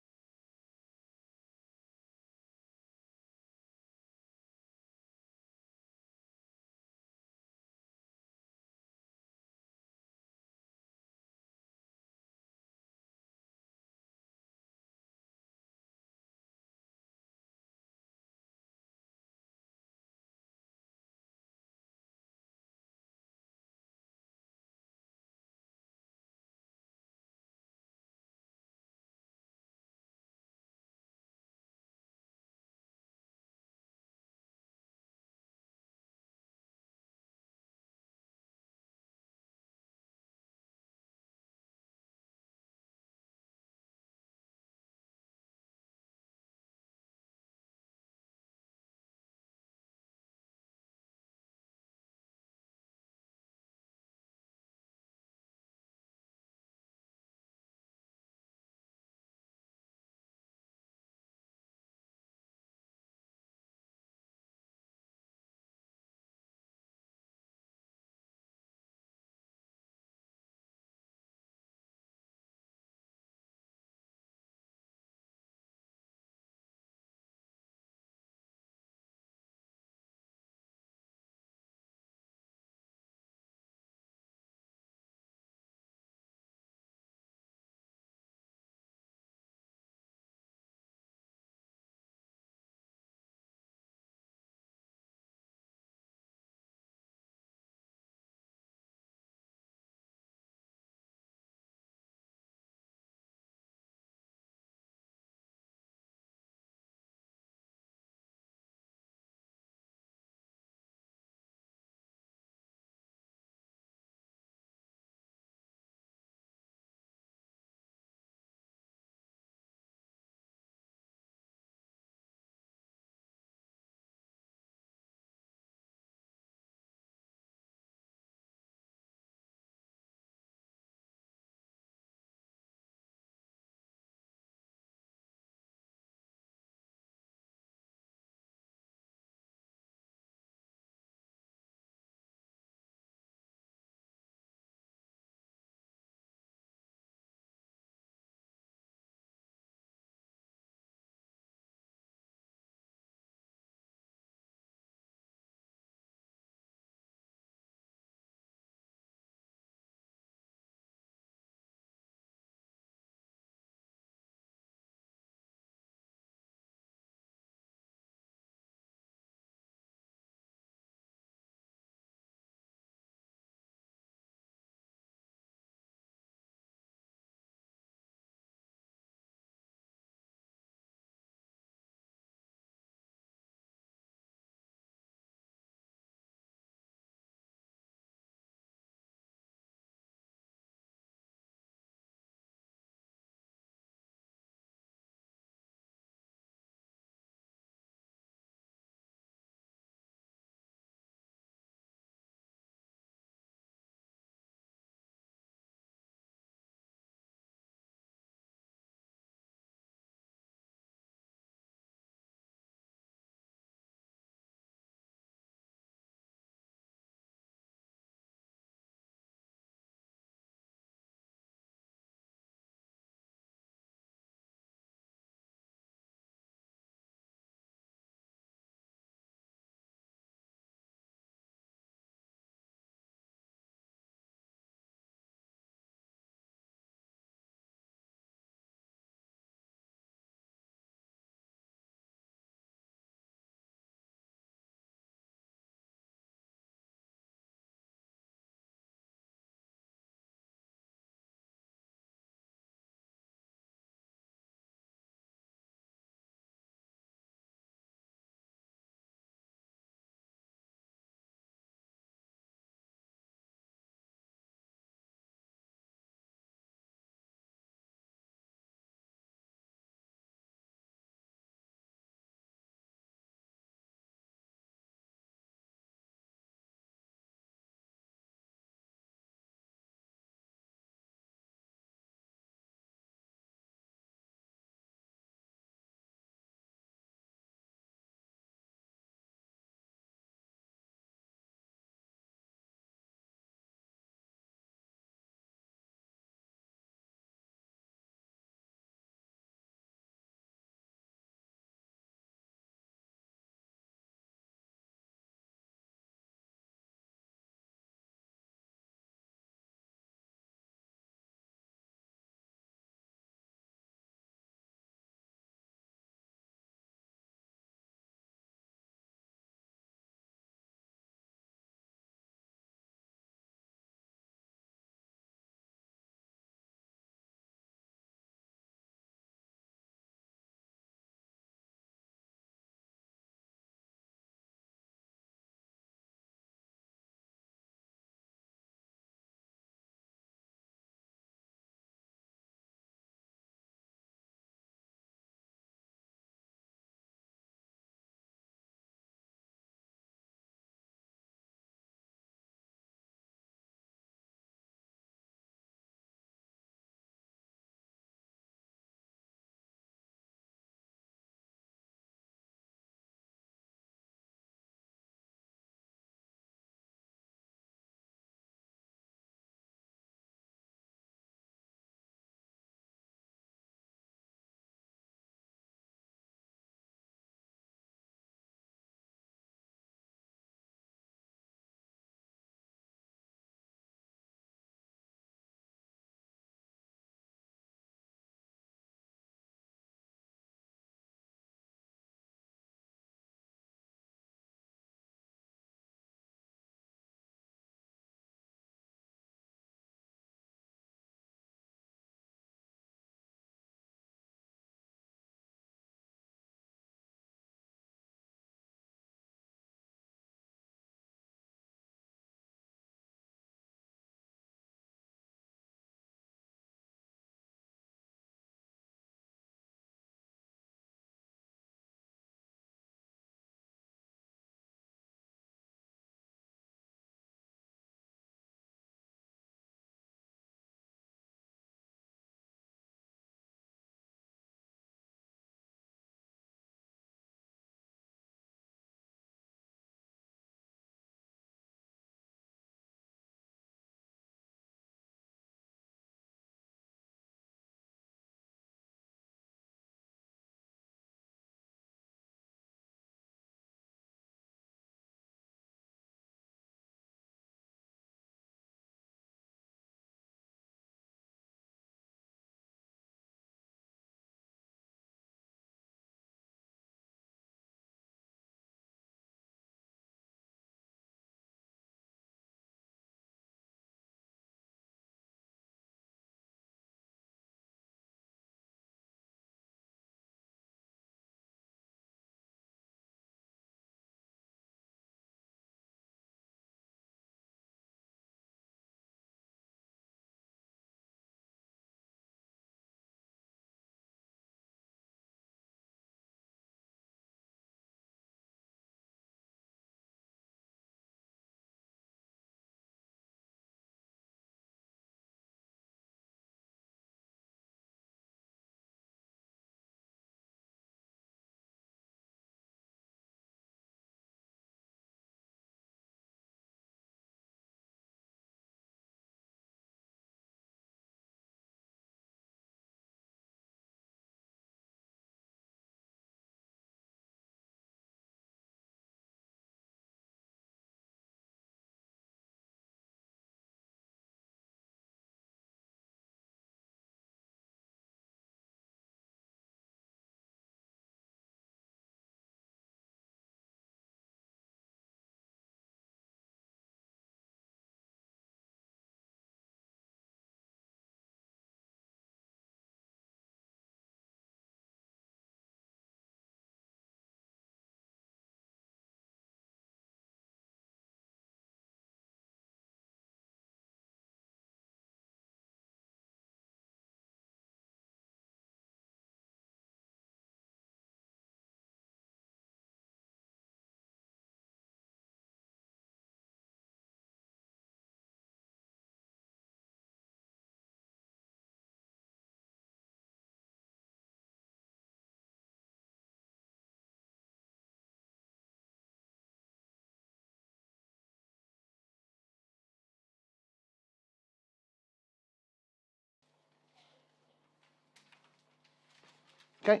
Okay,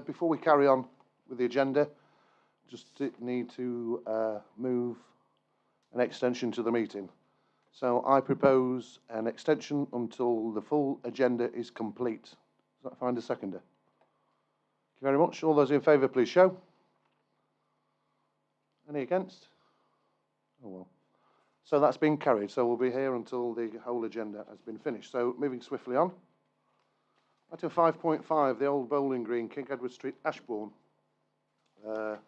before we carry on with the agenda, just need to move an extension to the meeting. So I propose an extension until the full agenda is complete. Does that find a seconder? Thank you very much. All those in favour, please show. Any against? Oh well. So that's been carried. So we'll be here until the whole agenda has been finished. So moving swiftly on. Item 5.5, the old bowling green, King Edward Street, Ashbourne. Don't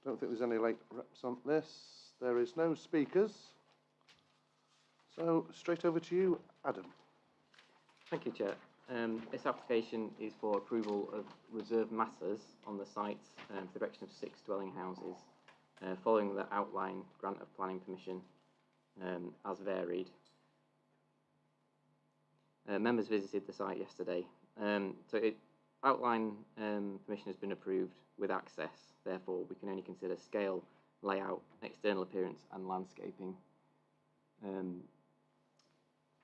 think there's any late reps on this. There is no speakers. So straight over to you, Adam. Thank you, Chair. This application is for approval of reserved matters on the site for the erection of 6 dwelling houses, following the outline grant of planning permission as varied. Members visited the site yesterday. Outline permission has been approved with access, therefore we can only consider scale, layout, external appearance and landscaping.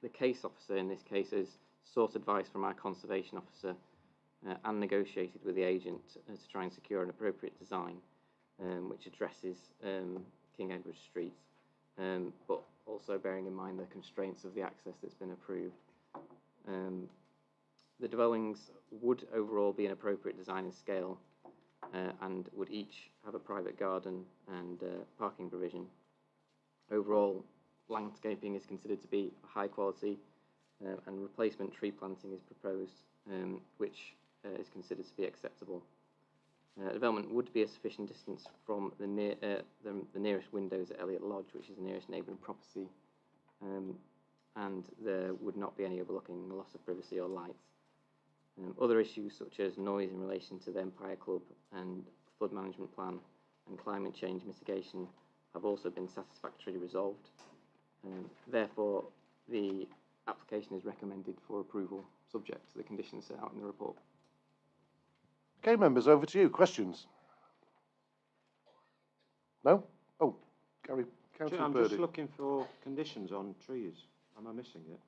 The case officer in this case has sought advice from our conservation officer and negotiated with the agent to try and secure an appropriate design which addresses King Edward Street, but also bearing in mind the constraints of the access that's been approved. The dwellings would overall be an appropriate design and scale and would each have a private garden and parking provision. Overall, landscaping is considered to be high quality and replacement tree planting is proposed, which is considered to be acceptable. Development would be a sufficient distance from the nearest windows at Elliot Lodge, which is the nearest neighbouring property, and there would not be any overlooking loss of privacy or light. Other issues such as noise in relation to the Empire Club and flood management plan and climate change mitigation have also been satisfactorily resolved. Therefore, the application is recommended for approval, subject to the conditions set out in the report. Okay, members, over to you. Questions? No? Oh, Gary, Councillor I'm Purdy. just looking for conditions on trees. Am I missing it?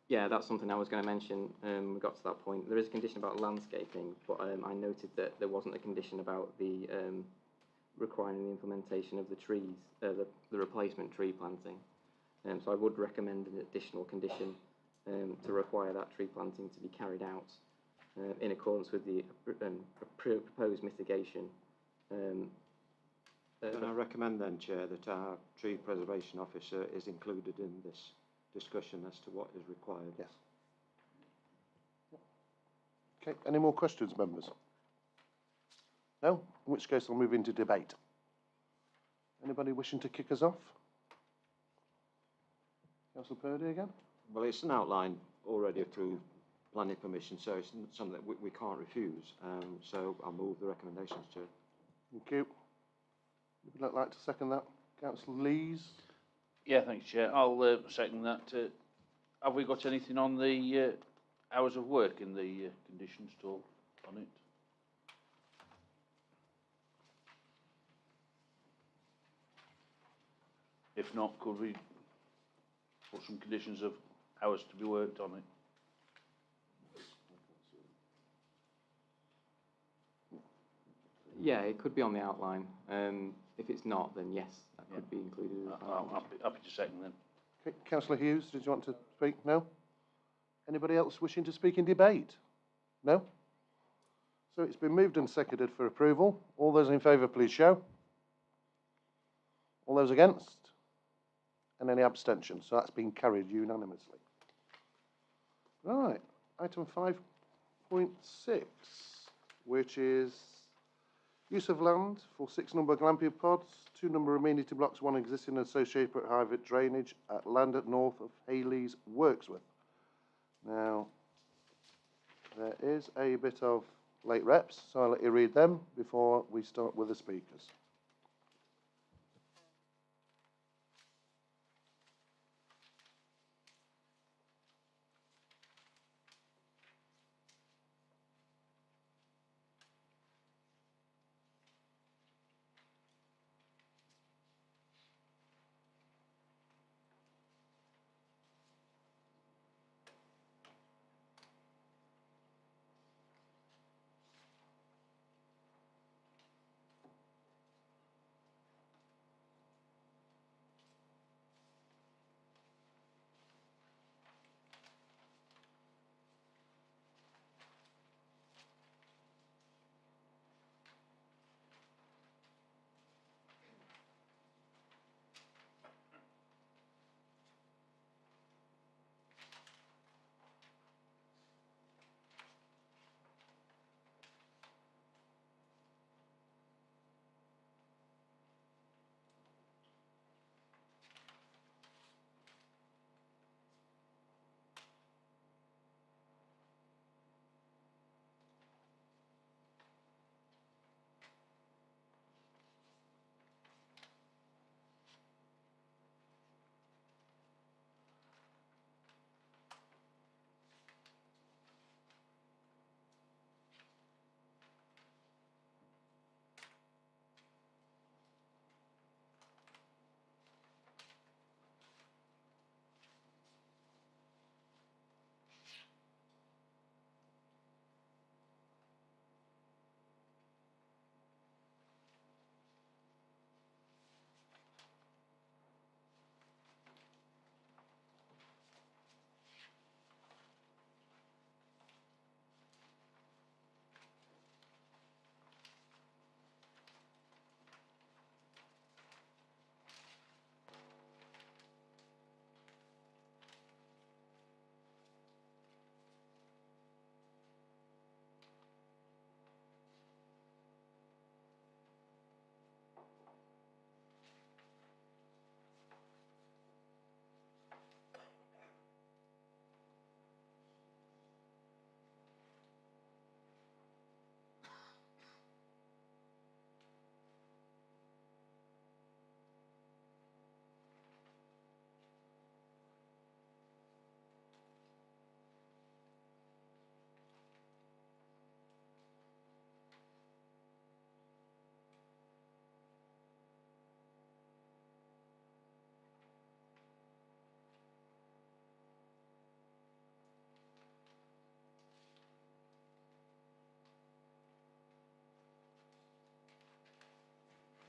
Yeah, that's something I was going to mention. We got to that point. There is a condition about landscaping, but I noted that there wasn't a condition about the requiring the implementation of the trees, the replacement tree planting. So I would recommend an additional condition to require that tree planting to be carried out in accordance with the proposed mitigation. Can I recommend then, Chair, that our tree preservation officer is included in this discussion as to what is required? Yes. Okay, any more questions, members? No? In which case I'll move into debate. Anybody wishing to kick us off? Councillor Purdy again? Well, it's an outline already approved planning permission, so it's something that we can't refuse. So I'll move the recommendations, Chair. Thank you. Would you like to second that? Councillor Lees? Yeah, thanks, Chair. I'll second that. Have we got anything on the hours of work in the conditions at all on it? If not, could we put some conditions of hours to be worked on it? Yeah, it could be on the outline. If it's not, then yes, that could be included. I'm happy to second then. Okay, Councillor Hughes, did you want to speak? No? Anybody else wishing to speak in debate? No? So it's been moved and seconded for approval. All those in favour, please show. All those against? And any abstentions? So that's been carried unanimously. Right, item 5.6, which is use of land for 6 number glamping pods, 2 number amenity blocks, 1 existing associated private drainage at land at north of Hayley's Worksworth. Now, there is a bit of late reps, so I'll let you read them before we start with the speakers.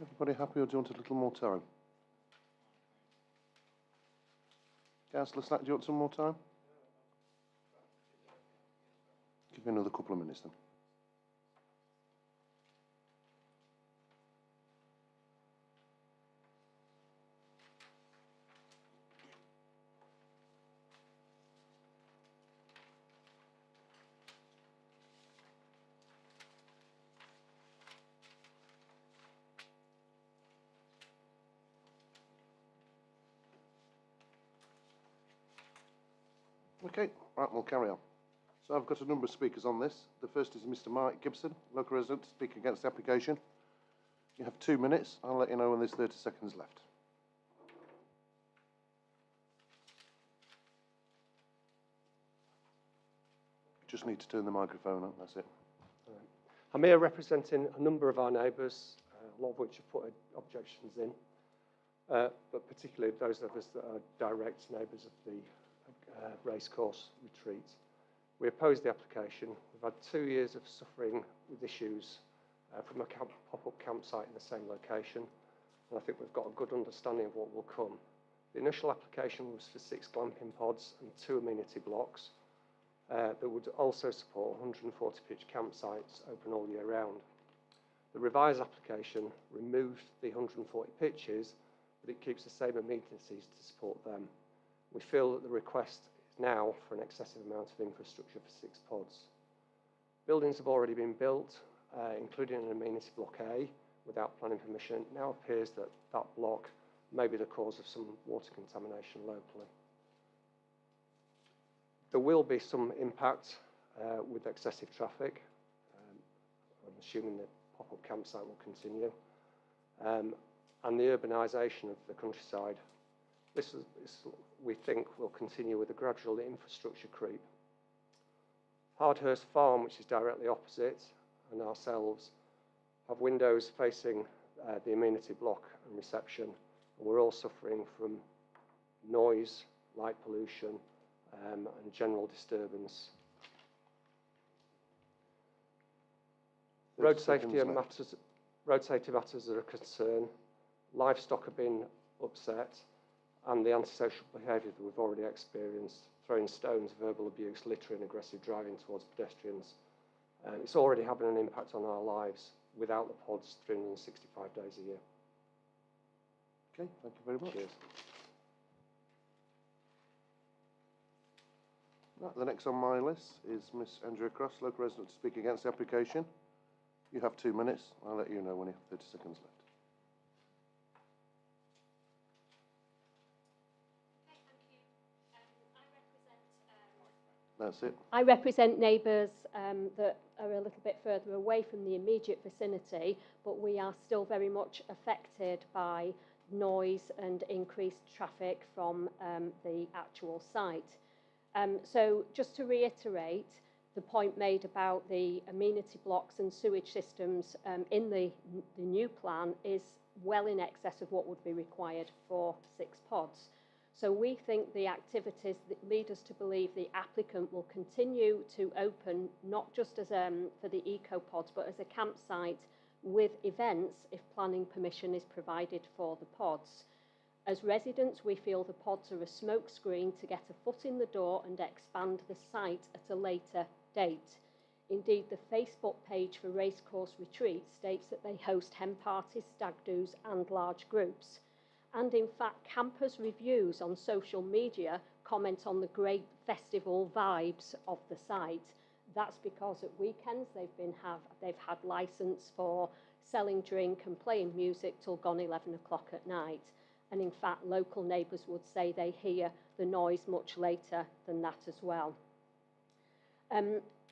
Everybody happy, or do you want a little more time? Councillor Slack, do you want some more time? Give me another couple of minutes then. Okay, right, we'll carry on. So I've got a number of speakers on this. The first is Mr. Mike Gibson, local resident, to speak against the application. You have 2 minutes. I'll let you know when there's 30 seconds left. Just need to turn the microphone on, that's it. I'm here representing a number of our neighbours, a lot of which have put objections in, but particularly those of us that are direct neighbours of the racecourse retreat. We oppose the application. We've had 2 years of suffering with issues from a pop-up campsite in the same location, and I think we've got a good understanding of what will come. The initial application was for 6 glamping pods and 2 amenity blocks that would also support 140 pitch campsites open all year round. The revised application removed the 140 pitches, but it keeps the same amenities to support them. We feel that the request is now for an excessive amount of infrastructure for 6 pods. Buildings have already been built, including an amenity block A, without planning permission. It now appears that that block may be the cause of some water contamination locally. There will be some impact with excessive traffic. I'm assuming the pop-up campsite will continue. And the urbanisation of the countryside. This we think, will continue with a gradual infrastructure creep. Hardhurst Farm, which is directly opposite, and ourselves, have windows facing the amenity block and reception, and we're all suffering from noise, light pollution, and general disturbance. Road safety matters are a concern. Livestock have been upset, and the antisocial behaviour that we've already experienced, throwing stones, verbal abuse, littering, aggressive driving towards pedestrians. It's already having an impact on our lives without the pods 365 days a year. Okay, thank you very much. Cheers. Right, the next on my list is Miss Andrea Cross, local resident, to speak against the application. You have 2 minutes. I'll let you know when you have 30 seconds left. That's it. I represent neighbours that are a little bit further away from the immediate vicinity, but we are still very much affected by noise and increased traffic from the actual site. So just to reiterate, the point made about the amenity blocks and sewage systems in the new plan is well in excess of what would be required for 6 pods. So we think the activities that lead us to believe the applicant will continue to open, not just as for the eco-pods, but as a campsite with events if planning permission is provided for the pods. As residents, we feel the pods are a smokescreen to get a foot in the door and expand the site at a later date. Indeed, the Facebook page for Racecourse Retreat states that they host hen parties, stag do's and large groups. And in fact, campers' reviews on social media comment on the great festival vibes of the site. That's because at weekends they've had license for selling drink and playing music till gone 11 o'clock at night. And in fact, local neighbours would say they hear the noise much later than that as well.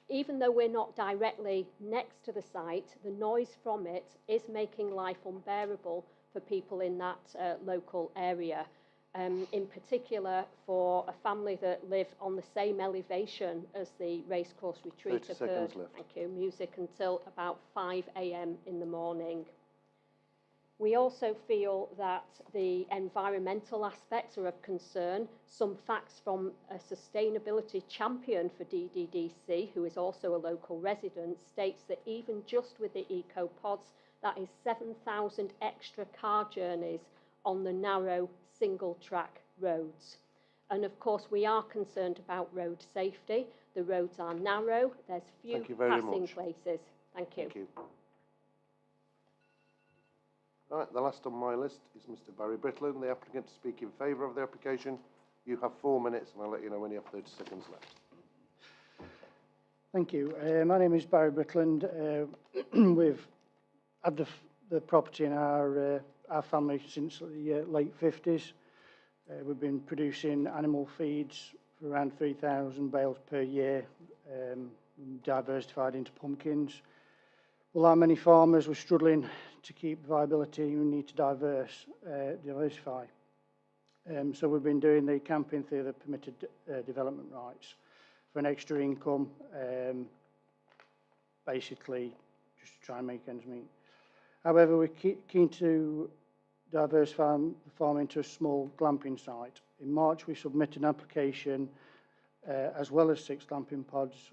Even though we're not directly next to the site, the noise from it is making life unbearable for people in that local area. In particular, for a family that live on the same elevation as the Racecourse Retreat. 30 seconds left. Thank you. Music until about 5 a.m. in the morning. We also feel that the environmental aspects are of concern. Some facts from a sustainability champion for DDDC, who is also a local resident, states that even just with the eco-pods, that is 7,000 extra car journeys on the narrow single-track roads. And of course, we are concerned about road safety. The roads are narrow, there's few passing places. Thank you. Thank you. Right, the last on my list is Mr. Barry Britland, the applicant, to speak in favour of the application. You have 4 minutes, and I'll let you know when you have 30 seconds left. Thank you. My name is Barry Britland. We've had the property in our family since the late 50s. We've been producing animal feeds for around 3,000 bales per year, diversified into pumpkins. Well, like many farmers, we're struggling to keep viability. We need to diversify. So we've been doing the camping through the permitted development rights for an extra income, basically just to try and make ends meet. However, we're keen to diversify the farm into a small glamping site. In March, we submitted an application as well as 6 glamping pods.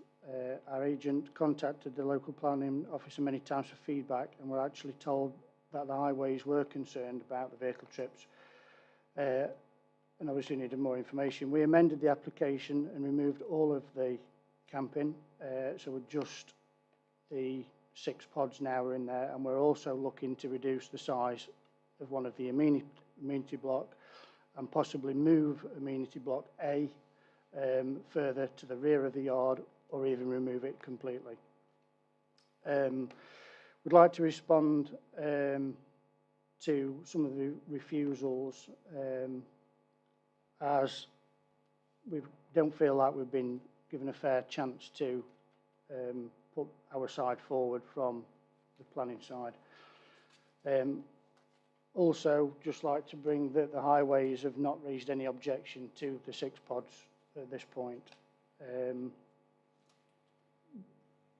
Our agent contacted the local planning officer many times for feedback, and were actually told that the highways were concerned about the vehicle trips and obviously needed more information. We amended the application and removed all of the camping, so we're just the 6 pods now are in there, and we're also looking to reduce the size of one of the amenity block and possibly move amenity block A further to the rear of the yard, or even remove it completely. We'd like to respond to some of the refusals as we don't feel like we've been given a fair chance to put our side forward from the planning side. Also, just like to bring that the highways have not raised any objection to the 6 pods at this point.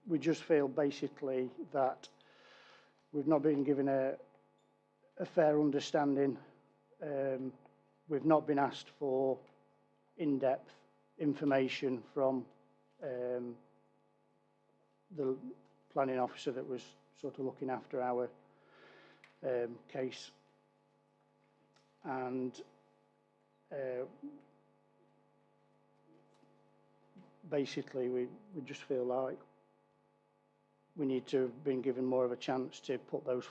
We just feel basically that we've not been given a fair understanding. We've not been asked for in-depth information from the planning officer that was sort of looking after our case. And basically we just feel like we need to have been given more of a chance to put those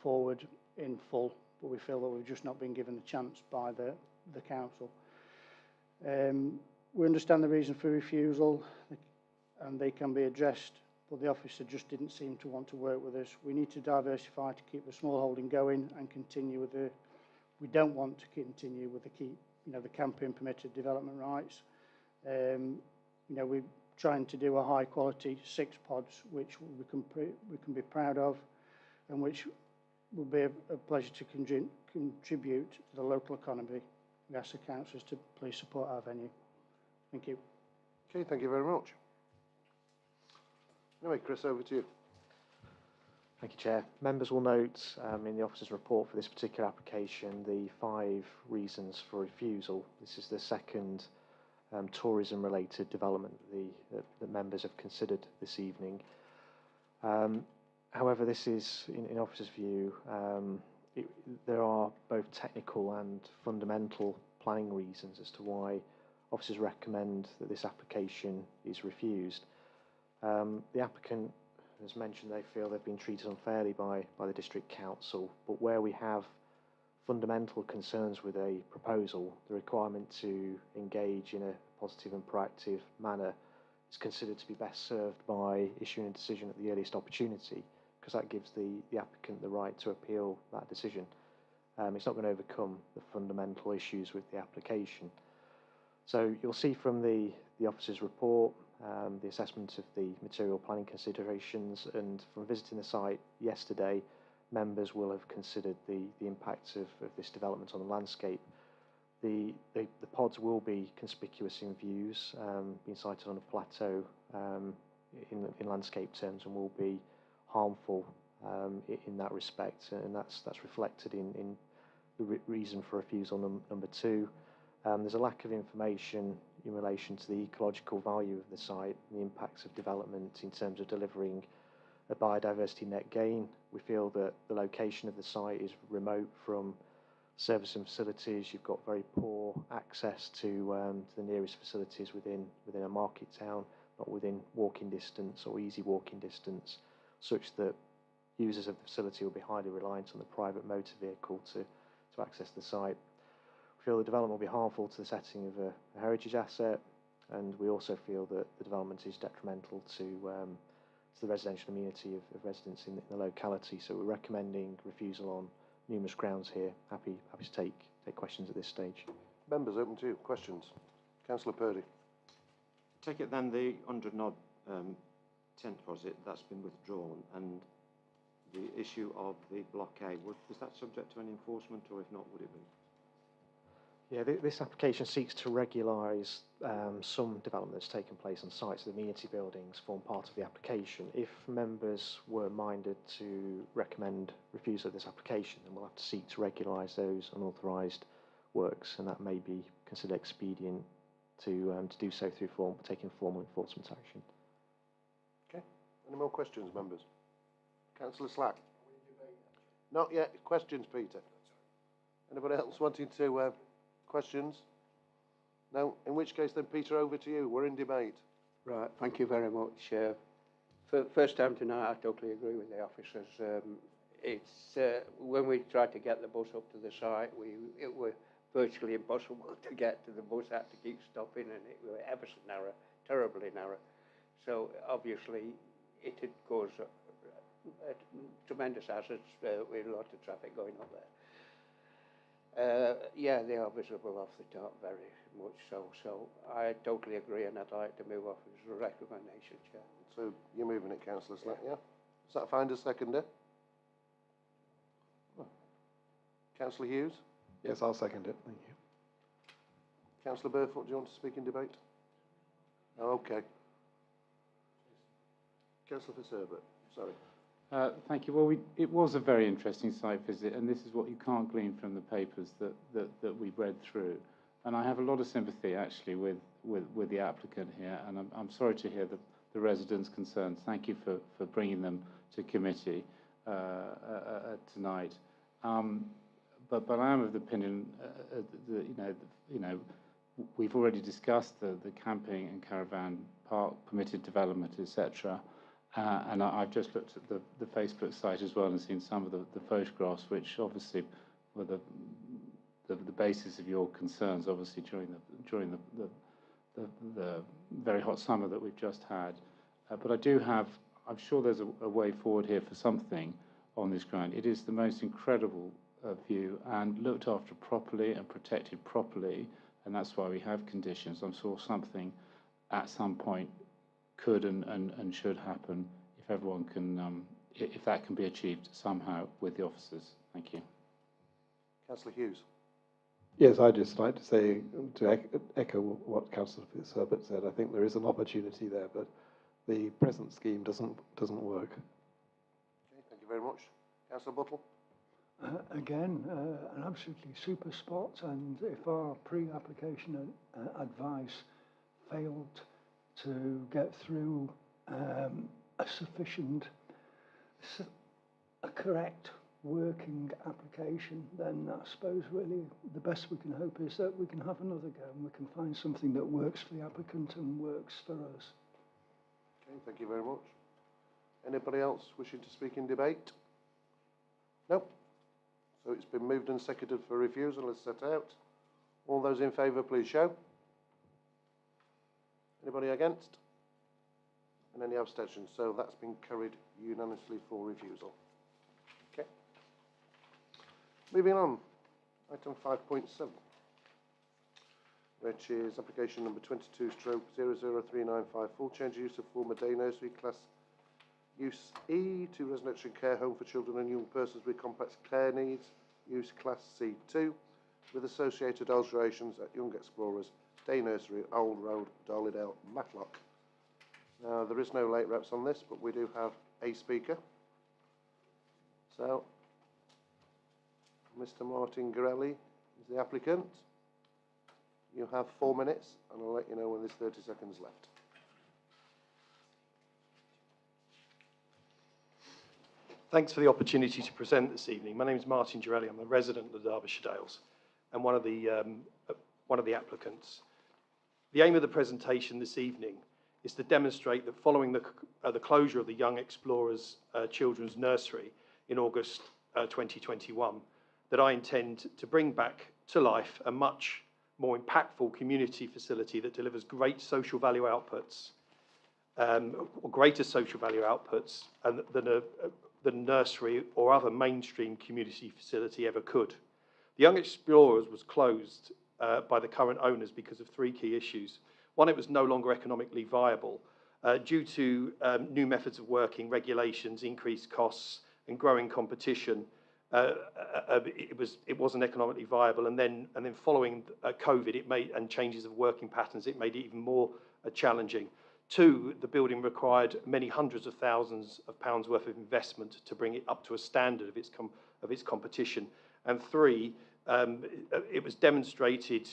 forward in full, but we feel that we've just not been given the chance by the council. We understand the reason for refusal, and they can be addressed, but the officer just didn't seem to want to work with us. We need to diversify to keep the small holding going and continue with the. We don't want to continue with the camping permitted development rights. We're trying to do a high quality 6 pods, which we can be proud of, and which will be a pleasure to contribute to the local economy. We ask the councillors to please support our venue. Thank you. Okay, thank you very much. Anyway, Chris, over to you. Thank you, Chair. Members will note in the officer's report for this particular application the 5 reasons for refusal. This is the second tourism-related development that members have considered this evening. However, this is, in officer's view, there are both technical and fundamental planning reasons as to why officers recommend that this application is refused. The applicant has mentioned they feel they've been treated unfairly by the District Council, but where we have fundamental concerns with a proposal, the requirement to engage in a positive and proactive manner is considered to be best served by issuing a decision at the earliest opportunity, because that gives the applicant the right to appeal that decision. It's not going to overcome the fundamental issues with the application. So you'll see from the officer's report the assessment of the material planning considerations, and from visiting the site yesterday, members will have considered the impacts of this development on the landscape. The pods will be conspicuous in views, being sited on a plateau in landscape terms, and will be harmful in that respect, and that's reflected in the reason for refusal number 2. There's a lack of information in relation to the ecological value of the site and the impacts of development in terms of delivering a biodiversity net gain. We feel that the location of the site is remote from service and facilities. You've got very poor access to the nearest facilities within a market town, not within walking distance or easy walking distance, such that users of the facility will be highly reliant on the private motor vehicle to access the site. We feel the development will be harmful to the setting of a heritage asset, and we also feel that the development is detrimental to the residential amenity of residents in the locality. So we're recommending refusal on numerous grounds here. Happy to take questions at this stage. Members, open to you. Questions? Councillor Purdy. Take it then the 100 and odd tent deposit that's been withdrawn, and the issue of the Block A, was that subject to any enforcement, or if not, would it be? Yeah, this application seeks to regularise some development that's taken place on sites. The amenity buildings form part of the application. If members were minded to recommend refusal of this application, then we'll have to seek to regularise those unauthorised works, and that may be considered expedient to do so through taking formal enforcement action. Okay. Any more questions, members? Councillor Slack. Not yet. Questions, Peter? Anybody else wanting to questions? No? In which case then, Peter, over to you. We're in debate. Right, thank you very much. First time tonight, I totally agree with the officers. It's when we tried to get the bus up to the site, it was virtually impossible to get to the bus. Had to keep stopping, and it was ever so narrow, terribly narrow. So obviously, it had caused tremendous hazards with a lot of traffic going up there. Yeah, they are visible off the top, very much so. So I totally agree, and I'd like to move off as a recommendation, Chair. So you're moving it, Councillor Slack, yeah? Does that find a seconder? Oh. Councillor Hughes? Yes, I'll second it. Thank you. Councillor Burfoot, do you want to speak in debate? Oh, okay. Councillor Fitzherbert, sorry. Thank you. Well, it was a very interesting site visit, and this is what you can't glean from the papers that we've read through. And I have a lot of sympathy, actually, with the applicant here, and I'm sorry to hear the residents' concerns. Thank you for bringing them to committee tonight. But I am of the opinion that we've already discussed the camping and caravan park permitted development, etc. And I've just looked at the Facebook site as well and seen some of the photographs, which obviously were the basis of your concerns, obviously during the very hot summer that we've just had. But I'm sure there's a way forward here for something on this ground. It is the most incredible view, and looked after properly and protected properly, and that's why we have conditions. I'm sure something at some point could and should happen if everyone can, if that can be achieved somehow with the officers. Thank you. Councillor Hughes. Yes, I'd just like to say, to echo what Councillor Fitzherbert said, I think there is an opportunity there, but the present scheme doesn't work. Okay, thank you very much. Councillor Buttle. Again, an absolutely super spot, and if our pre-application advice failed to get through a sufficient, a correct working application, then I suppose really the best we can hope is that we can have another go and we can find something that works for the applicant and works for us. Okay, thank you very much. Anybody else wishing to speak in debate? No? So it's been moved and seconded for refusal as set out. All those in favour, please show. Anybody against? And any abstentions? So that's been carried unanimously for refusal. Okay. Moving on, item 5.7, which is application number 22/00395, full change of use of former day nursery class use E to residential care home for children and young persons with complex care needs, use class C2, with associated alterations at Young Explorers Day Nursery, Old Road, Darlydale, Matlock. Now, there is no late reps on this, but we do have a speaker. So, Mr. Martin Gorelli is the applicant. You have 4 minutes, and I'll let you know when there's 30 seconds left. Thanks for the opportunity to present this evening. My name is Martin Gorelli. I'm a resident of the Derbyshire Dales and one of the applicants. The aim of the presentation this evening is to demonstrate that following the closure of the Young Explorers Children's Nursery in August 2021, that I intend to bring back to life a much more impactful community facility that delivers great social value outputs, or greater social value outputs than a nursery or other mainstream community facility ever could. The Young Explorers was closed by the current owners because of 3 key issues. One, it was no longer economically viable due to new methods of working, regulations, increased costs, and growing competition. It wasn't economically viable, and then following COVID, and changes of working patterns, it made it even more challenging. 2, the building required many hundreds of thousands of pounds worth of investment to bring it up to a standard of its competition. And 3, it was demonstrated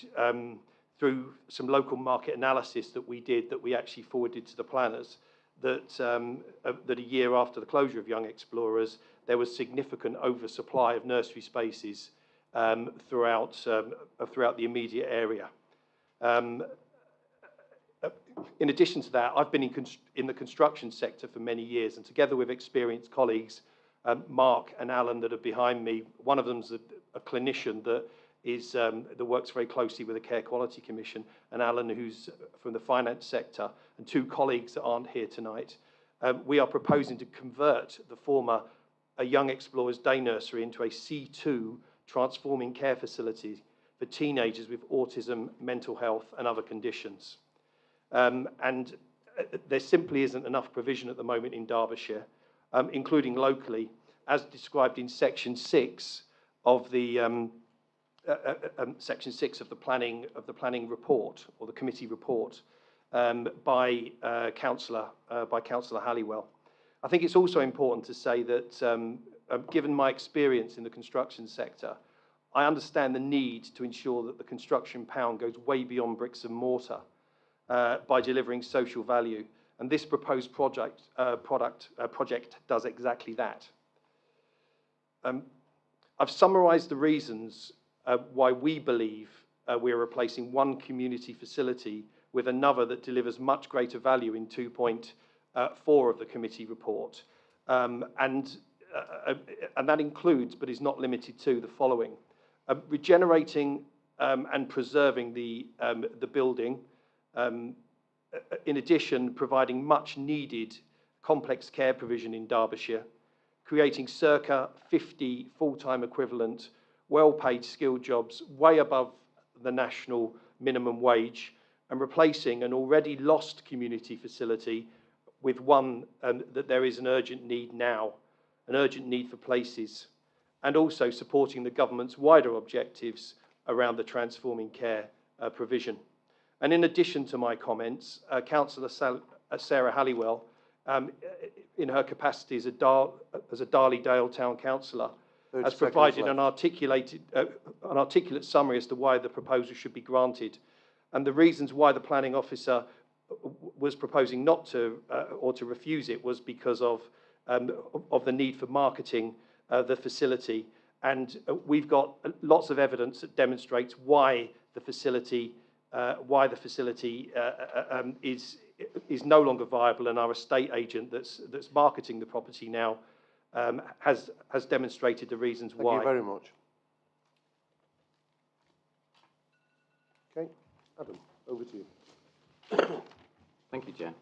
through some local market analysis that we did, that we actually forwarded to the planners, that a year after the closure of Young Explorers, there was significant oversupply of nursery spaces throughout the immediate area. In addition to that, I've been in the construction sector for many years, and together with experienced colleagues, Mark and Alan that are behind me, one of them's a clinician that works very closely with the Care Quality Commission, and Alan, who's from the finance sector, and 2 colleagues that aren't here tonight. We are proposing to convert the former Young Explorers Day Nursery into a C2 transforming care facility for teenagers with autism, mental health, and other conditions. And there simply isn't enough provision at the moment in Derbyshire, including locally, as described in Section 6 of the planning report, or the committee report, by Councillor Halliwell. I think it's also important to say that, given my experience in the construction sector, I understand the need to ensure that the construction pound goes way beyond bricks and mortar by delivering social value, and this proposed project does exactly that. I've summarised the reasons why we believe we are replacing one community facility with another that delivers much greater value in 2.4 of the committee report, and that includes, but is not limited to, the following: regenerating and preserving the building. In addition, providing much needed complex care provision in Derbyshire, creating circa 50 full-time equivalent, well-paid skilled jobs way above the national minimum wage, and replacing an already lost community facility with one that there is an urgent need now, an urgent need for places, and also supporting the government's wider objectives around the transforming care provision. And in addition to my comments, Councillor Sarah Halliwell, in her capacity as a Darley Dale Town Councillor, has provided an articulate summary as to why the proposal should be granted, and the reasons why the planning officer was proposing not to or to refuse it was because of the need for marketing the facility. And we've got lots of evidence that demonstrates why the facility is no longer viable, and our estate agent that's marketing the property now has demonstrated the reasons why. Thank you very much. Okay, Adam, over to you. Thank you, Chair.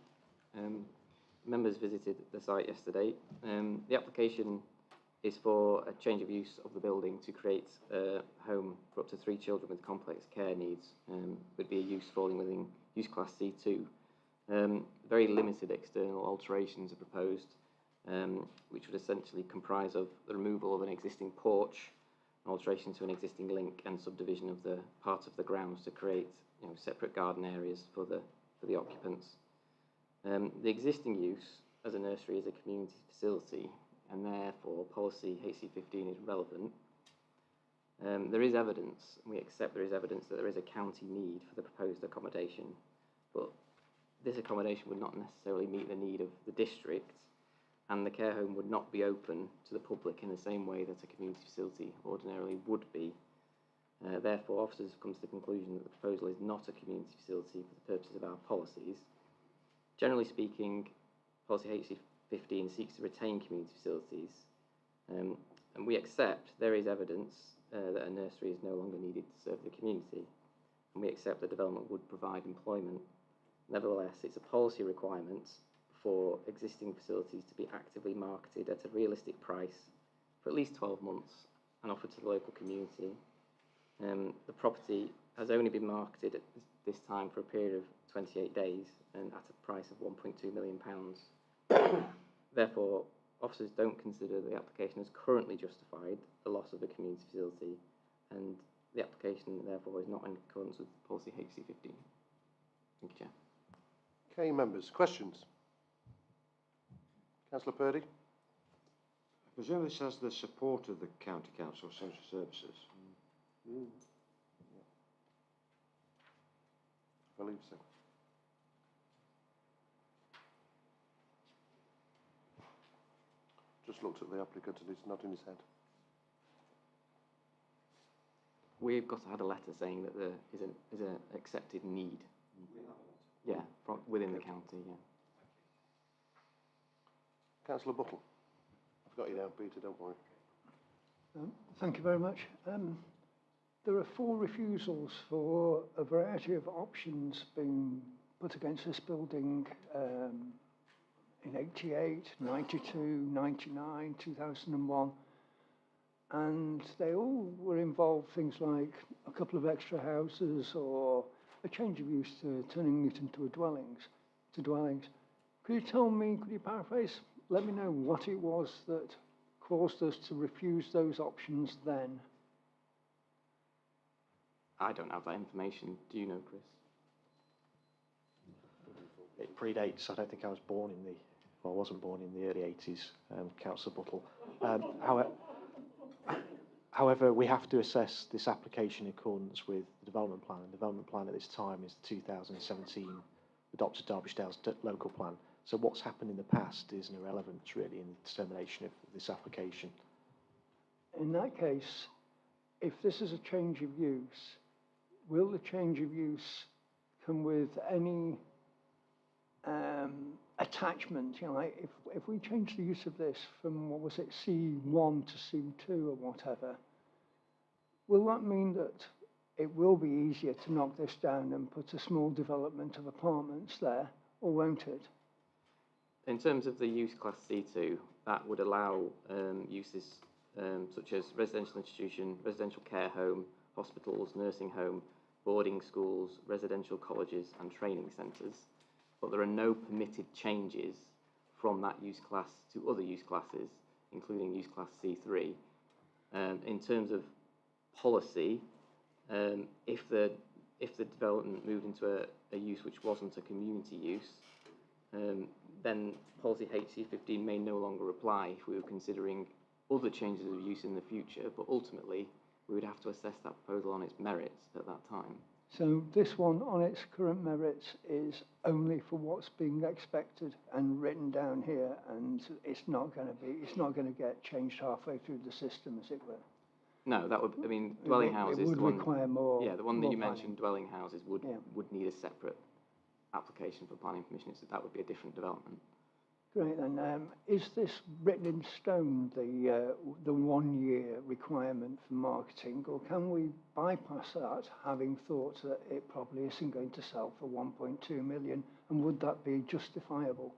Members visited the site yesterday. The application is for a change of use of the building to create a home for up to 3 children with complex care needs. Would be a use falling within use class C2. Very limited external alterations are proposed, which would essentially comprise of the removal of an existing porch, an alteration to an existing link, and subdivision of the part of the grounds to create separate garden areas for the occupants. The existing use as a nursery is a community facility, and therefore policy HC15 is relevant. There is evidence, and we accept there is evidence that there is a county need for the proposed accommodation, but this accommodation would not necessarily meet the need of the district, and the care home would not be open to the public in the same way that a community facility ordinarily would be. Therefore, officers have come to the conclusion that the proposal is not a community facility for the purposes of our policies. Generally speaking, policy HC15 seeks to retain community facilities, and we accept there is evidence that a nursery is no longer needed to serve the community, and we accept that development would provide employment. Nevertheless, it's a policy requirement for existing facilities to be actively marketed at a realistic price for at least 12 months and offered to the local community. The property has only been marketed at this time for a period of 28 days and at a price of £1.2 million. Therefore, officers don't consider the application as currently justified the loss of the community facility, and the application therefore is not in accordance with policy HC15. Thank you, Chair. Okay, members, questions? Councillor Purdy. I presume this has the support of the County Council of Social Services. Yeah. I believe so. Just looked at the applicant and he's nodding his head. We've got to have a letter saying that there is an accepted need. Yeah, from within the county, yeah. Councillor Buttle. I've got you down, Peter, don't worry. Thank you very much. There are 4 refusals for a variety of options being put against this building in 88, 92, 99, 2001. And they all were involved things like a couple of extra houses or a change of use to turning it into dwellings. Could you tell me, could you paraphrase, let me know what it was that caused us to refuse those options then? I don't have that information. Do you know, Chris? It predates. I don't think I was born in the, well, I wasn't born in the early 80s, Councillor Buttle. However, we have to assess this application in accordance with the development plan. The development plan at this time is the 2017 adopted Derbyshire's local plan. So what's happened in the past is an irrelevance, really, in the determination of this application. In that case, if this is a change of use, will the change of use come with any attachment? You know, like if we change the use of this from, what was it, C1 to C2 or whatever, will that mean that it will be easier to knock this down and put a small development of apartments there, or won't it? In terms of the use class C2, that would allow uses such as residential institution, residential care home, hospitals, nursing home, boarding schools, residential colleges and training centres. But there are no permitted changes from that use class to other use classes, including use class C3. In terms of policy, if the development moved into a use which wasn't a community use, then policy HC15 may no longer apply if we were considering other changes of use in the future, but ultimately we would have to assess that proposal on its merits at that time. So this one on its current merits is only for what's being expected and written down here, and it's not going to get changed halfway through the system, as it were. No, that would, I mean, dwelling houses. It would require more. Yeah, the one that you planning. mentioned, dwelling houses, would need a separate application for planning permission. So that would be a different development. Great, then. Is this written in stone, the 1 year requirement for marketing, or can we bypass that, having thought that it probably isn't going to sell for 1.2 million, and would that be justifiable?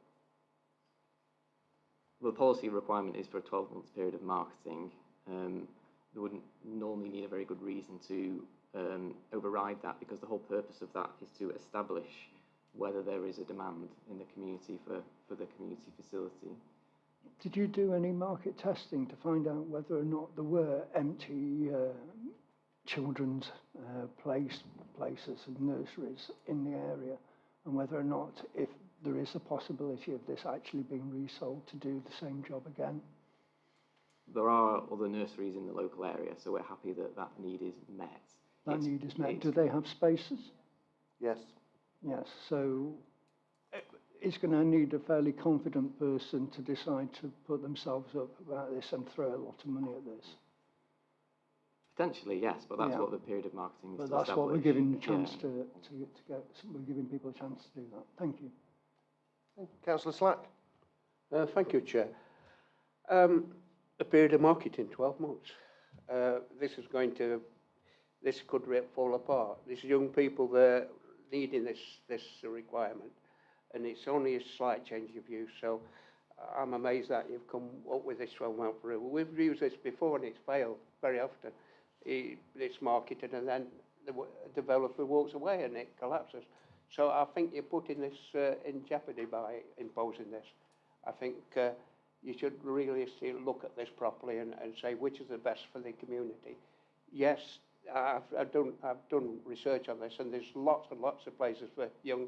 Well, the policy requirement is for a 12-month period of marketing. They wouldn't normally need a very good reason to override that, because the whole purpose of that is to establish whether there is a demand in the community for the community facility. Did you do any market testing to find out whether or not there were empty children's places and nurseries in the area, and whether or not, if there is a possibility of this actually being resold to do the same job again? there are other nurseries in the local area, so we're happy that that need is met. That need is met. Do they have spaces? Yes. Yes, so it's going to need a fairly confident person to decide to put themselves up about this and throw a lot of money at this. Potentially, yes, but that's Yeah. what the period of marketing is But to that's what we're establish. giving the chance Yeah. to get, we're giving people a chance to do that. Thank you. Councillor Slack. Thank you, Chair. A period of marketing, 12 months. This could fall apart. There's young people there needing this requirement, and it's only a slight change of view. So I'm amazed that you've come up with this 12-month rule. We've used this before and it's failed very often. It's marketed and then the developer walks away and it collapses. So I think you're putting this in jeopardy by imposing this. I think you should really look at this properly and say which is the best for the community. Yes, I've done research on this, and there's lots and lots of places for young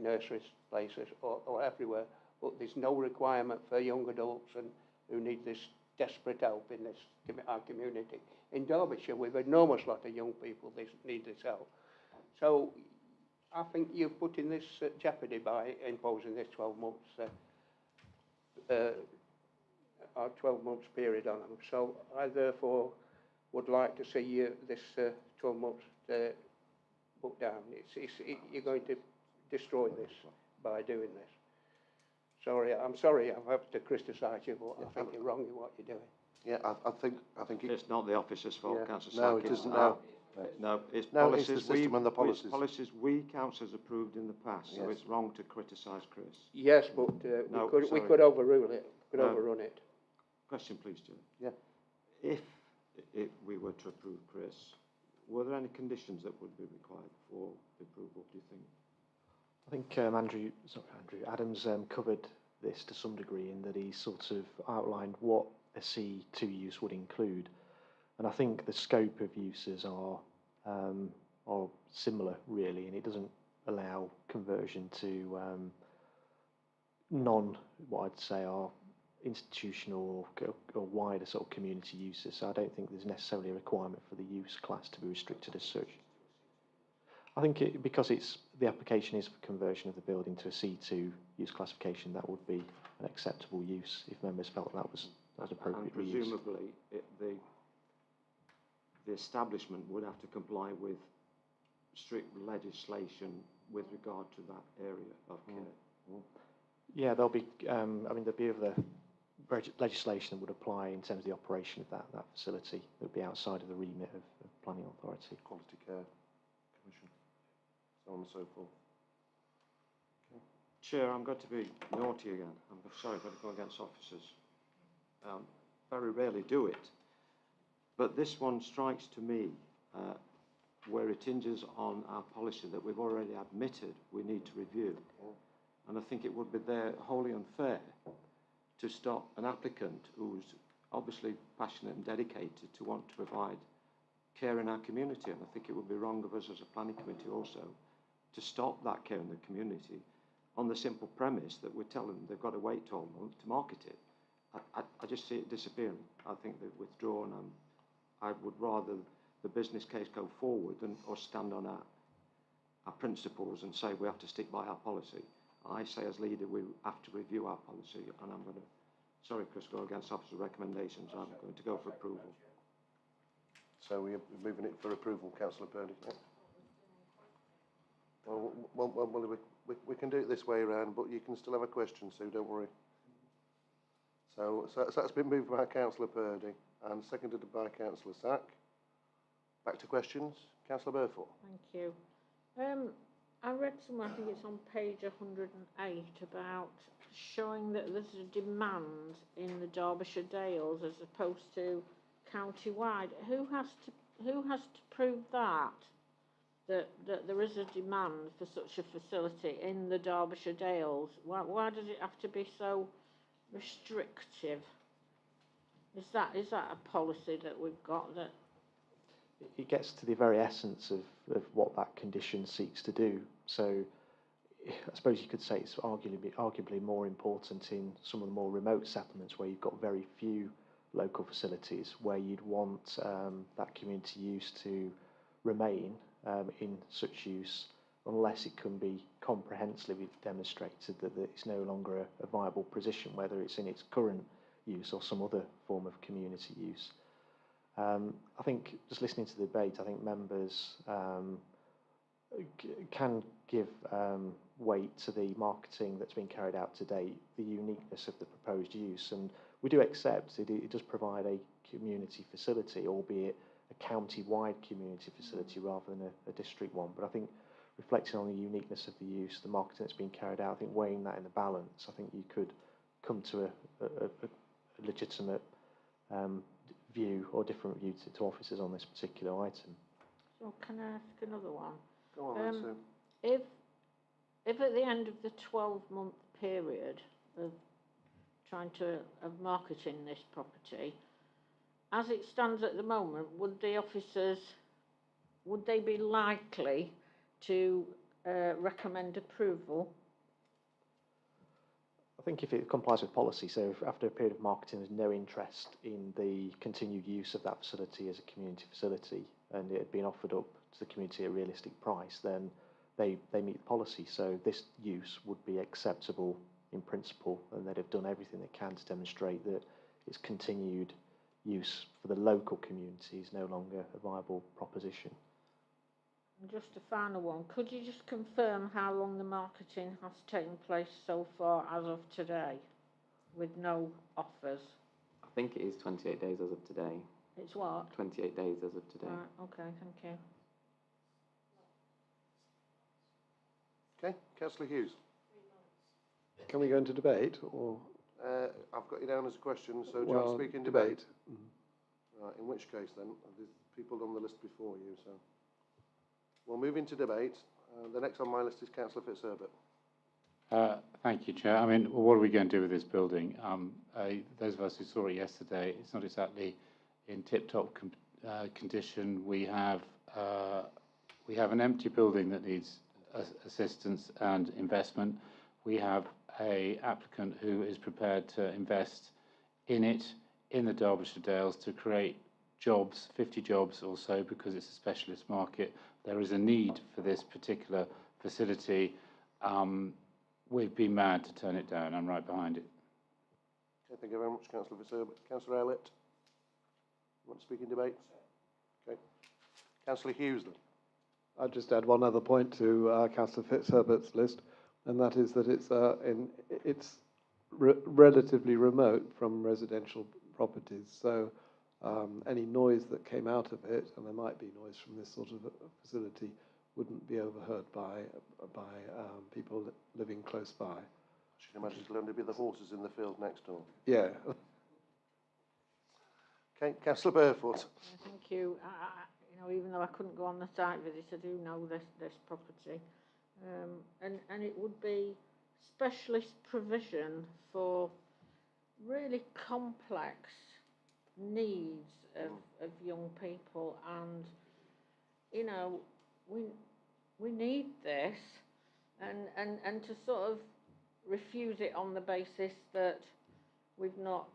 nurseries places or everywhere, but there's no requirement for young adults and who need this desperate help in our community. In Derbyshire, we've an enormous lot of young people that need this help. So I think you're putting this at jeopardy by imposing this 12 months 12 months period on them. So I therefore would like to see this 12 months put down. You're going to destroy this by doing this. I'm sorry I have to criticise you, but I think you're wrong in what you're doing. Yeah, I think it's not the officer's fault, yeah. Councillor No, Slack. it isn't. No, no, it's no, policies. it's the system and the policies. It's policies we councillors approved in the past, so Yes. it's wrong to criticise Chris. Yes, but we could overrule it. We could overrun it. Question, please, Jim. Yeah. If we were to approve Chris, were there any conditions that would be required for the approval, do you think? I think Adam's covered this to some degree in that he sort of outlined what a C2 use would include. And I think the scope of uses are similar, really, and it doesn't allow conversion to what I'd say are institutional or wider sort of community uses. So I don't think there's necessarily a requirement for the use class to be restricted as such. I think because the application is for conversion of the building to a C2 use classification, that would be an acceptable use if members felt that was appropriate. And presumably, the establishment would have to comply with strict legislation with regard to that area of care. Yeah, there'll be. There'll be other legislation that would apply in terms of the operation of that facility. That would be outside of the remit of planning authority. Quality Care Commission, so on and so forth. Okay. Chair, I'm going to be naughty again. I'm sorry, I've got to go against officers. Very rarely do it. But this one strikes to me where it hinges on our policy that we've already admitted we need to review. And I think it would be there wholly unfair to stop an applicant who's obviously passionate and dedicated to want to provide care in our community. And I think it would be wrong of us as a planning committee also to stop that care in the community on the simple premise that we're telling them they've got to wait 12 months to market it. I just see it disappearing. I think they've withdrawn, and I would rather the business case go forward or stand on our principles and say we have to stick by our policy. I say as leader we have to review our policy, and I'm going to, sorry Chris, go against officer recommendations. I'm going to go for approval. So we're moving it for approval, Councillor Purdy. Yeah. Well, we can do it this way around, but you can still have a question, Sue, don't worry. So that's been moved by Councillor Purdy and seconded by Councillor Sack. Back to questions. Councillor Burford. Thank you. I read somewhere, I think it's on page 108, about showing that there's a demand in the Derbyshire Dales as opposed to county-wide. Who has to prove that there is a demand for such a facility in the Derbyshire Dales? Why does it have to be so restrictive? Is that a policy that we've got that? It gets to the very essence of what that condition seeks to do. So I suppose you could say it's arguably more important in some of the more remote settlements where you've got very few local facilities where you'd want that community use to remain in such use unless it can be comprehensively demonstrated that it's no longer a viable position, whether it's in its current use or some other form of community use. I think just listening to the debate, I think members can give weight to the marketing that's been carried out to date, the uniqueness of the proposed use, and we do accept it does provide a community facility, albeit a county-wide community facility rather than a district one. But I think reflecting on the uniqueness of the use, the marketing that's been carried out, I think weighing that in the balance, I think you could come to a legitimate view or different view to officers on this particular item. So can I ask another one? Go on then, Sue. If at the end of the 12-month period of marketing this property, as it stands at the moment, would the officers, would they be likely to recommend approval? I think if it complies with policy, so if after a period of marketing there's no interest in the continued use of that facility as a community facility and it had been offered up to the community at a realistic price, then they meet the policy. So this use would be acceptable in principle, and they'd have done everything they can to demonstrate that its continued use for the local community is no longer a viable proposition. And just a final one, could you just confirm how long the marketing has taken place so far as of today, with no offers? I think it is 28 days as of today. It's what? 28 days as of today. Right, okay, thank you. Okay, Councillor Hughes. Can we go into debate, or? I've got you down as a question, so do you Well, want to speak in debate? Right, in which case then, there's people on the list before you, so we'll move into debate. The next on my list is Councillor Fitzherbert. Thank you, Chair. I mean, what are we going to do with this building? Those of us who saw it yesterday, it's not exactly in tip-top condition. We have an empty building that needs assistance and investment. We have an applicant who is prepared to invest in it, in the Derbyshire Dales, to create jobs, 50 jobs or so, because it's a specialist market. There is a need for this particular facility. We'd be mad to turn it down. I'm right behind it. Okay, thank you very much, Councillor Fitzherbert. Councillor Elliott, you want to speak in debate? Okay. Councillor Hughes then. I'll just add one other point to Councillor Fitzherbert's list, and that is that it's relatively remote from residential properties, so any noise that came out of it, and there might be noise from this sort of facility, wouldn't be overheard by people living close by. I should imagine it'll only be the horses in the field next door. Yeah. Okay, Councillor Barefoot. Thank you. You know, even though I couldn't go on the site visit, I do know this property, and it would be specialist provision for really complex needs of young people, and you know, we need this, and to sort of refuse it on the basis that we've not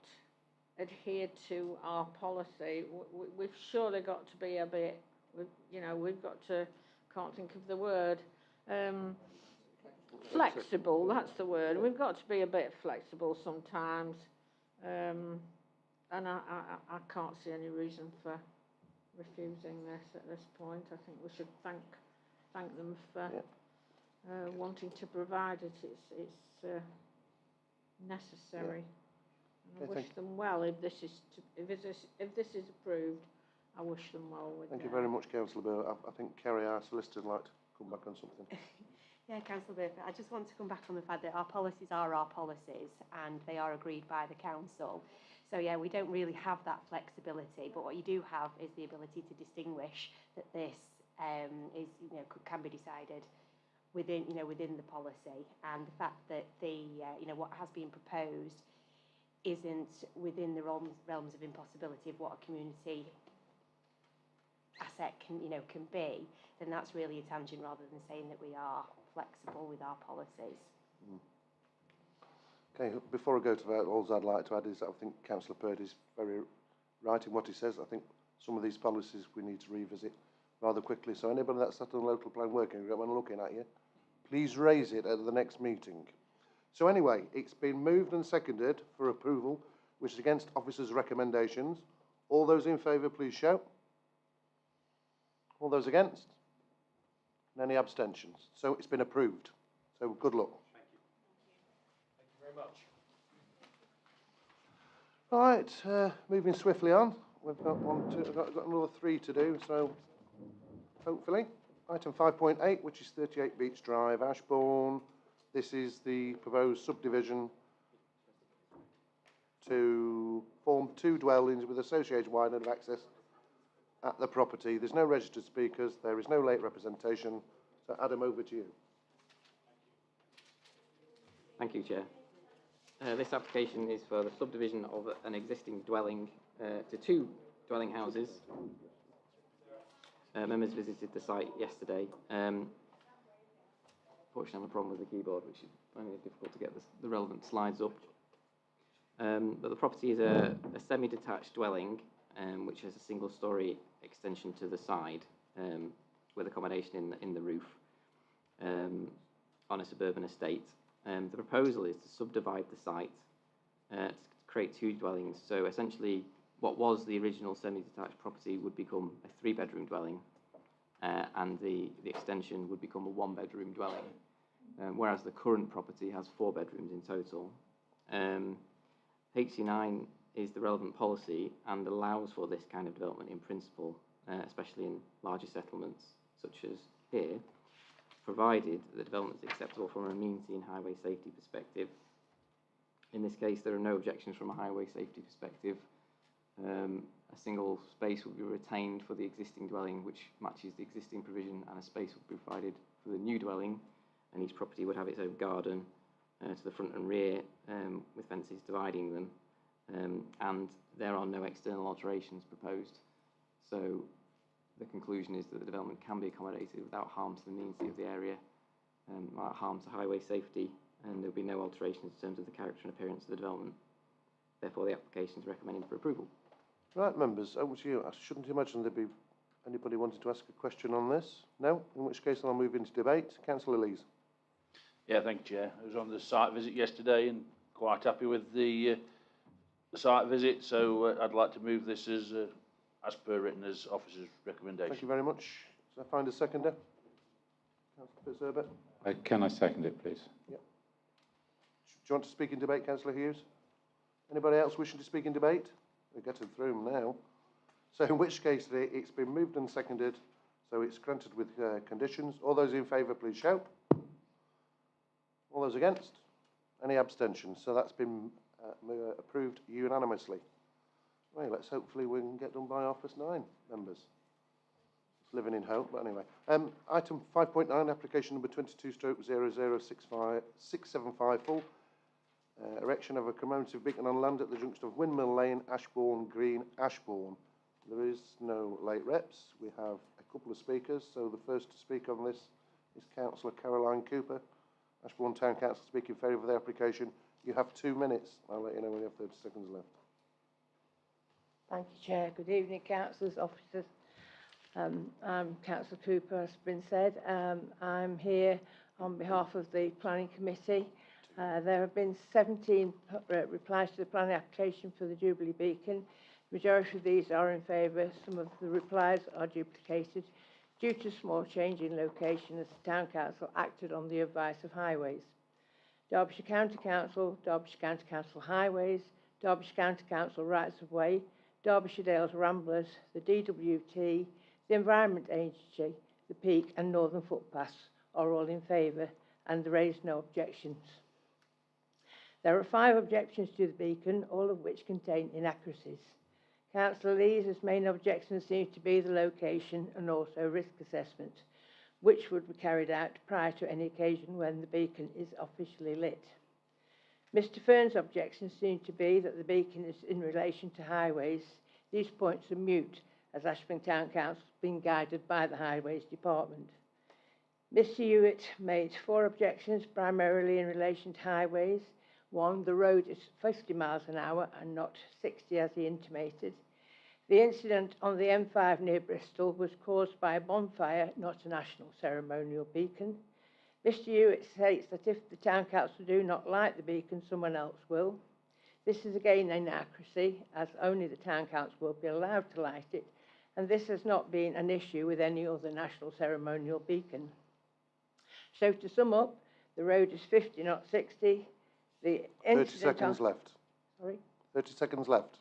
adhered to our policy. We've surely got to be a bit, you know, we've got to, can't think of the word, flexible, that's the word. We've got to be a bit flexible sometimes, and I can't see any reason for refusing this at this point. I think we should thank them for wanting to provide it. It's necessary. And I wish them well if this is approved. I wish them well with Thank you very much, Councillor Burr. I think Kerry, our solicitor, would like to come back on something. Yeah, Councillor Burr, I just want to come back on the fact that our policies are our policies and they are agreed by the council. So yeah, we don't really have that flexibility, but what you do have is the ability to distinguish that this is, you know, can be decided within the policy, and the fact that what has been proposed isn't within the realms of impossibility of what a community asset can be, then that's really a tangent rather than saying that we are flexible with our policies. Okay, before I go to vote, all I'd like to add is that I think Councillor Purdy's very right in what he says. I think some of these policies we need to revisit rather quickly. So anybody that's at the local plan working group when looking at you, please raise it at the next meeting. So anyway, it's been moved and seconded for approval, which is against officers' recommendations. All those in favour, please shout. All those against? And any abstentions? So it's been approved. So good luck. Thank you. Thank you very much. Right, moving swiftly on. We've got got another 3 to do, so hopefully. Item 5.8, which is 38 Beach Drive, Ashbourne. This is the proposed subdivision to form 2 dwellings with associated widening of access at the property. There's no registered speakers, there is no late representation. So Adam, over to you. Thank you, Chair. This application is for the subdivision of an existing dwelling to 2 dwelling houses. Members visited the site yesterday. Fortunately, I have a problem with the keyboard, which is finding it difficult to get the relevant slides up. But the property is a semi-detached dwelling, which has a single-storey extension to the side with accommodation in the roof on a suburban estate. The proposal is to subdivide the site to create 2 dwellings. So essentially, what was the original semi-detached property would become a 3-bedroom dwelling, and the extension would become a 1-bedroom dwelling, whereas the current property has 4 bedrooms in total. HC9 is the relevant policy and allows for this kind of development in principle, especially in larger settlements such as here, provided that the development is acceptable from an amenity and highway safety perspective. In this case, there are no objections from a highway safety perspective. A single space will be retained for the existing dwelling, which matches the existing provision, and a space will be provided for the new dwelling, and each property would have its own garden to the front and rear, with fences dividing them, and there are no external alterations proposed. So the conclusion is that the development can be accommodated without harm to the amenity of the area, without harm to highway safety, and there will be no alterations in terms of the character and appearance of the development. Therefore, the application is recommended for approval. Right, members, over to you. I shouldn't imagine there'd be anybody wanting to ask a question on this. No? In which case, I'll move into debate. Councillor Lees. Yeah, thank you, Chair. I was on the site visit yesterday and quite happy with the site visit, so I'd like to move this as per written as officer's recommendation. Thank you very much. So I find a seconder. Councillor Fitzherbert. Can I second it, please? Yep. Do you want to speak in debate, Councillor Hughes? Anybody else wishing to speak in debate? We're getting through them now. So in which case, it's been moved and seconded, so it's granted with conditions. All those in favour, please shout. All those against? Any abstentions? So that's been approved unanimously. Right, let's hopefully we can get done by 9:30, members. It's living in hope, but anyway. Item 5.9, application number 22/00675 erection of a commemorative beacon on land at the junction of Windmill Lane, Ashbourne Green, Ashbourne. There is no late reps. We have a couple of speakers. So the first to speak on this is Councillor Caroline Cooper, Ashbourne Town Council, to speak in favour of the application. You have 2 minutes. I'll let you know when you have 30 seconds left. Thank you, Chair. Good evening, councillors, officers. I'm Councillor Cooper, as has been said. I'm here on behalf of the Planning Committee. There have been 17 replies to the planning application for the Jubilee Beacon. The majority of these are in favour. Some of the replies are duplicated due to small change in location as the Town Council acted on the advice of Highways. Derbyshire County Council, Derbyshire County Council Highways, Derbyshire County Council Rights of Way, Derbyshire Dales Ramblers, the DWT, the Environment Agency, the Peak and Northern Footpaths are all in favour, and there is no objections. There are 5 objections to the beacon, all of which contain inaccuracies. Councillor Lees's main objections seem to be the location and also risk assessment, which would be carried out prior to any occasion when the beacon is officially lit. Mr Fern's objections seem to be that the beacon is in relation to highways. These points are moot, as Ashbourne Town Council has been guided by the Highways Department. Mr Hewitt made 4 objections, primarily in relation to highways. One, the road is 50 miles an hour and not 60 as he intimated. The incident on the M5 near Bristol was caused by a bonfire, not a national ceremonial beacon. Mr Hewitt states that if the Town Council do not light the beacon, someone else will. This is again an inaccuracy, as only the Town Council will be allowed to light it, and this has not been an issue with any other national ceremonial beacon. So to sum up, the road is 50, not 60. The 30 seconds left. Sorry? 30 seconds left.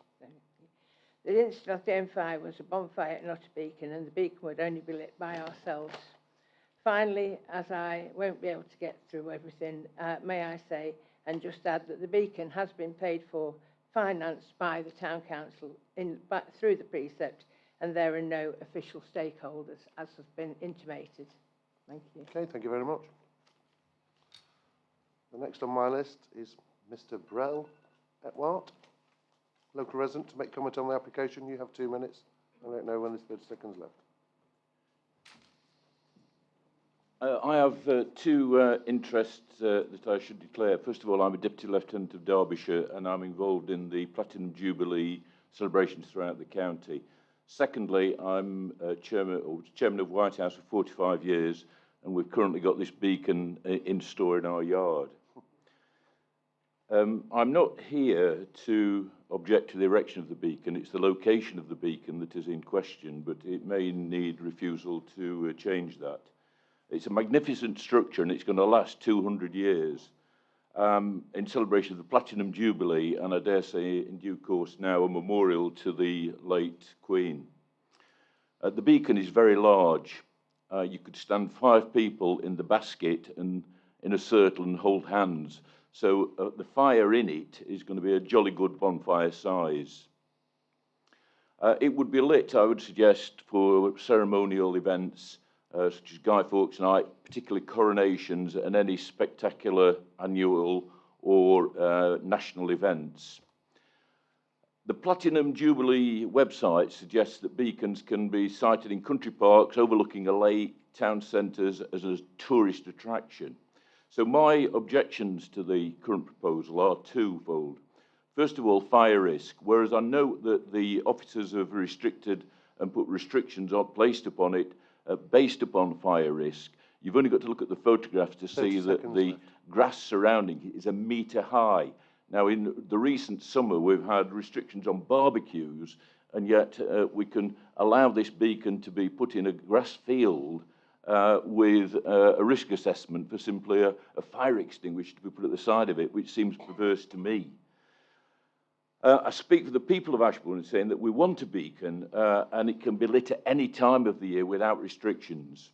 The incident of the M5 was a bonfire, not a beacon, and the beacon would only be lit by ourselves. Finally, as I won't be able to get through everything, may I say, and just add that the beacon has been paid for, financed by the Town Council through the precept, and there are no official stakeholders, as has been intimated. Thank you. Okay, thank you very much. The next on my list is Mr. Brell Etwart, local resident, to make comment on the application. You have 2 minutes. I don't know when there's 30 seconds left. I have two interests that I should declare. First of all, I'm a Deputy Lieutenant of Derbyshire and I'm involved in the Platinum Jubilee celebrations throughout the county. Secondly, I'm chairman of White House for 45 years and we've currently got this beacon in store in our yard. I'm not here to object to the erection of the beacon. It's the location of the beacon that is in question, but it may need refusal to change that. It's a magnificent structure and it's going to last 200 years in celebration of the Platinum Jubilee, and I dare say in due course now a memorial to the late Queen. The beacon is very large. You could stand 5 people in the basket and in a circle and hold hands. So the fire in it is going to be a jolly good bonfire size. It would be lit, I would suggest, for ceremonial events such as Guy Fawkes Night, particularly coronations and any spectacular annual or national events. The Platinum Jubilee website suggests that beacons can be sited in country parks overlooking a lake, town centres as a tourist attraction. So my objections to the current proposal are twofold. First of all, fire risk. Whereas I note that the officers have restricted and put restrictions placed upon it based upon fire risk, you've only got to look at the photographs to see that the grass surrounding it is 1 metre high. Now, in the recent summer, we've had restrictions on barbecues, and yet we can allow this beacon to be put in a grass field with a risk assessment for simply a fire extinguisher to be put at the side of it, which seems perverse to me. I speak for the people of Ashbourne in saying that we want a beacon and it can be lit at any time of the year without restrictions.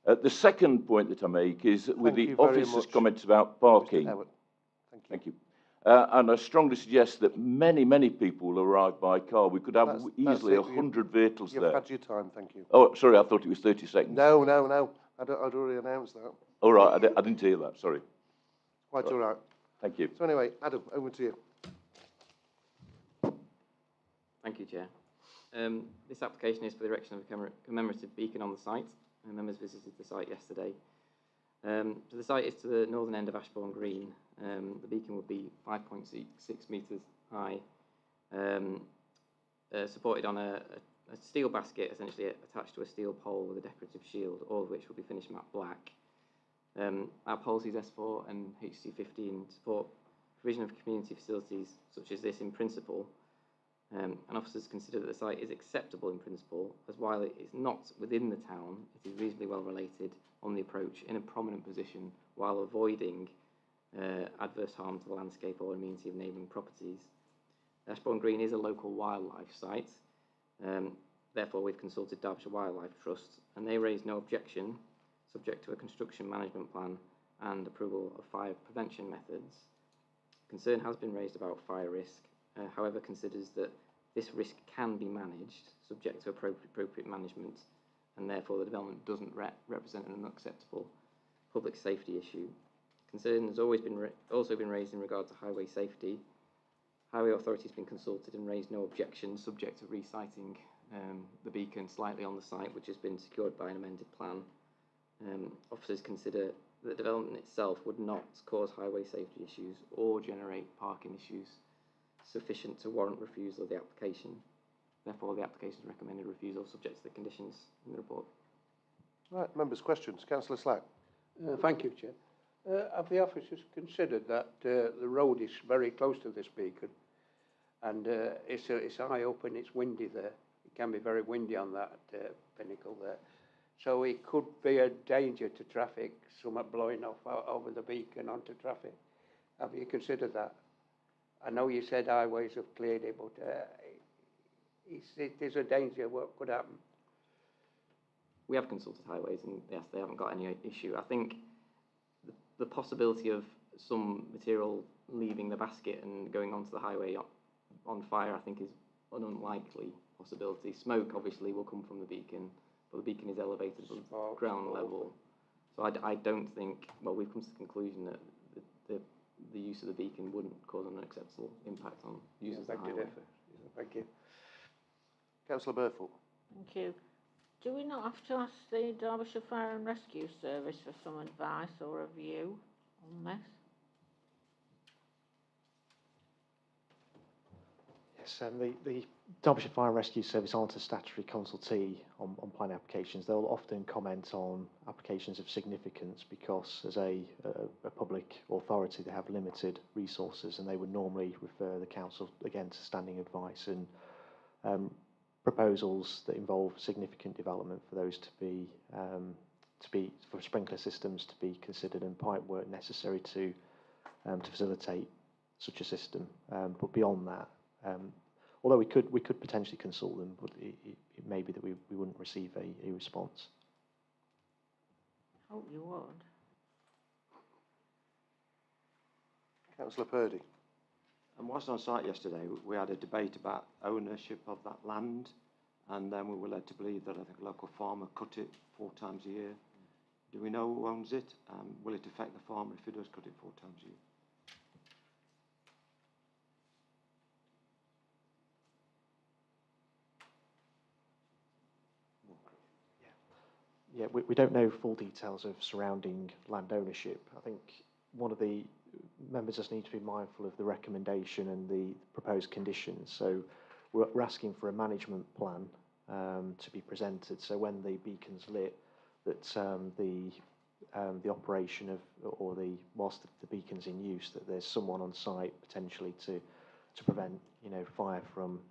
The second point that I make is that with the officer's comments about parking, thank you. And I strongly suggest that many people will arrive by car. We could have easily 100 vehicles there. You've had your time, thank you. Oh, sorry, I thought it was 30 seconds. No. I'd already announced that. All right, I didn't hear that, sorry. Quite all right. Thank you. So anyway, Adam, over to you. Thank you, Chair. This application is for the erection of a commemorative beacon on the site. Members visited the site yesterday. So the site is to the northern end of Ashbourne Green. The beacon will be 5.6 metres high, supported on a steel basket, essentially attached to a steel pole with a decorative shield, all of which will be finished matte black. Our policies S4 and HC15 support provision of community facilities such as this in principle, and officers consider that the site is acceptable in principle, as while it is not within the town, it is reasonably well related on the approach in a prominent position while avoiding adverse harm to the landscape or amenity of neighbouring properties. Ashbourne Green is a local wildlife site, therefore we've consulted Derbyshire Wildlife Trust and they raised no objection, subject to a construction management plan and approval of fire prevention methods. Concern has been raised about fire risk, however considers that this risk can be managed subject to appropriate management, and therefore the development doesn't represent an unacceptable public safety issue. Concern has also been raised in regard to highway safety. Highway authority has been consulted and raised no objections subject to resiting the beacon slightly on the site, which has been secured by an amended plan. Officers consider that the development itself would not cause highway safety issues or generate parking issues sufficient to warrant refusal of the application. Therefore, the application is recommended refusal subject to the conditions in the report. Right, members' questions. Councillor Slack. Thank you, Chair. Have the officers considered that the road is very close to this beacon, and it's high up and it's windy there? It can be very windy on that pinnacle there. So it could be a danger to traffic, something blowing off over the beacon onto traffic. Have you considered that? I know you said highways have cleared it, but there's a danger what could happen. We have consulted highways, and yes, they haven't got any issue. I think the possibility of some material leaving the basket and going onto the highway on fire, I think, is an unlikely possibility. Smoke obviously will come from the beacon, but the beacon is elevated above ground level. So I don't think, well, we've come to the conclusion that the use of the beacon wouldn't cause an unacceptable impact on users of the highway. Thank you. Councillor Burfoot. Thank you. Do we not have to ask the Derbyshire Fire and Rescue Service for some advice or a view on this? Yes, the Derbyshire Fire and Rescue Service aren't a statutory consultee on planning applications. They'll often comment on applications of significance because, as a public authority, they have limited resources, and they would normally refer the council again to standing advice and proposals that involve significant development for those to be for sprinkler systems to be considered and pipe work necessary to facilitate such a system. But beyond that, although we could potentially consult them, but it may be that we wouldn't receive a response. Hope you would. Councillor Purdy. And whilst on site yesterday, we had a debate about ownership of that land, and then we were led to believe that I think a local farmer cut it 4 times a year. Do we know who owns it? Will it affect the farmer if he does cut it 4 times a year? Yeah, we don't know full details of surrounding land ownership. I think one of the members just need to be mindful of the recommendation and the proposed conditions. So we're asking for a management plan to be presented. So when the beacon's lit, that the operation of whilst the beacon's in use, that there's someone on site potentially to prevent fire from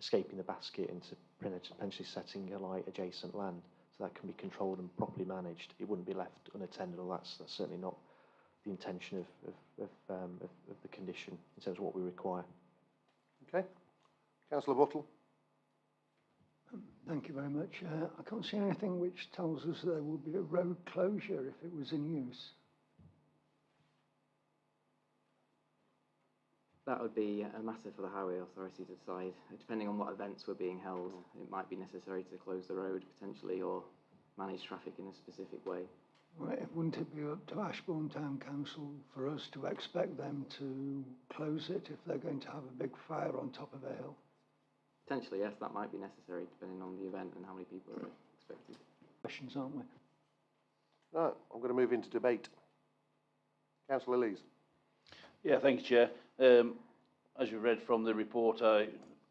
escaping the basket into potentially setting alight adjacent land. So that can be controlled and properly managed. It wouldn't be left unattended, or that's certainly not the intention of the condition in terms of what we require. Okay. Councillor Buttle. Thank you very much. I can't see anything which tells us there will be a road closure if it was in use. That would be a matter for the highway authority to decide. Depending on what events were being held, it might be necessary to close the road potentially, or manage traffic in a specific way. Right, wouldn't it be up to Ashbourne Town Council for us to expect them to close it if they're going to have a big fire on top of a hill? Potentially, yes, that might be necessary depending on the event and how many people are expected. Questions, aren't we? Right, I'm going to move into debate. Councillor Lees. Yeah, thank you, Chair. As you read from the report, I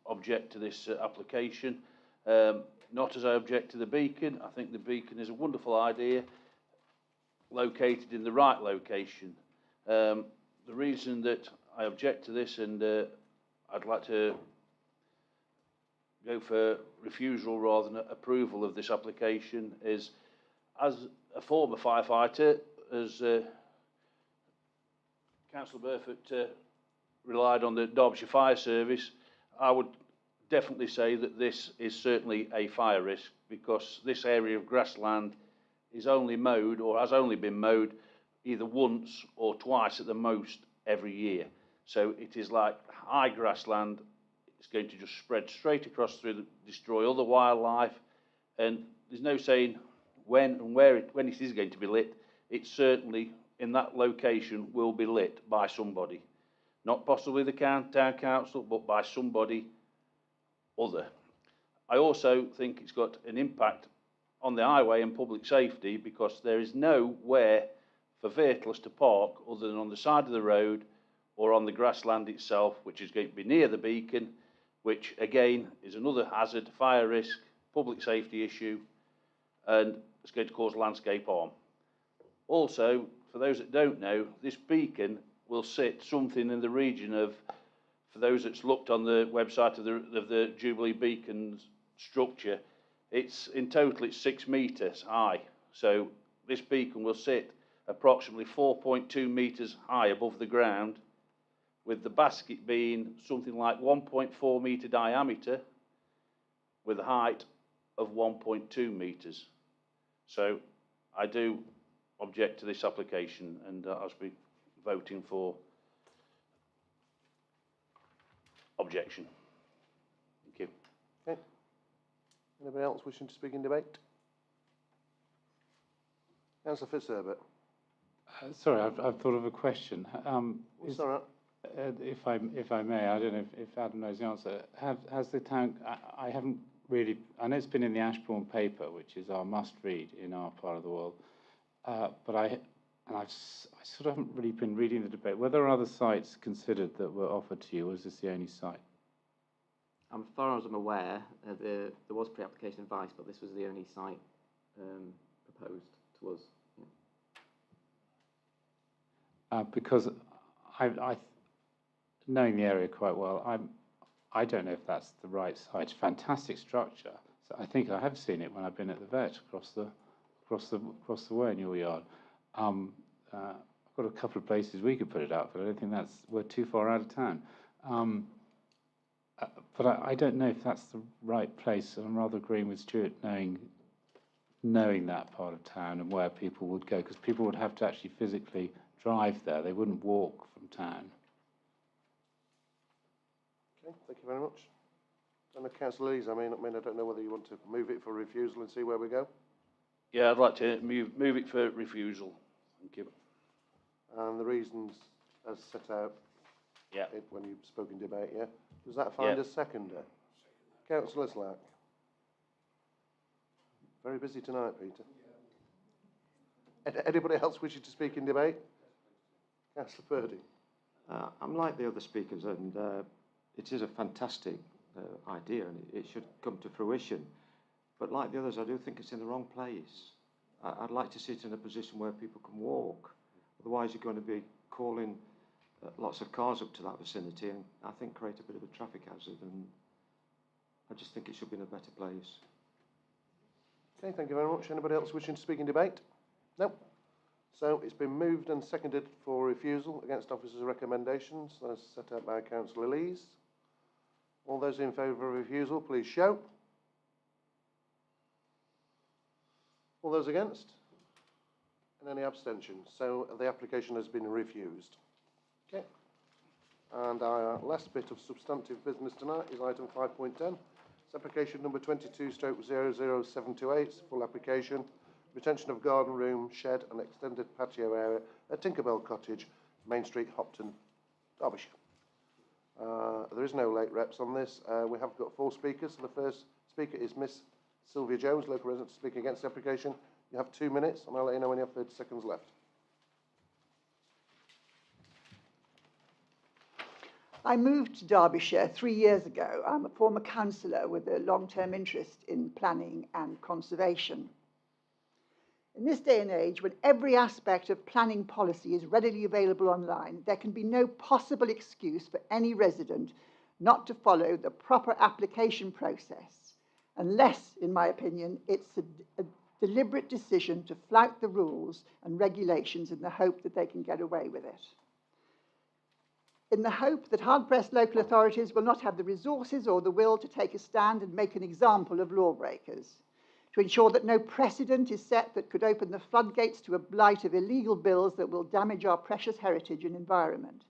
object to this application. Not as I object to the beacon. I think the beacon is a wonderful idea, located in the right location. The reason that I object to this, and I'd like to go for refusal rather than approval of this application, is as a former firefighter, as Councillor Burfoot relied on the Derbyshire Fire Service, I would definitely say that this is certainly a fire risk, because this area of grassland is only mowed, or has only been mowed, either once or twice at the most every year. So it is like high grassland. It's going to just spread straight across through, destroy all the wildlife, and there's no saying when and when it is going to be lit. It certainly, in that location, will be lit by somebody. Not possibly the town council, but by somebody other. I also think it's got an impact on the highway and public safety, because there is nowhere for vehicles to park other than on the side of the road or on the grassland itself, which is going to be near the beacon, which again is another hazard, fire risk, public safety issue, and it's going to cause landscape harm. Also, for those that don't know, this beacon will sit something in the region of, for those that's looked on the website of the Jubilee Beacons structure, in total it's 6 metres high. So this beacon will sit approximately 4.2 metres high above the ground, with the basket being something like 1.4 metre diameter with a height of 1.2 metres. So I do object to this application, and I'll be voting for objection. Thank you. Okay. Anybody else wishing to speak in debate? Councillor Fitzherbert. Sorry, I've thought of a question. It's all right. If I may, I don't know if Adam knows the answer. Has the town? I haven't really. I know it's been in the Ashbourne paper, which is our must-read in our part of the world. But I sort of haven't really been reading the debate. Were there other sites considered that were offered to you, or is this the only site? As far as I'm aware, there was pre-application advice, but this was the only site proposed to us. Yeah. Because I knowing the area quite well, I don't know if that's the right site. Fantastic structure. So I think I have seen it when I've been at the vet across the way in your yard. I've got a couple of places we could put it out, but I don't think we're too far out of town. But I don't know if that's the right place, and I'm rather agreeing with Stuart, knowing that part of town and where people would go, because people would have to actually physically drive there. They wouldn't walk from town. Okay, thank you very much. And Councillor Lees, I don't know whether you want to move it for refusal and see where we go. Yeah, I'd like to move it for refusal. Thank you. And the reasons as set out when you spoke in debate, yeah? Does that find a seconder? Councillor Slack. Very busy tonight, Peter. Anybody else wishing to speak in debate? Councillor Purdy. I'm like the other speakers, and it is a fantastic idea, and it should come to fruition. But like the others, I do think it's in the wrong place. I'd like to see it in a position where people can walk. Otherwise, you're going to be calling lots of cars up to that vicinity, and I think create a bit of a traffic hazard. And I just think it should be in a better place. Okay, thank you very much. Anybody else wishing to speak in debate? No. So it's been moved and seconded for refusal against officers' recommendations as set out by Councillor Lees. All those in favour of refusal, please show. All those against? And any abstentions? So the application has been refused. Okay. And our last bit of substantive business tonight is item 5.10. It's application number 22/00728, full application, retention of garden room, shed and extended patio area at Tinkerbell Cottage, Main Street, Hopton, Derbyshire. There is no late reps on this. We have got 4 speakers. The first speaker is Miss Sylvia Jones, local resident, to speak against the application. You have 2 minutes, and I'll let you know when you have 30 seconds left. I moved to Derbyshire 3 years ago. I'm a former councillor with a long-term interest in planning and conservation. In this day and age, when every aspect of planning policy is readily available online, there can be no possible excuse for any resident not to follow the proper application process, unless, in my opinion, it's a deliberate decision to flout the rules and regulations in the hope that they can get away with it. In the hope that hard-pressed local authorities will not have the resources or the will to take a stand and make an example of lawbreakers, to ensure that no precedent is set that could open the floodgates to a blight of illegal bills that will damage our precious heritage and environment,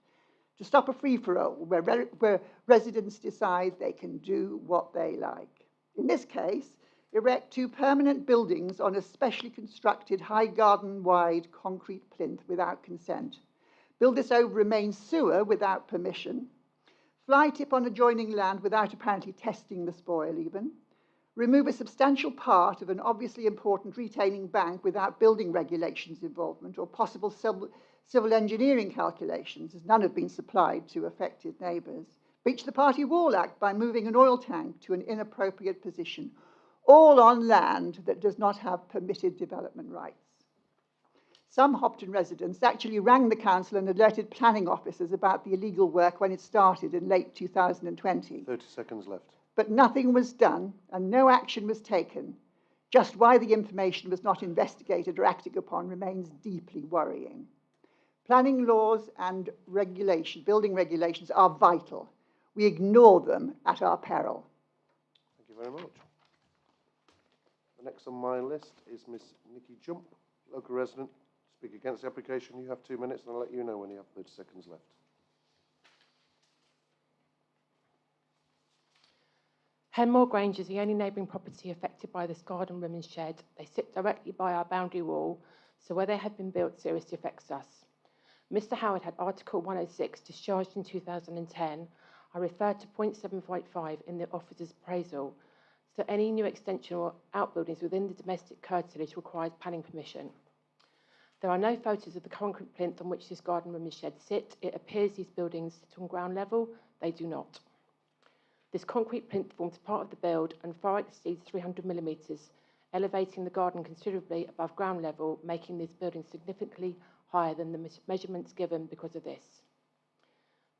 to stop a free-for-all where residents decide they can do what they like. In this case, erect 2 permanent buildings on a specially constructed high garden-wide concrete plinth without consent, build this over a main sewer without permission, fly tip on adjoining land without apparently testing the spoil even, remove a substantial part of an obviously important retaining bank without building regulations involvement or possible civil engineering calculations, as none have been supplied to affected neighbours, breach the Party Wall Act by moving an oil tank to an inappropriate position, all on land that does not have permitted development rights. Some Hopton residents actually rang the council and alerted planning officers about the illegal work when it started in late 2020. 30 seconds left. But nothing was done and no action was taken. Just why the information was not investigated or acted upon remains deeply worrying. Planning laws and building regulations are vital. We ignore them at our peril. Thank you very much. The next on my list is Miss Nikki Jump, local resident. Speak against the application. You have 2 minutes, and I'll let you know when you have 30 seconds left. Henmore Grange is the only neighbouring property affected by this garden women's shed. They sit directly by our boundary wall, so where they have been built seriously affects us. Mr Howard had Article 106 discharged in 2010. I referred to point 755 in the officer's appraisal, so any new extension or outbuildings within the domestic curtilage requires planning permission. There are no photos of the concrete plinth on which this garden women's shed sit. It appears these buildings sit on ground level. They do not. This concrete plinth forms part of the build and far exceeds 300 millimetres, elevating the garden considerably above ground level, making these buildings significantly higher than the measurements given because of this.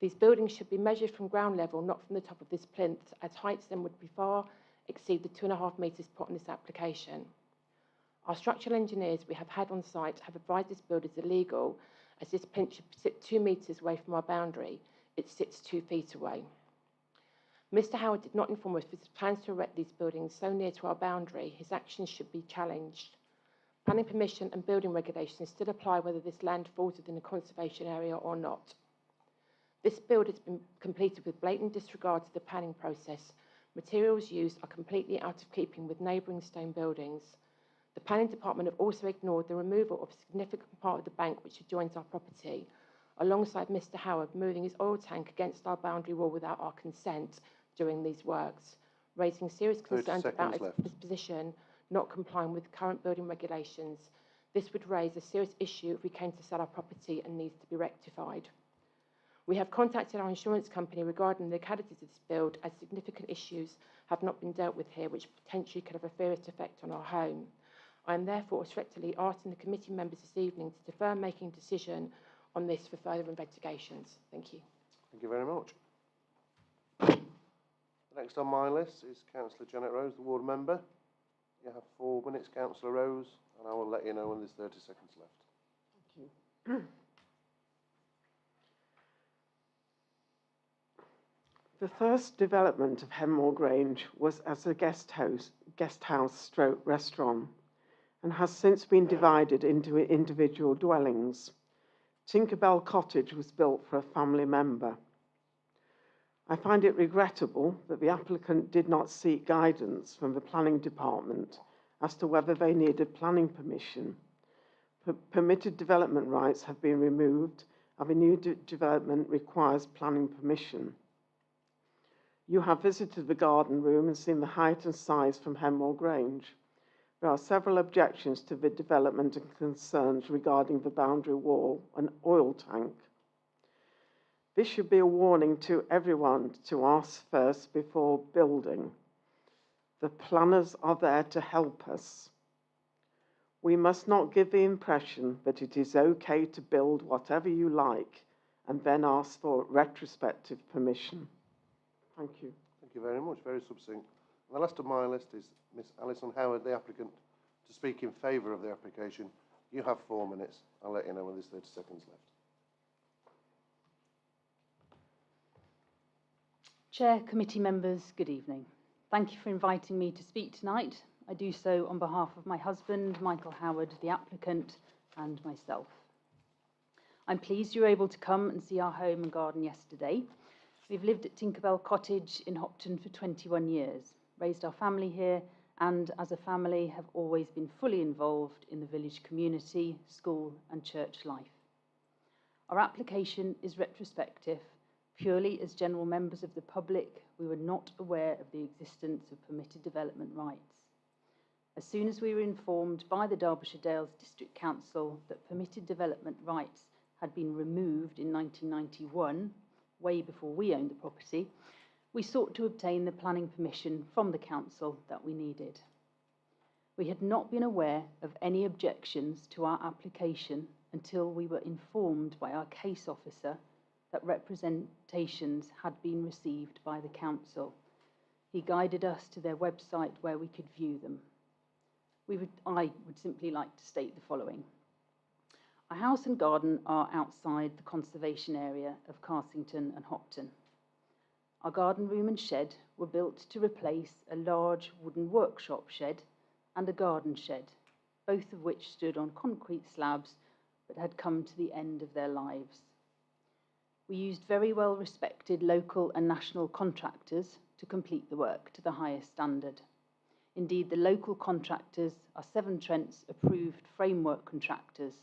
These buildings should be measured from ground level, not from the top of this plinth, as heights then would be far exceed the 2.5 metres put on this application. Our structural engineers we have had on site have advised this build is illegal, as this plinth should sit 2 metres away from our boundary. It sits 2 feet away. Mr Howard did not inform us of his plans to erect these buildings so near to our boundary. His actions should be challenged. Planning permission and building regulations still apply whether this land falls within a conservation area or not. This build has been completed with blatant disregard to the planning process. Materials used are completely out of keeping with neighbouring stone buildings. The planning department have also ignored the removal of a significant part of the bank which adjoins our property, alongside Mr Howard moving his oil tank against our boundary wall without our consent during these works, raising serious concerns about his position not complying with current building regulations. This would raise a serious issue if we came to sell our property and needs to be rectified. We have contacted our insurance company regarding the legalities of this build, as significant issues have not been dealt with here which potentially could have a serious effect on our home. I am therefore respectfully asking the committee members this evening to defer making a decision on this for further investigations. Thank you. Thank you very much. Next on my list is Councillor Janet Rose, the ward member. You have 4 minutes, Councillor Rose, and I will let you know when there's 30 seconds left. Thank you. The first development of Henmore Grange was as a guest house stroke restaurant, and has since been divided into individual dwellings. Tinkerbell Cottage was built for a family member. I find it regrettable that the applicant did not seek guidance from the planning department as to whether they needed planning permission. Permitted development rights have been removed, and the new development requires planning permission. You have visited the garden room and seen the height and size from Henmore Grange. There are several objections to the development and concerns regarding the boundary wall and oil tank. This should be a warning to everyone to ask first before building. The planners are there to help us. We must not give the impression that it is okay to build whatever you like and then ask for retrospective permission. Thank you. Thank you very much. Very succinct. And the last on my list is Miss Alison Howard, the applicant, to speak in favour of the application. You have 4 minutes. I'll let you know when there's 30 seconds left. Chair, committee members, good evening. Thank you for inviting me to speak tonight. I do so on behalf of my husband, Michael Howard, the applicant, and myself. I'm pleased you were able to come and see our home and garden yesterday. We've lived at Tinkerbell Cottage in Hopton for 21 years, raised our family here, and as a family have always been fully involved in the village community, school and church life. Our application is retrospective, Purely as general members of the public, we were not aware of the existence of permitted development rights. As soon as we were informed by the Derbyshire Dales District Council that permitted development rights had been removed in 1991, way before we owned the property, we sought to obtain the planning permission from the council that we needed. We had not been aware of any objections to our application until we were informed by our case officer that representations had been received by the council. He guided us to their website where we could view them. I would simply like to state the following. Our house and garden are outside the conservation area of Carsington and Hopton. Our garden room and shed were built to replace a large wooden workshop shed and a garden shed, both of which stood on concrete slabs but had come to the end of their lives. We used very well respected local and national contractors to complete the work to the highest standard. Indeed, the local contractors are Severn Trent's approved framework contractors.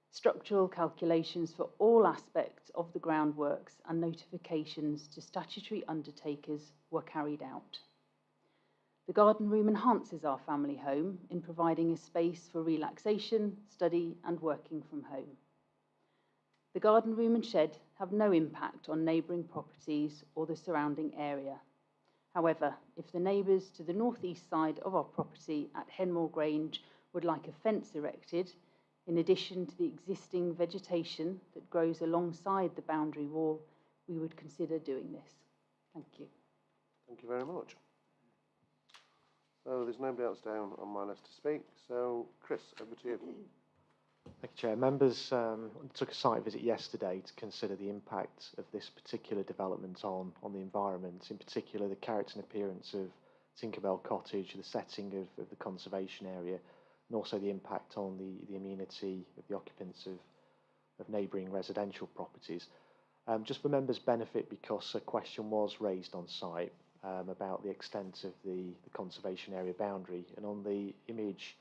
Structural calculations for all aspects of the groundworks and notifications to statutory undertakers were carried out. The garden room enhances our family home in providing a space for relaxation, study and working from home. The garden room and shed have no impact on neighbouring properties or the surrounding area. However, if the neighbours to the north-east side of our property at Henmore Grange would like a fence erected, in addition to the existing vegetation that grows alongside the boundary wall, we would consider doing this. Thank you. Thank you very much. So there's nobody else down on my list to speak. So Chris, over to you. Thank you, Chair. Members took a site visit yesterday to consider the impact of this particular development on the environment, in particular the character and appearance of Tinkerbell Cottage, the setting of the conservation area, and also the impact on the amenity of the occupants of neighbouring residential properties. Just for members' benefit, because a question was raised on site about the extent of the conservation area boundary, and on the image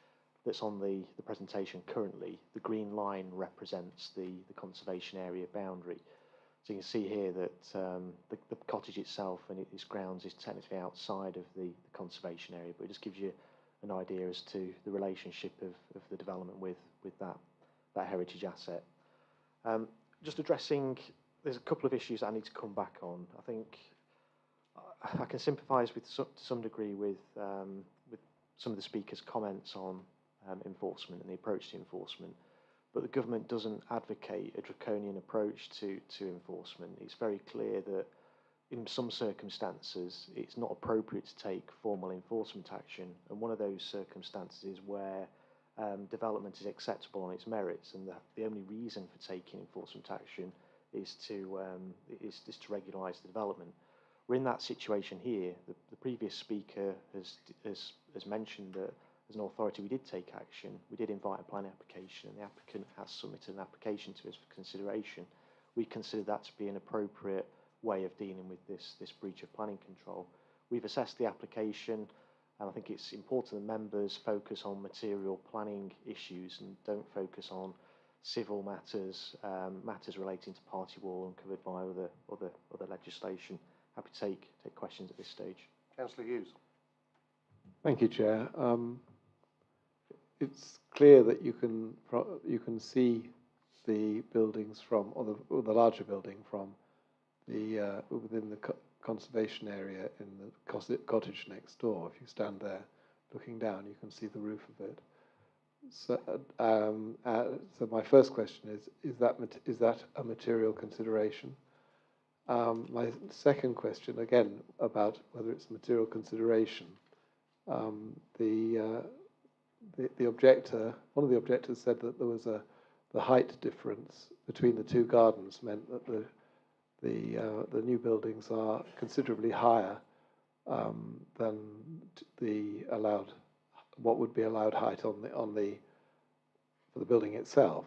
that's on the presentation currently, the green line represents the conservation area boundary. So you can see here that the cottage itself and its grounds is technically outside of the conservation area, but it just gives you an idea as to the relationship of the development with that heritage asset. Just addressing, there's a couple of issues I need to come back on. I think I can sympathise to some degree with some of the speakers' comments on enforcement and the approach to enforcement, but the government doesn't advocate a draconian approach to enforcement. It's very clear that in some circumstances it's not appropriate to take formal enforcement action, and one of those circumstances is where development is acceptable on its merits, and the only reason for taking enforcement action is to regularise the development. We're in that situation here. The previous speaker has mentioned that as an authority we did take action. We did invite a planning application, and the applicant has submitted an application to us for consideration. We consider that to be an appropriate way of dealing with this breach of planning control. We've assessed the application, and I think it's important that members focus on material planning issues and don't focus on civil matters, matters relating to party wall and covered by other legislation. Happy to take questions at this stage. Councillor Hughes. Thank you, Chair. It's clear that you can see the buildings from, or the larger building from the within the conservation area in the cottage next door. If you stand there looking down, you can see the roof of it. So, so my first question is that a material consideration? My second question, again, about whether it's a material consideration. The objector, one of the objectors said that there was the height difference between the two gardens meant that the new buildings are considerably higher than what would be allowed height for the building itself.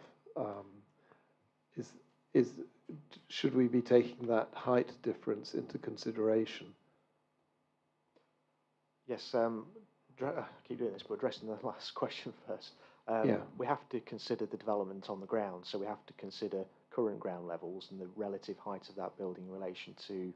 Should we be taking that height difference into consideration? Yes, I keep doing this, but addressing the last question first. Yeah. We have to consider the development on the ground, so we have to consider current ground levels and the relative height of that building in relation to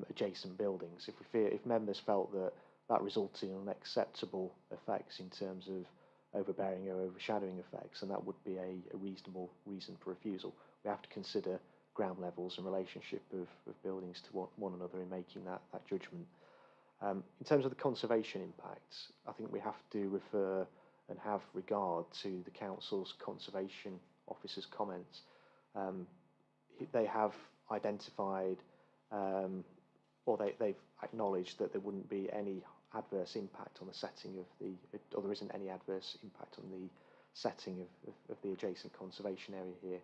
adjacent buildings. If members felt that that resulted in unacceptable effects in terms of overbearing or overshadowing effects, and that would be a reasonable reason for refusal. We have to consider ground levels and relationship of buildings to one another in making that judgment. In terms of the conservation impacts, I think we have to refer and have regard to the Council's Conservation Officer's comments. They have identified, or they've acknowledged that there wouldn't be any adverse impact on the setting of or there isn't any adverse impact on the setting of the adjacent conservation area here.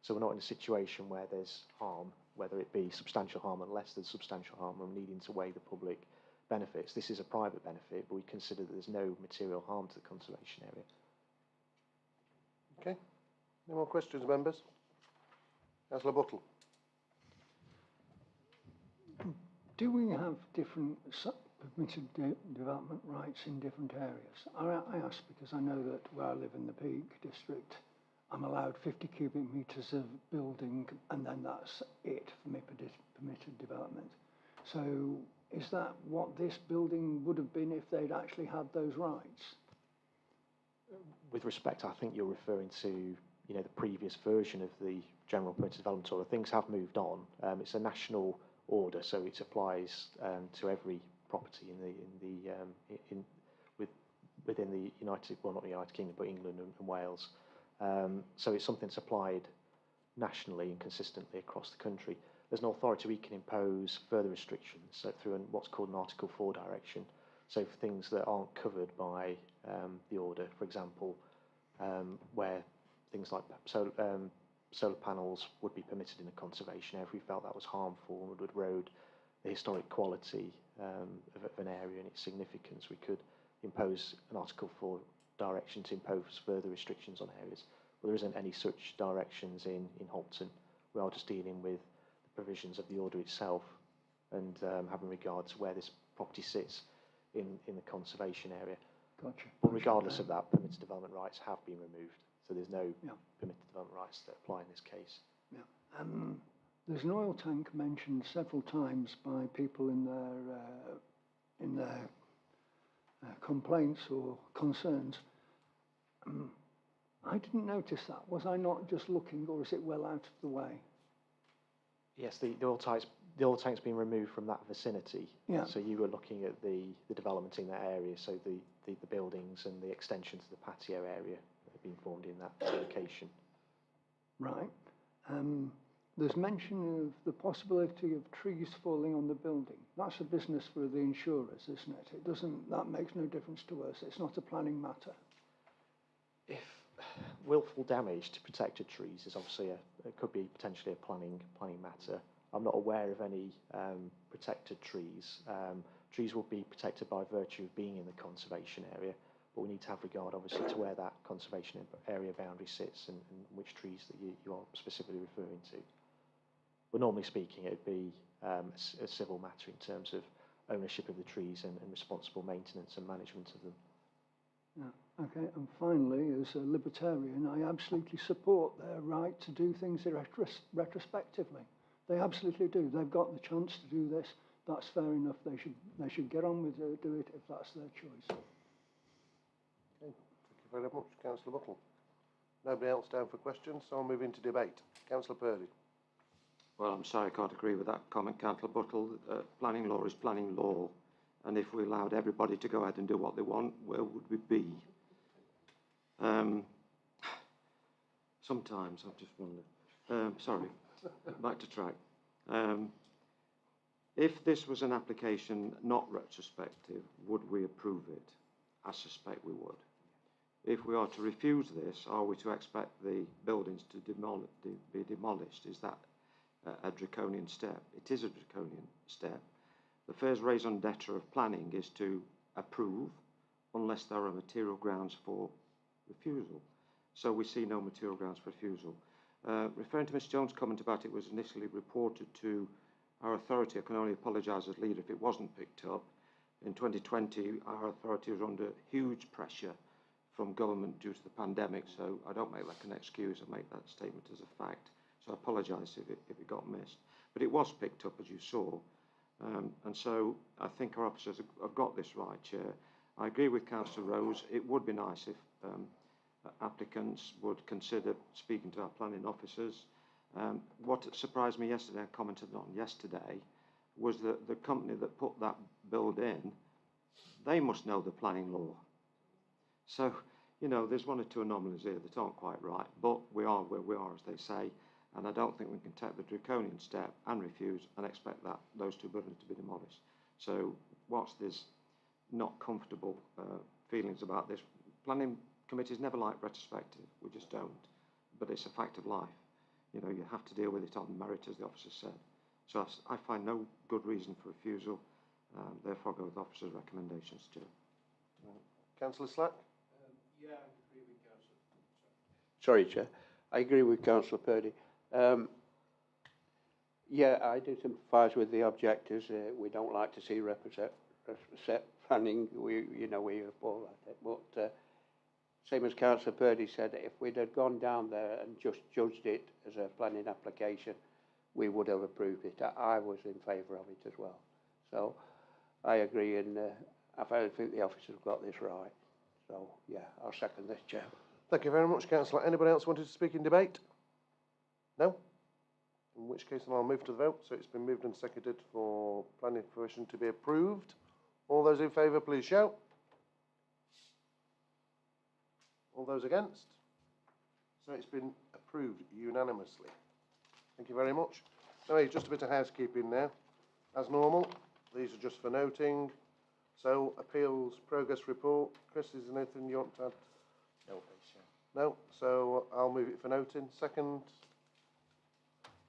So we're not in a situation where there's harm, whether it be substantial harm or less than substantial harm, and needing to weigh the public benefits. This is a private benefit, but we consider that there's no material harm to the conservation area. Okay. Any more questions, members? Councillor Buttle. Do we have different permitted development rights in different areas? I ask because I know that where I live in the Peak District, I'm allowed 50 cubic metres of building, and then that's it for my permitted development. So is that what this building would have been if they'd actually had those rights? With respect, I think you're referring to the previous version of the General Permitted Development Order. Things have moved on. It's a national order, so it applies to every property within the United, well, not the United Kingdom, but England and Wales. So it's something that's applied nationally and consistently across the country. There's an authority we can impose further restrictions, so through what's called an Article 4 direction. So for things that aren't covered by the order, for example, where things like solar panels would be permitted in a conservation area if we felt that was harmful and would erode the historic quality of an area and its significance, we could impose an Article 4 direction to impose further restrictions on areas. Well, there isn't any such directions in Holton. We are just dealing with the provisions of the order itself and having regard to where this property sits in the conservation area. Gotcha. But regardless of that, permitted development rights have been removed. So there's no permitted development rights that apply in this case. Yeah. There's an oil tank mentioned several times by people in their complaints or concerns. I didn't notice that. Was I not just looking, or is it well out of the way? Yes, the oil tank's been removed from that vicinity. Yeah. So you were looking at the development in that area, so the buildings and the extension to the patio area have been formed in that location. Right. There's mention of the possibility of trees falling on the building. That's a business for the insurers, isn't it? That makes no difference to us. It's not a planning matter. If willful damage to protected trees is obviously it could be potentially a planning matter. I'm not aware of any protected trees. Trees will be protected by virtue of being in the conservation area, but we need to have regard obviously to where that conservation area boundary sits and which trees that you are specifically referring to. But normally speaking, it would be a civil matter in terms of ownership of the trees and responsible maintenance and management of them. Yeah. Okay. And finally, as a libertarian, I absolutely support their right to do things retrospectively. They absolutely do. They've got the chance to do this. That's fair enough. They should get on with it, do it if that's their choice. Okay. Thank you very much, Councillor Buttle. Nobody else down for questions, so I'll move into debate. Councillor Purdy. Well, I'm sorry, I can't agree with that comment, Councillor Buttle. Planning law is planning law, and if we allowed everybody to go ahead and do what they want, where would we be? Sometimes I've just wondered. Sorry, back to track. If this was an application not retrospective, would we approve it? I suspect we would. If we are to refuse this, are we to expect the buildings to be demolished? Is that a draconian step? It is a draconian step. The first raison d'etre of planning is to approve unless there are material grounds for refusal. So we see no material grounds for refusal. Referring to Ms Jones' comment about it was initially reported to our authority, I can only apologise as leader if it wasn't picked up. In 2020, our authority was under huge pressure from government due to the pandemic, so I don't make that an excuse, I make that statement as a fact. So I apologise if it got missed. But it was picked up, as you saw. And so I think our officers have got this right, Chair. I agree with Councillor Rose. It would be nice if applicants would consider speaking to our planning officers. What surprised me yesterday, I commented on yesterday, was that the company that put that build in, they must know the planning law. So, you know, there's one or two anomalies here that aren't quite right, but we are where we are, as they say, and I don't think we can take the draconian step and refuse and expect that those two buildings to be demolished. So, whilst there's not comfortable feelings about this, planning committees never like retrospective, we just don't, but it's a fact of life. You know, you have to deal with it on merit, as the officer said. So I find no good reason for refusal, therefore I go with the officer's recommendations, Chair. Councillor Slack? Yeah, I agree with Councillor. Sorry, Chair. I agree with Councillor Purdy. Yeah, I do sympathise with the objectors. We don't like to see set planning. We all at it. But same as Councillor Purdy said, if we'd have gone down there and just judged it as a planning application, we would have approved it. I was in favour of it as well. So I agree, and I think the officers have got this right. So, yeah, I'll second this, Chair. Thank you very much, Councillor. Anybody else wanted to speak in debate? No? In which case, then I'll move to the vote. So it's been moved and seconded for planning permission to be approved. All those in favour, please shout. All those against? So it's been approved unanimously. Thank you very much. Now, just a bit of housekeeping now. As normal, these are just for noting. So, appeals progress report. Chris, is there anything you want to add? No, please, Chair. No, so I'll move it for noting. Second,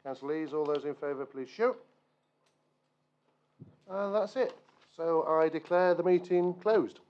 Councillor Lees, all those in favour, please show. And that's it. So I declare the meeting closed.